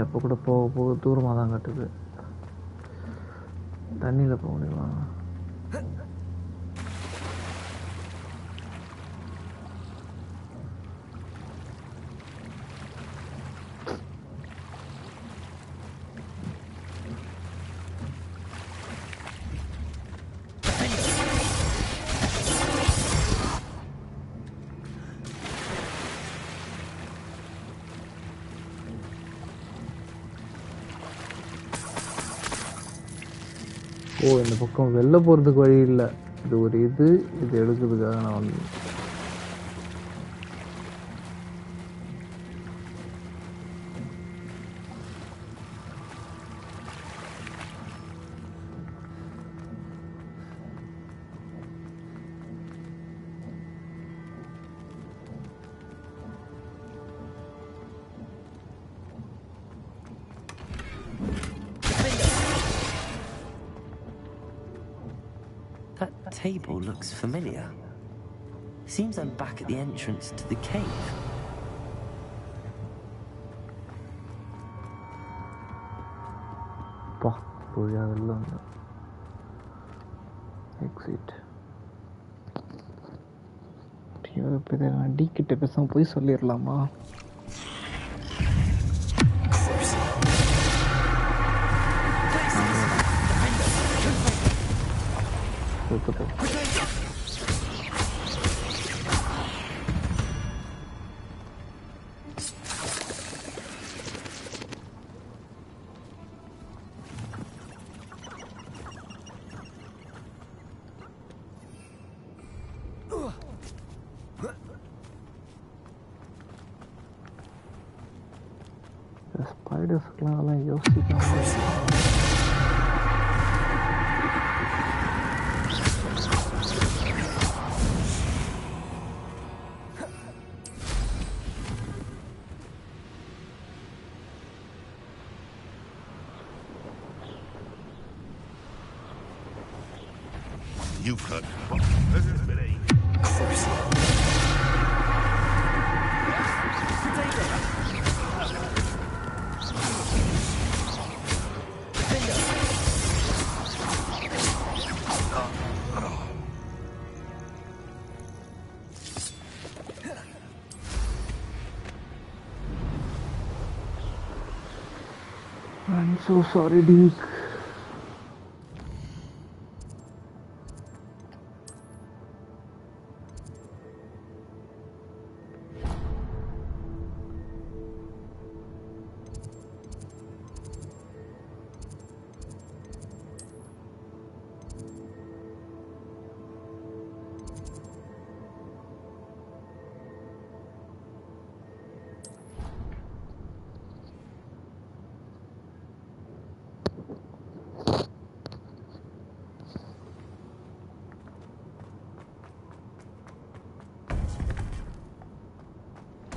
எப்போ கூட போக போக தூரமாக தான் காட்டுது. தண்ணியில் போக முடியுமா? ஓ, இந்த பக்கம் வெளில போகிறதுக்கு வழி இல்லை. இது ஒரு இது எடுக்கிறதுக்காக நான் வந்து That table looks familiar. Seems I'm back at the entrance to the cave. Exit. D கிட்ட பேசாம போய் சொல்லிடலாமா? ஸ்பைடர்ஸ்க்குலாம் யோசிக்காம You could. This is Billy. I'm so sorry, Duke.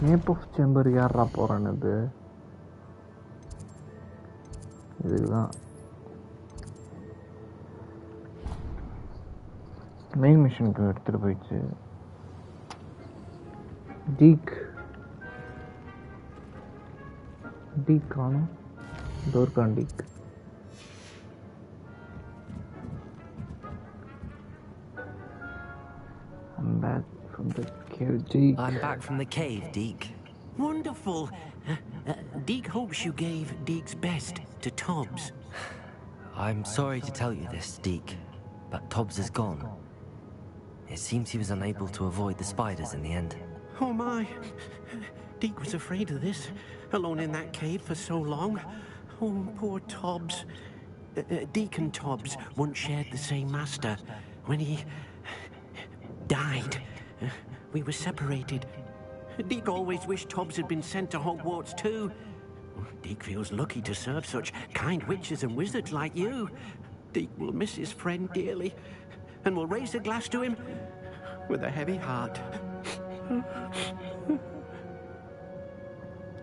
Map of Chamber யாரா போறானது? இதுதான் மெயின் மிஷனுக்கு எடுத்துட்டு போயிடுச்சு. டீக் காணும். டோர்கான் டீக். I'm back from the cave, Deke. I'm back from the cave, Deke. Wonderful. Deke hopes you gave Deke's best to Tobbs. I'm sorry to tell you this, Deke, but Tobbs is gone. It seems he was unable to avoid the spiders in the end. Oh my. Deke was afraid of this, alone in that cave for so long. Oh, poor Tobbs. Deke and Tobbs once shared the same master. When he died, we were separated. Deke always wished Tobbs had been sent to Hogwarts too. Deke feels lucky to serve such kind witches and wizards like you. Deke will miss his friend dearly and will raise a glass to him with a heavy heart.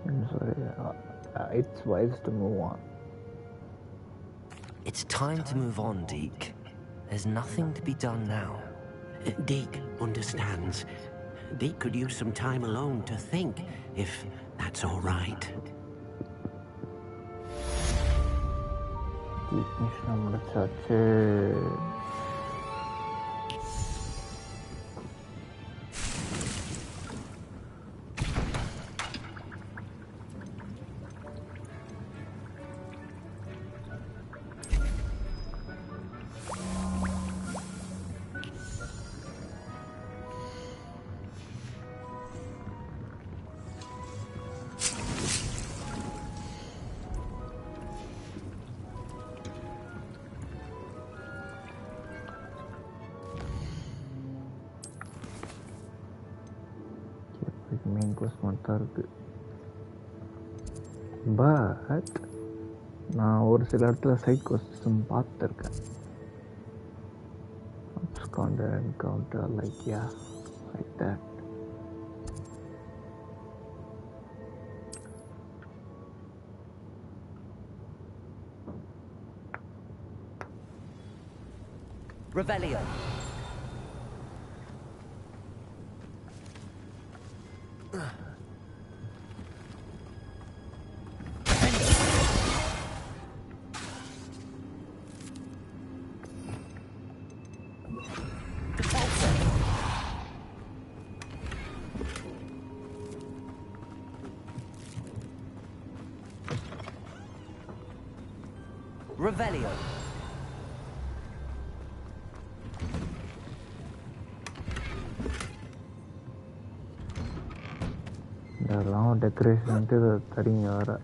I'm sorry. It's wise to move on. It's time to move on, Deke. There's nothing to be done now. Deke understands. Deke could use some time alone to think, if that's all right. மிஷனை முடிச்சாச்சு. Main course மட்டும் தான் இருக்குது. But நான் ஒரு சில இடத்துல side கோர்ஸும் பார்த்துருக்கேன். absconded encounter like yeah like that. Revelio. Revelio. இதெல்லாம் டெக்கரேஷன்ட்டு தடிங்க வேறு.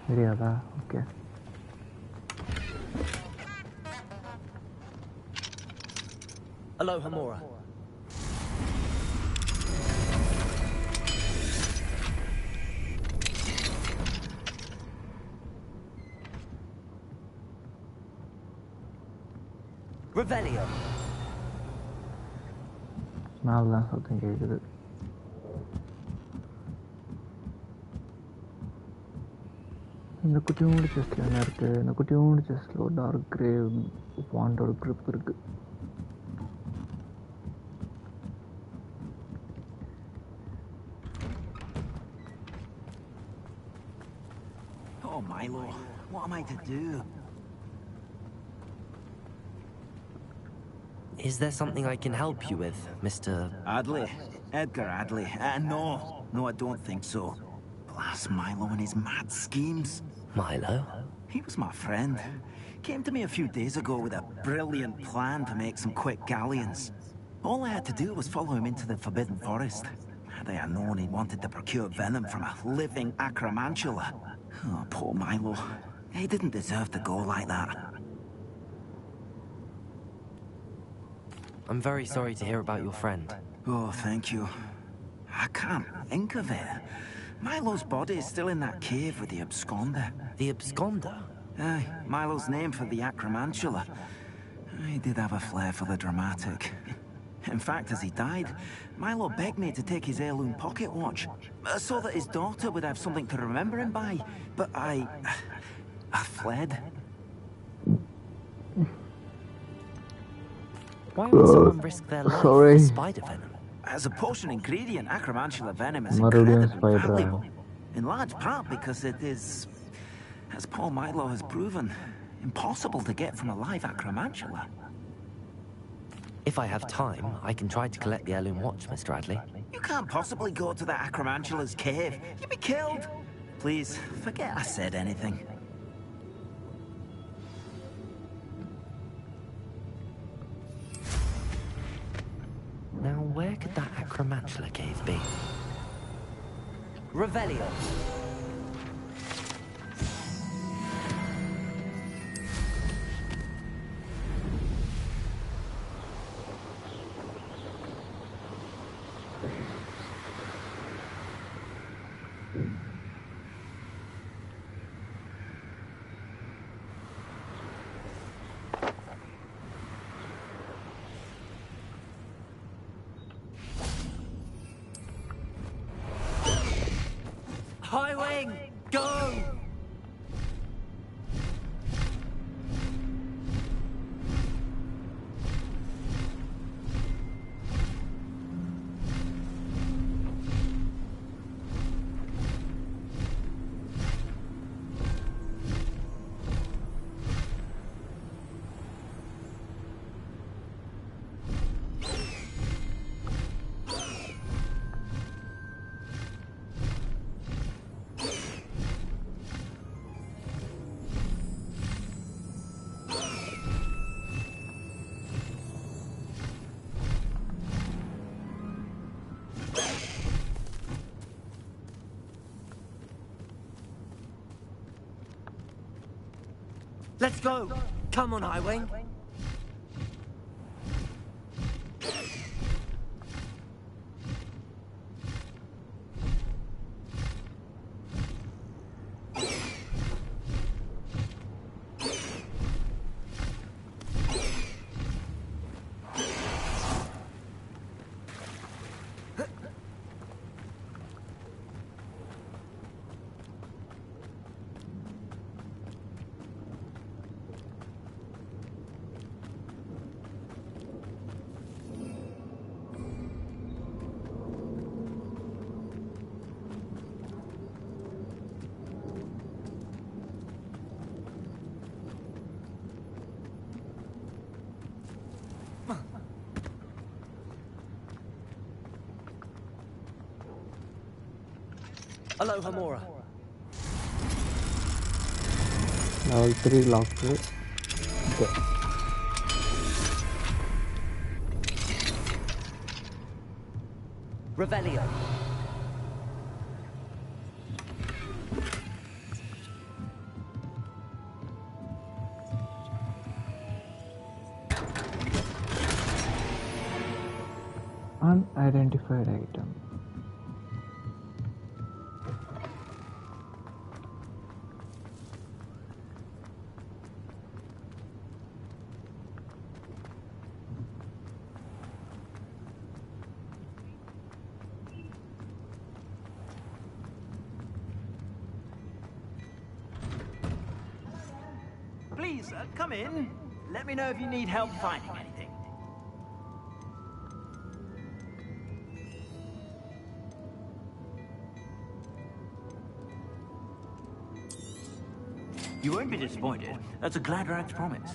தெரியாதா? ஓகே. Aloha Mora. Revelio. மேலதான் சத்தம் கேட்குது. இந்த குட்டியோட செஸ்டில் என்ன இருக்குது? இந்த குட்டியோட செஸ்டில் ஒரு டார்க் கிரே வாண்டோட க்ரிப் இருக்குது. Oh, Milo, what am I to do? Is there something I can help you with, Mr. Adley? Edgar Adley? No, I don't think so. Blast Milo and his mad schemes. Milo? He was my friend. Came to me a few days ago with a brilliant plan to make some quick galleons. All I had to do was follow him into the Forbidden Forest. Had I known he wanted to procure venom from a living acromantula. Oh, poor Milo. He didn't deserve to go like that. I'm very sorry to hear about your friend. Oh, thank you. I can't think of it. Milo's body is still in that cave with the absconder. The absconder? Aye, Milo's name for the acromantula. He did have a flair for the dramatic. In fact, as he died, Milo begged me to take his heirloom pocket watch, so that his daughter would have something to remember him by. But I fled. Why would someone risk their life for spider venom? As a potion ingredient, acromantula venom is incredibly valuable. In large part because it is, as Paul Milo has proven, impossible to get from a live acromantula. If I have time, I can try to collect the heirloom watch, Mr. Adley. You can't possibly go to the acromantula's cave. You'd be killed. Please, forget I said anything. Now, where could that acromantula cave be? Revelio. Highwing, go! Let's go! Come on, Highwing! Aloha, Mora. Level 3 locked. Okay. Revelio. Unidentified item. Please, come in. Let me know if you need help finding anything. You won't be disappointed. That's a Gladrax promise.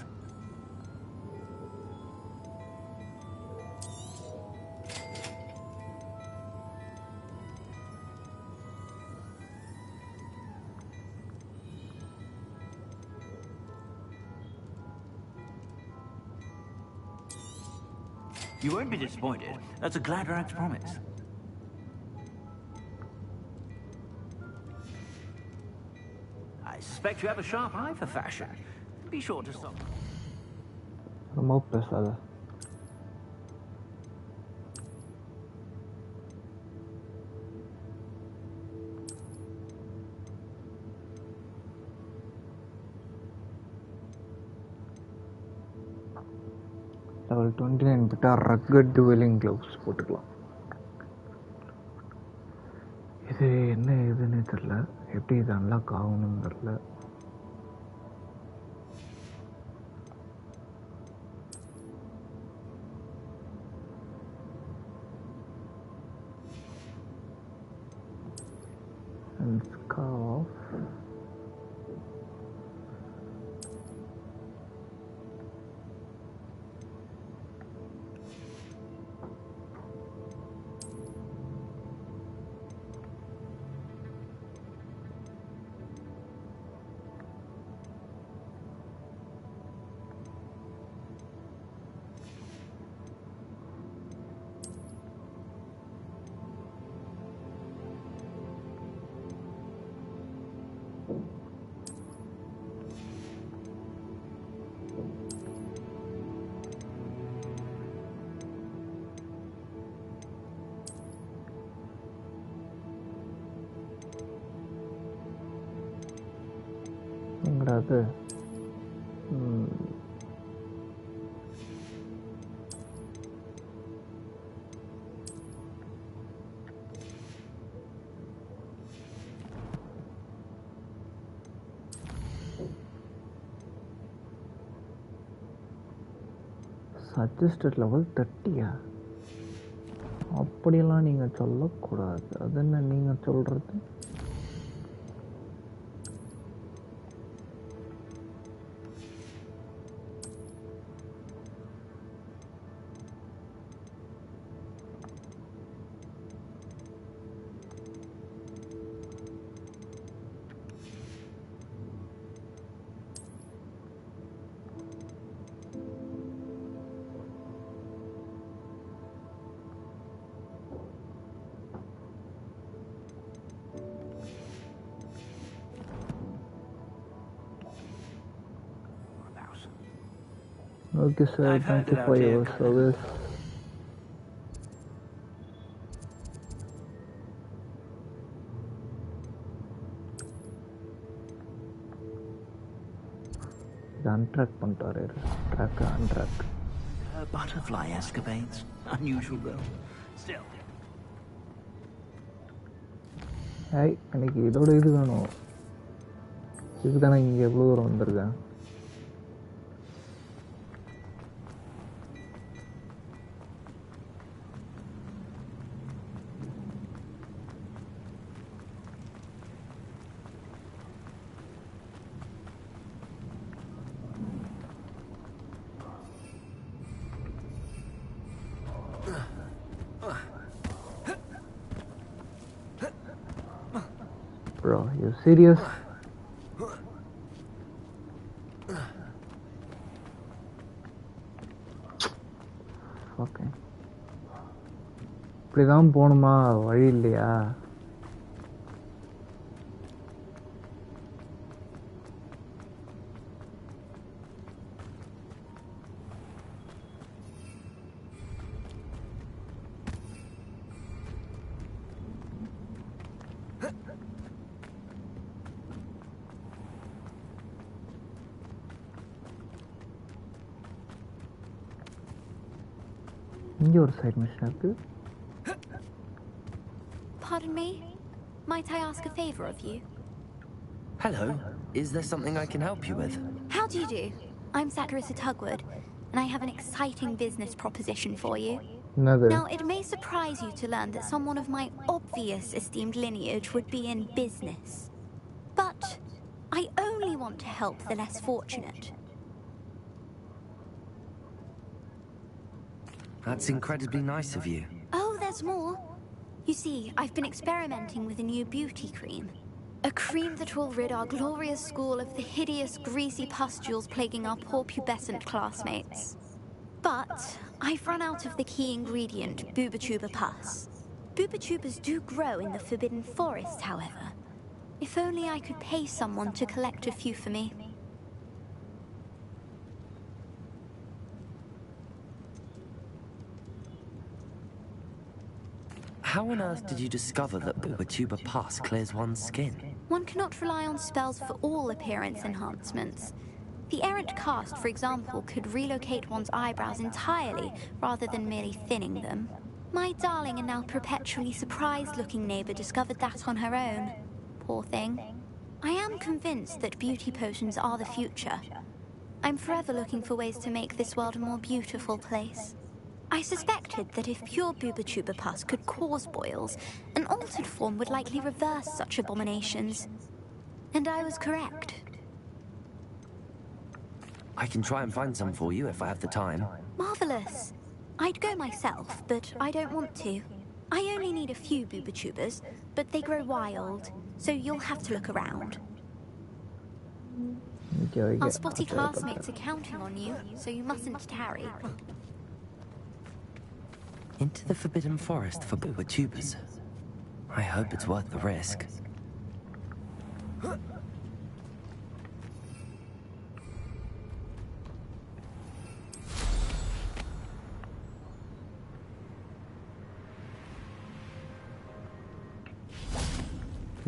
You won't be disappointed. That's a Gladrax promise. I suspect you have a sharp eye for fashion. Be sure to stop. Remove pesada. Level 29 bitta rugged dueling gloves போட்டுக்கலாம். இது என்ன இதுன்னு தெரியல, எப்படி இது unlock ஆகணும்னு தெரியல. And scarf. எங்கடாது சஜஸ்டட் லெவல் 30யா? அப்படியெல்லாம் நீங்கள் சொல்லக்கூடாது. அது என்ன நீங்கள் சொல்கிறது? Okay, sir. Thank you for your service. Untrack பண்ணிட்டாரு. Track, untrack. Butterfly escapades. Unusual though. Still. Hey, எனக்கு இதோட இது வேணும். இதுக்கு தானே இங்கே எவ்வளோ தூரம் வந்திருக்கேன். Bro, you serious? Okay. இப்படிதான் போணுமா? வழி இல்லையா? இங்க ஒரு சைடு மிஷன் இருக்கு. Pardon me? Might I ask a favor of you? Hello. Is there something I can help you with? How do you do? I'm Saccharissa Tugwood, and I have an exciting business proposition for you. Now, it may surprise you to learn that someone of my obvious esteemed lineage would be in business. But I only want to help the less fortunate. That's incredibly nice of you. Oh, there's more. You see, I've been experimenting with a new beauty cream. A cream that will rid our glorious school of the hideous, greasy pustules plaguing our poor pubescent classmates. But I've run out of the key ingredient, Booba-Tuba pus. Booba-Tubas do grow in the Forbidden Forest, however. If only I could pay someone to collect a few for me. How on earth did you discover that Booba-Tuba pus clears one's skin? One cannot rely on spells for all appearance enhancements. The errant cast, for example, could relocate one's eyebrows entirely rather than merely thinning them. My darling and now perpetually surprised-looking neighbor discovered that on her own. Poor thing. I am convinced that beauty potions are the future. I'm forever looking for ways to make this world a more beautiful place. I suspected that if pure Booba-Tuba pus could cause boils, an altered form would likely reverse such abominations. And I was correct. I can try and find some for you if I have the time. Marvelous. I'd go myself, but I don't want to. I only need a few Booba-Tubas, but they grow wild, so you'll have to look around. Our spotty classmates are counting on you, so you mustn't tarry. Into the Forbidden Forest for Booba-Tubas. I hope it's worth the risk.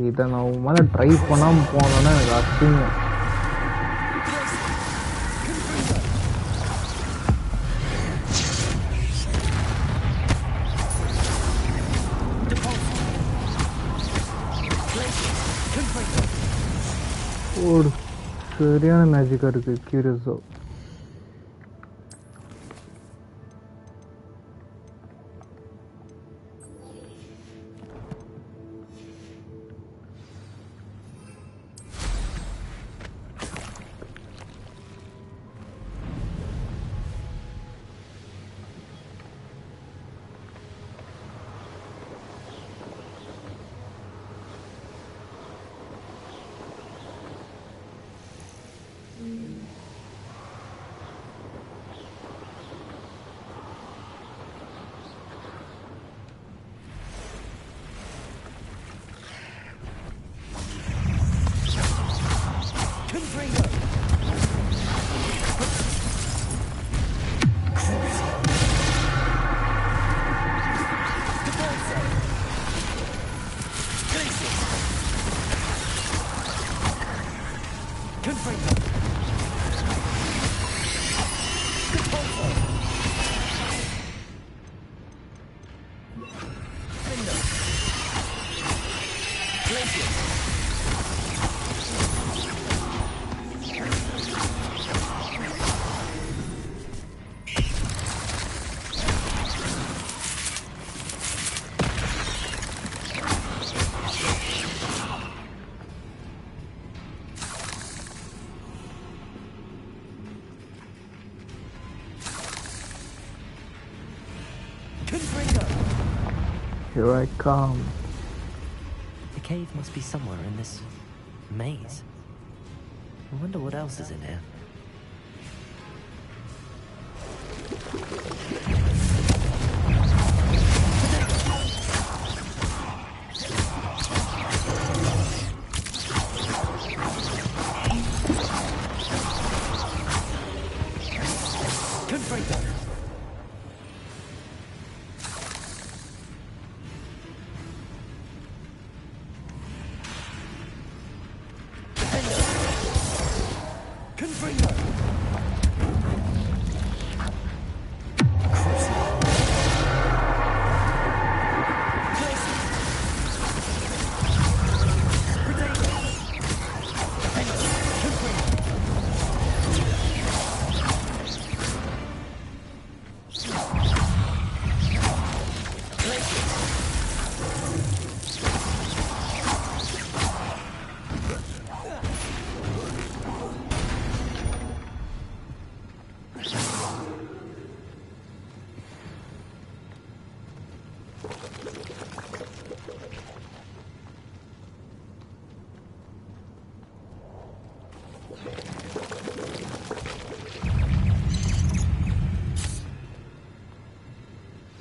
இதை நான் மேலே try பண்ணாமல் போனோன்னா எனக்கு அசிங்கம். ஒரு சரியான மேஜிக்காக இருக்குது கியூரியஸோ. Here I come. cave must be somewhere in this maze. I wonder what else is in here.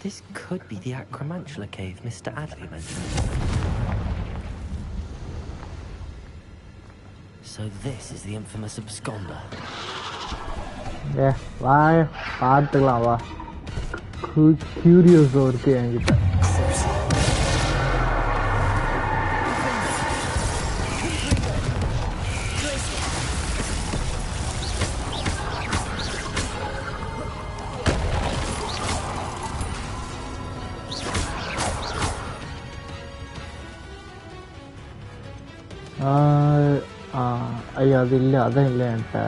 This could be the Acromantula cave Mr. Adley mentioned. So this is the infamous absconder. Yeah, why? பார்த்துக்கலாம் வா. Curious இருக்கு என்கிட்ட. ஐயா அது இல்லை அதான் இல்லை என்கிட்ட.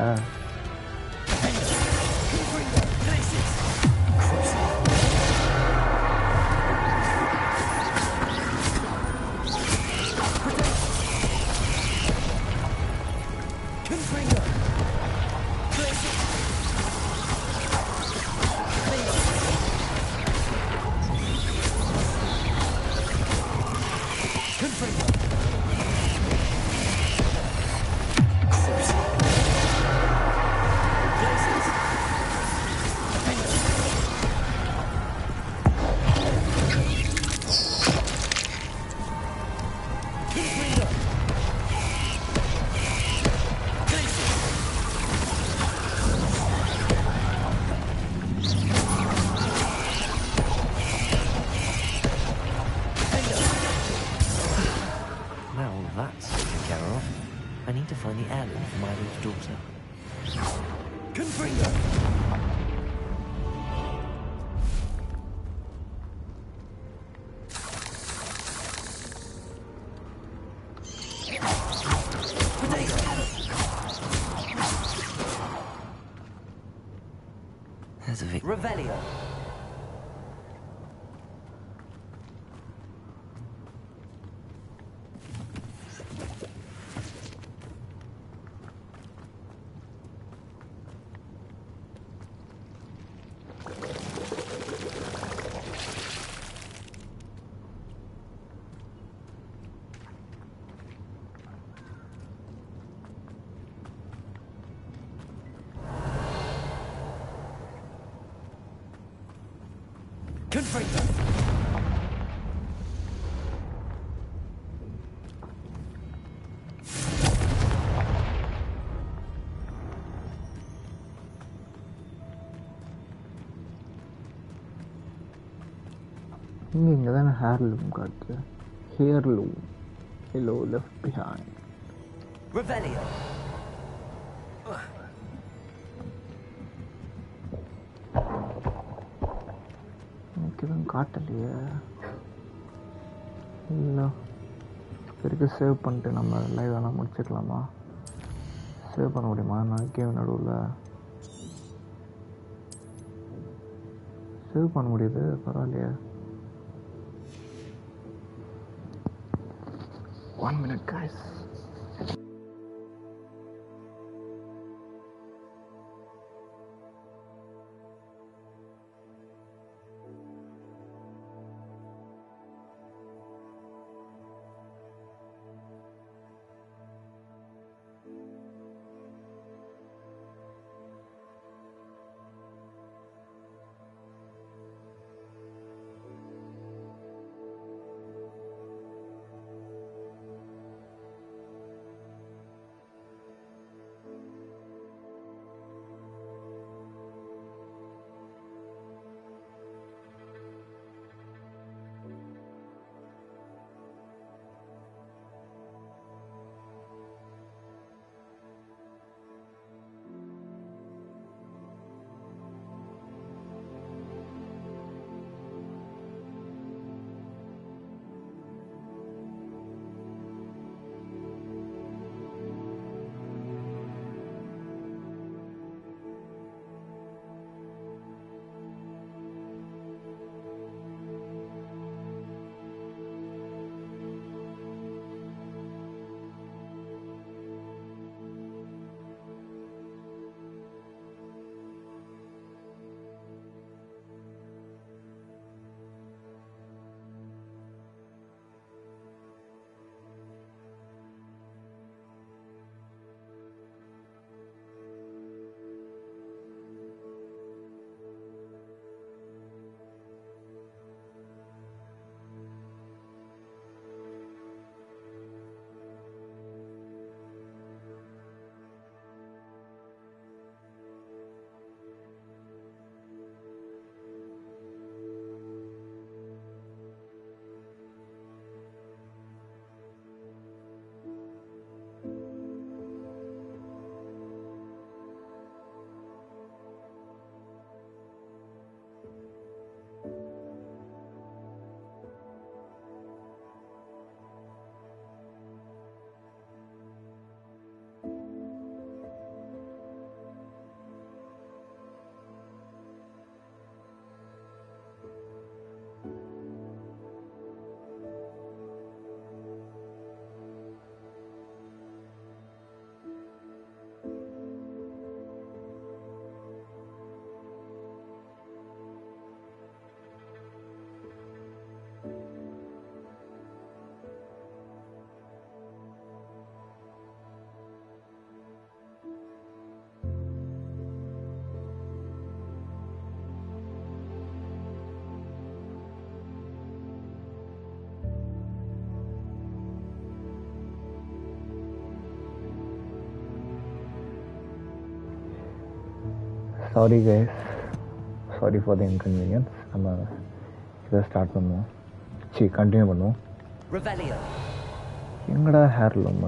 Revelio. இங்கே தானே ஹேர்லூம் காட்டுது. Heirloom hello left behind. Revelio. எனக்கு எதுவும் காட்டலையே. இல்லை பெருக்கு சேவ் பண்ணிட்டு நம்ம லைவ் வேணால் முடிச்சுக்கலாமா? சேவ் பண்ண முடியுமா? நான் கேம் நடுவில் சேவ் பண்ண முடியுது, பரவாயில்லையே. 1 minute guys. Sorry guys, sorry for the inconvenience. நம்ம இதை ஸ்டார்ட் பண்ணுவோம். கண்டினியூ பண்ணுவோம். Revelio. எங்கடா heirloom?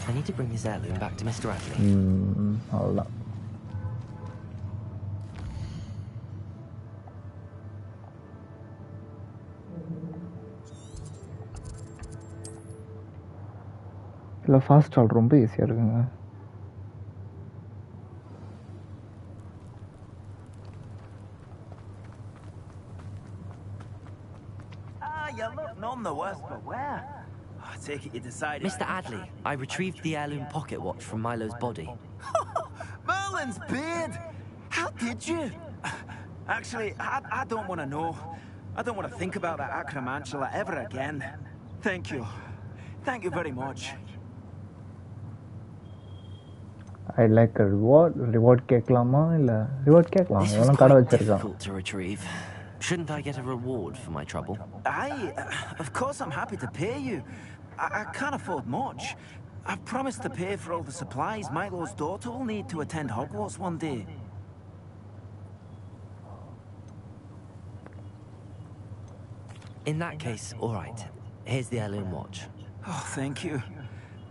I need to bring his heirloom back to Mr. Adley. அவ்வளோதான். இல்லை ஃபாஸ்ட் ட்ராவல் ரொம்ப ஈஸியாக இருக்குங்க. You look none the worse for wear. I take it you decided... Mr. Adley, I retrieved the heirloom pocket watch from Milo's body. Merlin's beard! How did you? Actually, I don't want to know. I don't want to think about that acromantula ever again. Thank you. Thank you very much. I'd like a reward. Reward கேட்கலாமா இல்லை reward கேட்கலாம். இதெல்லாம் கடை வச்சிருக்கான். Difficult to retrieve. Shouldn't I get a reward for my trouble? Of course I'm happy to pay you. I can't afford much. I've promised to pay for all the supplies Milo's daughter will need to attend Hogwarts one day. In that case, all right. Here's the heirloom watch. Oh, thank you.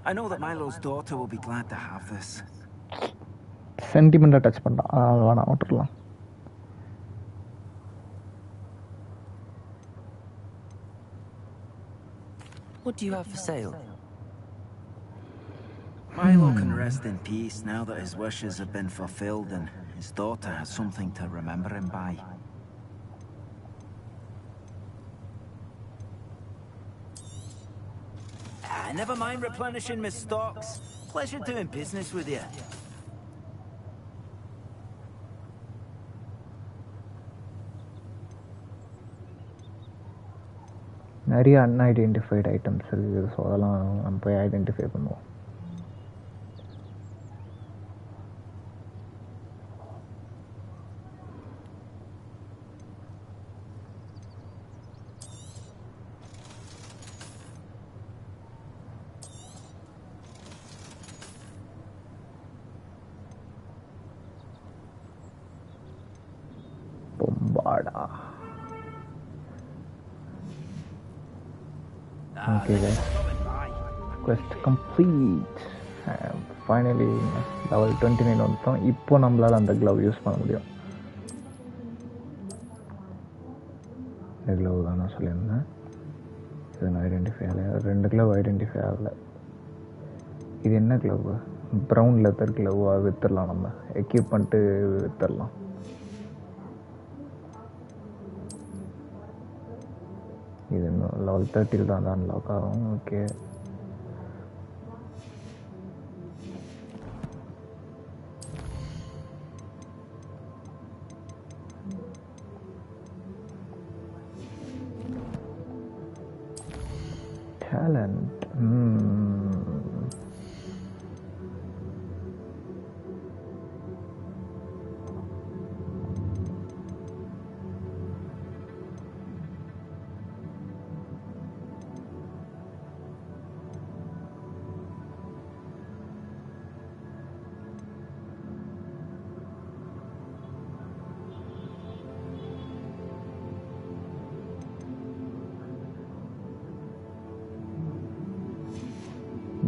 I know that Milo's daughter will be glad to have this. சென்டிமெண்ட்டாக touch பண்ணிட்டான். வேணாம் விட்டுடலாம். What do you have for sale? Milo can rest in peace now that his wishes have been fulfilled and his daughter has something to remember him by. Never mind replenishing my stocks. Pleasure doing business with you. நிறைய unidentified items இருக்குது. So அதெல்லாம் நம்ம போய் identify பண்ணுவோம். பொம்பாடா. Okay guys, quest complete. Finally level 29 வந்துட்டோம். இப்போ நம்மளால அந்த glove யூஸ் பண்ண முடியும். இந்த glove தான் நான் சொல்லியிருந்தேன். இது நான் ஐடென்டிஃபை ஆகலை. 2 glove ஐடென்டிஃபை ஆகலை. இது என்ன glove? Brown leather glove. விற்றுடலாம். நம்ம எக்யூப் பண்ணிட்டு விற்றுடலாம். இது இன்னும் லெவல் 30 தான் அன்லாக் ஆகும். Okay, talent.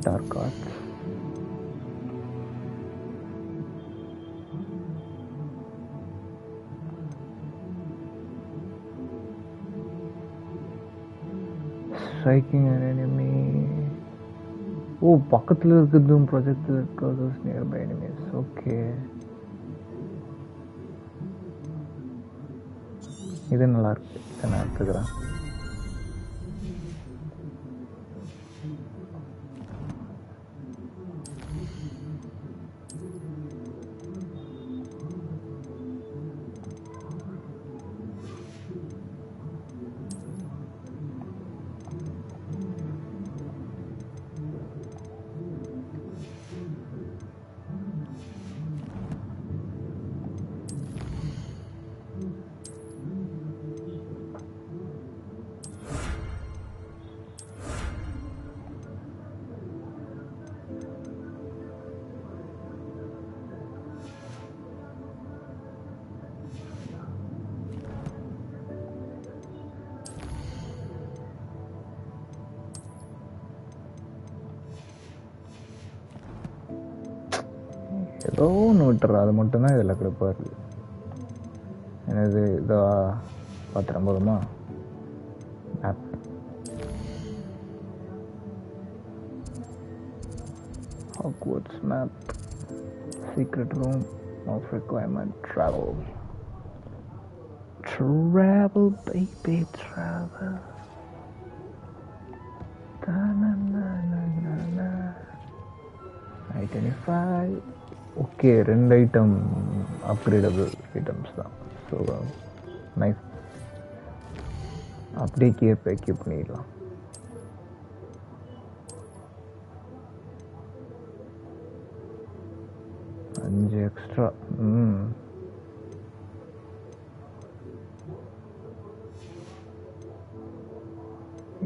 Dark arts. Striking an enemy. Oh, பக்கத்துல இருக்குதும் project causes nearby enemies. Okay. இது நல்லா இருக்கு. இதை நான் எடுத்துக்கிறேன். ஸ்டோன் விட்டுறா, அது மட்டும்தான் இதில் கிடப்பாக இருக்குது. எனது இதோ பார்த்துறேன் போதுமா? Map. Hogwarts map. Secret room of requirement. Travel. Travel, baby, travel. Da-na-na-na-na-na. Identify. Okay, 2 item upgradable items தான். So nice. அப்படியே கேப் பண்ணிடலாம். அஞ்சு எக்ஸ்ட்ரா.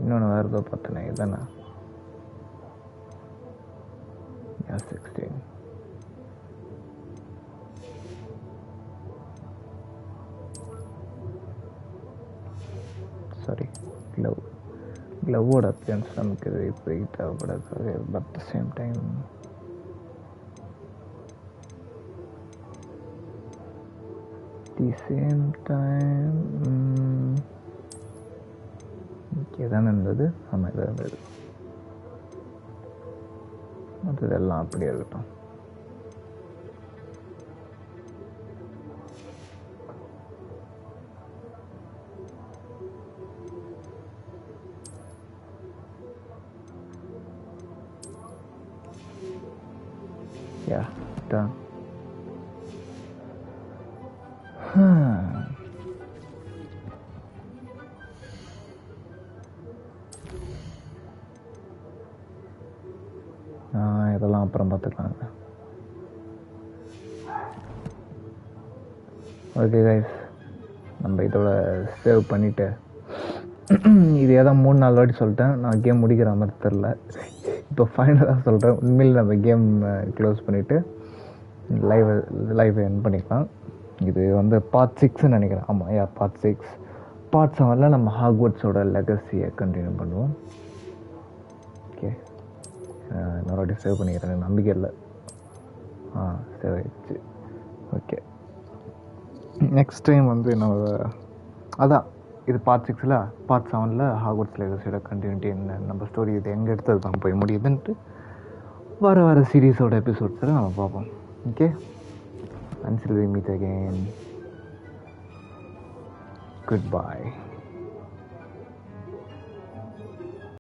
இன்னொன்று வேறு ஏதோ பார்த்தேனே, இதானே? 16. சாரி, க்ளவோட அப்பியன்ஸ் நமக்கு இது இப்போ தேவைப்படாது. பட் த சேம் டைம் இதான இருந்தது. ஆமாம், இதாக இருந்தது. மற்றதெல்லாம் அப்படியே இருக்கட்டும். Yeah, done. இதெல்லாம் அப்புறம் பார்த்துக்கலாங்க. ஓகே கைஸ், நம்ம இதோட சேவ் பண்ணிவிட்டு இது ஏதாவது 3-4 வாட்டி சொல்லிட்டேன். நான் கேம் முடிக்கிற மாதிரி தெரில. இப்போ ஃபைனலாக சொல்கிறேன், உண்மையில் நம்ம கேம் க்ளோஸ் பண்ணிவிட்டு லைவ் என் பண்ணிக்கலாம். இது வந்து பார்ட் 6ன்னு நினைக்கிறேன். ஆமாம், பார்ட் 6. பார்ட் 7 நம்ம ஹாக்வர்ட்ஸோட லெகசியை கண்டினியூ பண்ணுவோம். ஓகே, இன்னொரு வாட்டி சேவ் பண்ணிக்கிறேன், நம்பிக்கை இல்லை. சேவ் ஆயிடுச்சு. ஓகே, நெக்ஸ்ட் டைம் வந்து அதான் இது பார்ட் 6ல், பார்ட் 7ல் ஹாக்வர்ட்ஸ் லெகசியோட கண்டினியூட்டி என்ன, நம்ம ஸ்டோரி இது எங்கே எடுத்தது தான் போய் முடியுதுன்ட்டு வர சீரீஸோட எபிசோட்ஸில் நம்ம பார்ப்போம். Okay, until we meet again, goodbye.